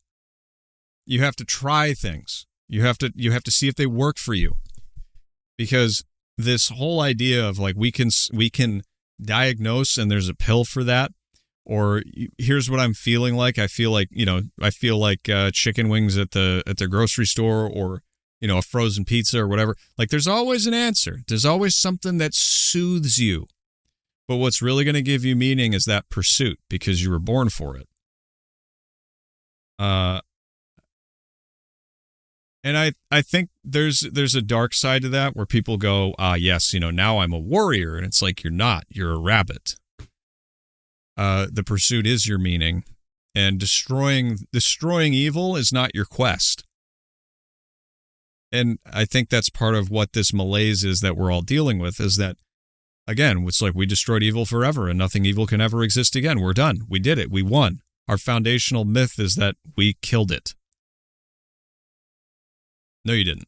You have to try things. You have to see if they work for you. Because this whole idea of like we can diagnose and there's a pill for that, or here's what I'm feeling like. I feel like chicken wings at the grocery store, or a frozen pizza or whatever. Like there's always an answer. There's always something that soothes you. But what's really going to give you meaning is that pursuit, because you were born for it. And I think there's a dark side to that where people go, yes, now I'm a warrior. And it's like, you're not. You're a rabbit. The pursuit is your meaning. And destroying evil is not your quest. And I think that's part of what this malaise is that we're all dealing with, is that, again, it's like we destroyed evil forever and nothing evil can ever exist again. We're done. We did it. We won. Our foundational myth is that we killed it. No, you didn't.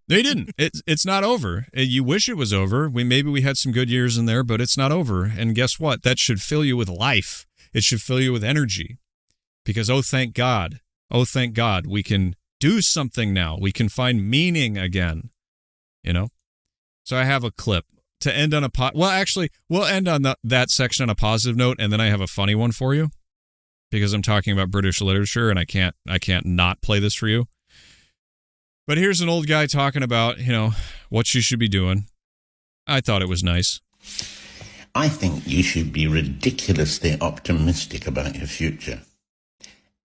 No, you didn't. It's not over. You wish it was over. Maybe we had some good years in there, but it's not over. And guess what? That should fill you with life. It should fill you with energy. Because, thank God. Oh, thank God. We can do something now. We can find meaning again. So I have a clip to end on well, actually, we'll end on that section on a positive note, and then I have a funny one for you. Because I'm talking about British literature and I can't not play this for you. But here's an old guy talking about, what you should be doing. I thought it was nice. I think you should be ridiculously optimistic about your future.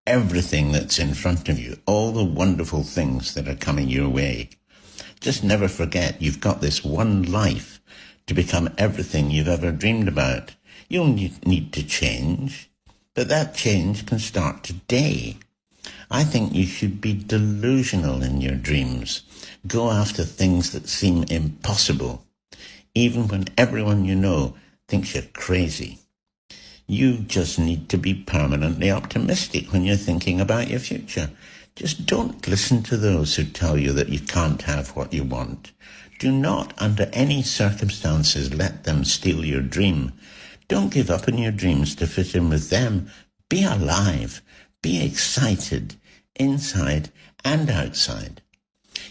Everything that's in front of you, all the wonderful things that are coming your way. Just never forget you've got this one life to become everything you've ever dreamed about. You'll need to change. But that change can start today. I think you should be delusional in your dreams. Go after things that seem impossible, even when everyone you know thinks you're crazy. You just need to be permanently optimistic when you're thinking about your future. Just don't listen to those who tell you that you can't have what you want. Do not, under any circumstances, let them steal your dream. Don't give up on your dreams to fit in with them. Be alive. Be excited, inside and outside.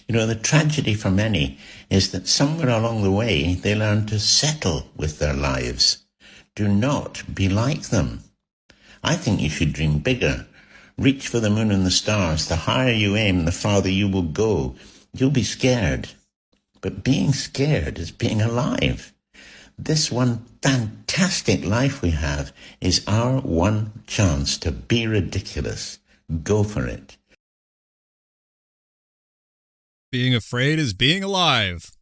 The tragedy for many is that somewhere along the way they learn to settle with their lives. Do not be like them. I think you should dream bigger. Reach for the moon and the stars. The higher you aim, the farther you will go. You'll be scared. But being scared is being alive. This one fantastic life we have is our one chance to be ridiculous. Go for it. Being afraid is being alive.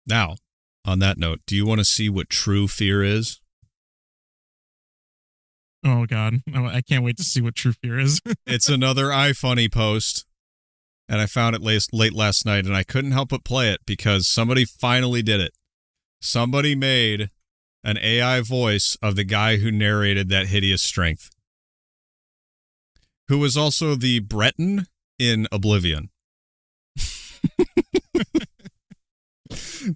Now, on that note, do you want to see what true fear is? Oh, God. I can't wait to see what true fear is. It's another iFunny post, and I found it late last night, and I couldn't help but play it because somebody finally did it. Somebody made an AI voice of the guy who narrated that hideous strength, who was also the Breton in Oblivion.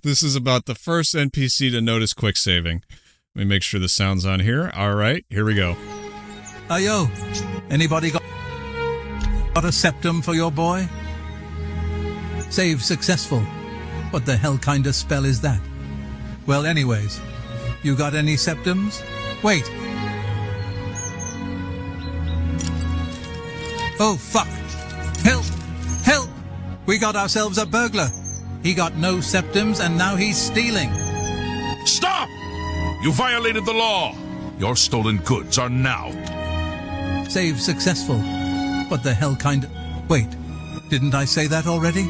This is about the first NPC to notice quick saving. Let me make sure the sound's on here. All right, here we go. Yo, anybody got a septum for your boy? Save successful. What the hell kind of spell is that? Well, anyways, you got any septums? Wait. Oh, fuck. Help! Help! We got ourselves a burglar. He got no septums and now he's stealing. Stop! You violated the law. Your stolen goods are now. Save successful. What the hell kind of... Wait, didn't I say that already?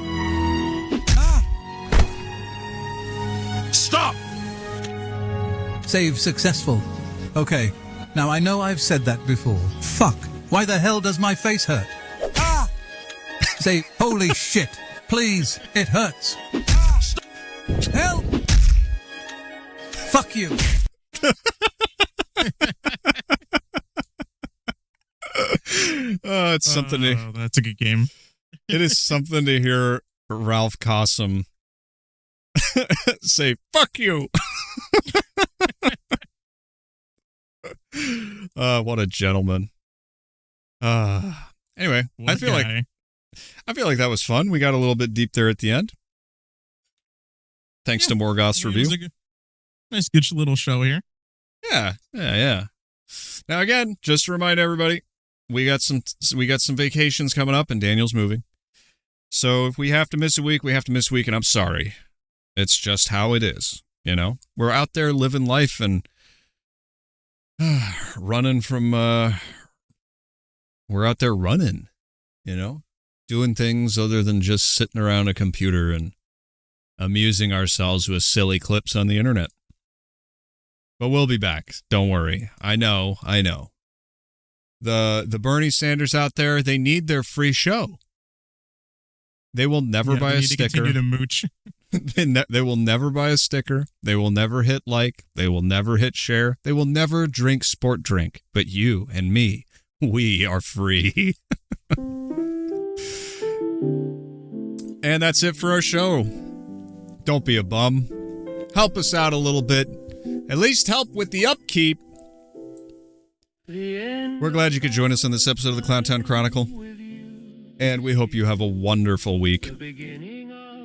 Stop! Save successful. Okay, now I know I've said that before. Fuck, why the hell does my face hurt? Say, holy shit, please, it hurts. Help! Fuck you. It's something to... That's a good game. It is something to hear Ralph Cossum say, fuck you. What a gentleman. Anyway, I feel like that was fun. We got a little bit deep there at the end. Thanks to Morgoth's review. Nice good little show here. Yeah. Now again, just to remind everybody, we got some vacations coming up and Daniel's moving. So if we have to miss a week, we have to miss a week, and I'm sorry. It's just how it is, you know? We're out there living life and running from we're out there running, doing things other than just sitting around a computer and amusing ourselves with silly clips on the internet. But we'll be back. Don't worry. I know. The Bernie Sanders out there, they need their free show. They will never buy a sticker. Continue to mooch. They will never buy a sticker. They will never hit like. They will never hit share. They will never drink sport drink. But you and me, we are free. And that's it for our show. Don't be a bum. Help us out a little bit. At least help with the upkeep. We're glad you could join us on this episode of the Clowntown Chronicle. And we hope you have a wonderful week.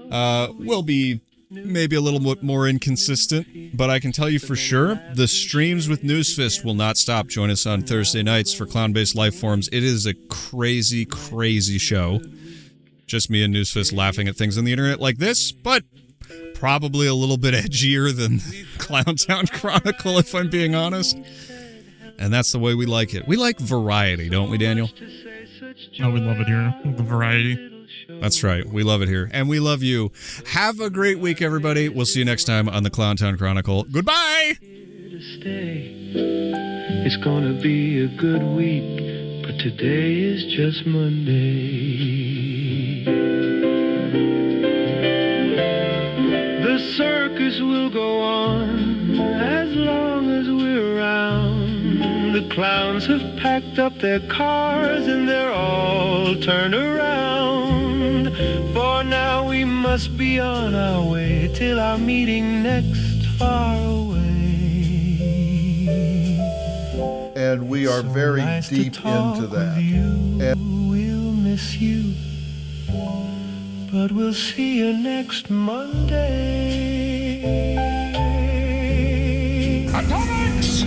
We'll be maybe a little bit more inconsistent, but I can tell you for sure, the streams with Newsfist will not stop. Join us on Thursday nights for Clown-Based Lifeforms. It is a crazy, crazy show. Just me and Newsfist laughing at things on the internet like this, but probably a little bit edgier than Clowntown Chronicle, if I'm being honest. And that's the way we like it. We like variety, don't we, Daniel? Oh, we love it here. The variety. That's right. We love it here. And we love you. Have a great week, everybody. We'll see you next time on the Clowntown Chronicle. Goodbye! It's gonna be a good week, but today is just Monday. The circus will go on as long as we're around. The clowns have packed up their cars and they're all turned around. For now we must be on our way till our meeting next far away. And we are very deep into that. And we'll miss you, but we'll see you next Monday. Atomics!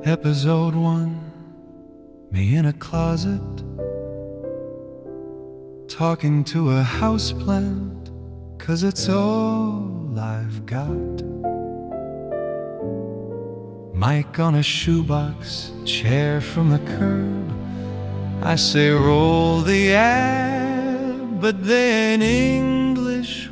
Episode 1, me in a closet, talking to a houseplant, 'cause it's all I've got. Mic on a shoebox, chair from the curb. I say roll the ad, but then English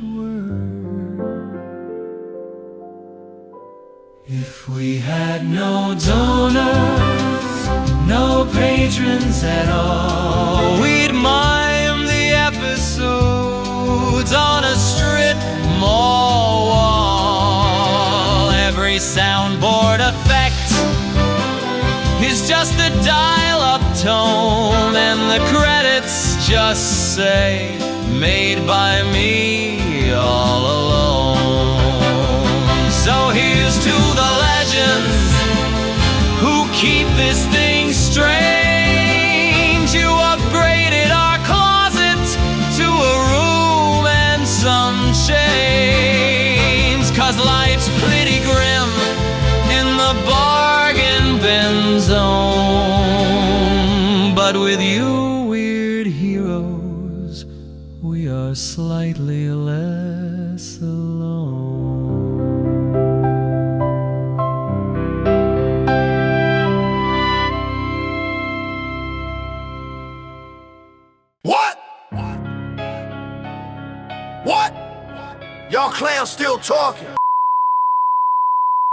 if we had no donors, no patrons at all, we'd mime the episodes on a strip mall wall. Every soundboard effect is just a dial-up tone, and the credits just say, made by me all alone. So here's to the legends who keep this thing strange. You upgraded our closet to a room and some chains, 'cause life's pretty grim in the bargain bin zone. But with you weird heroes, we are slightly less alone. What? Y'all clowns still talking?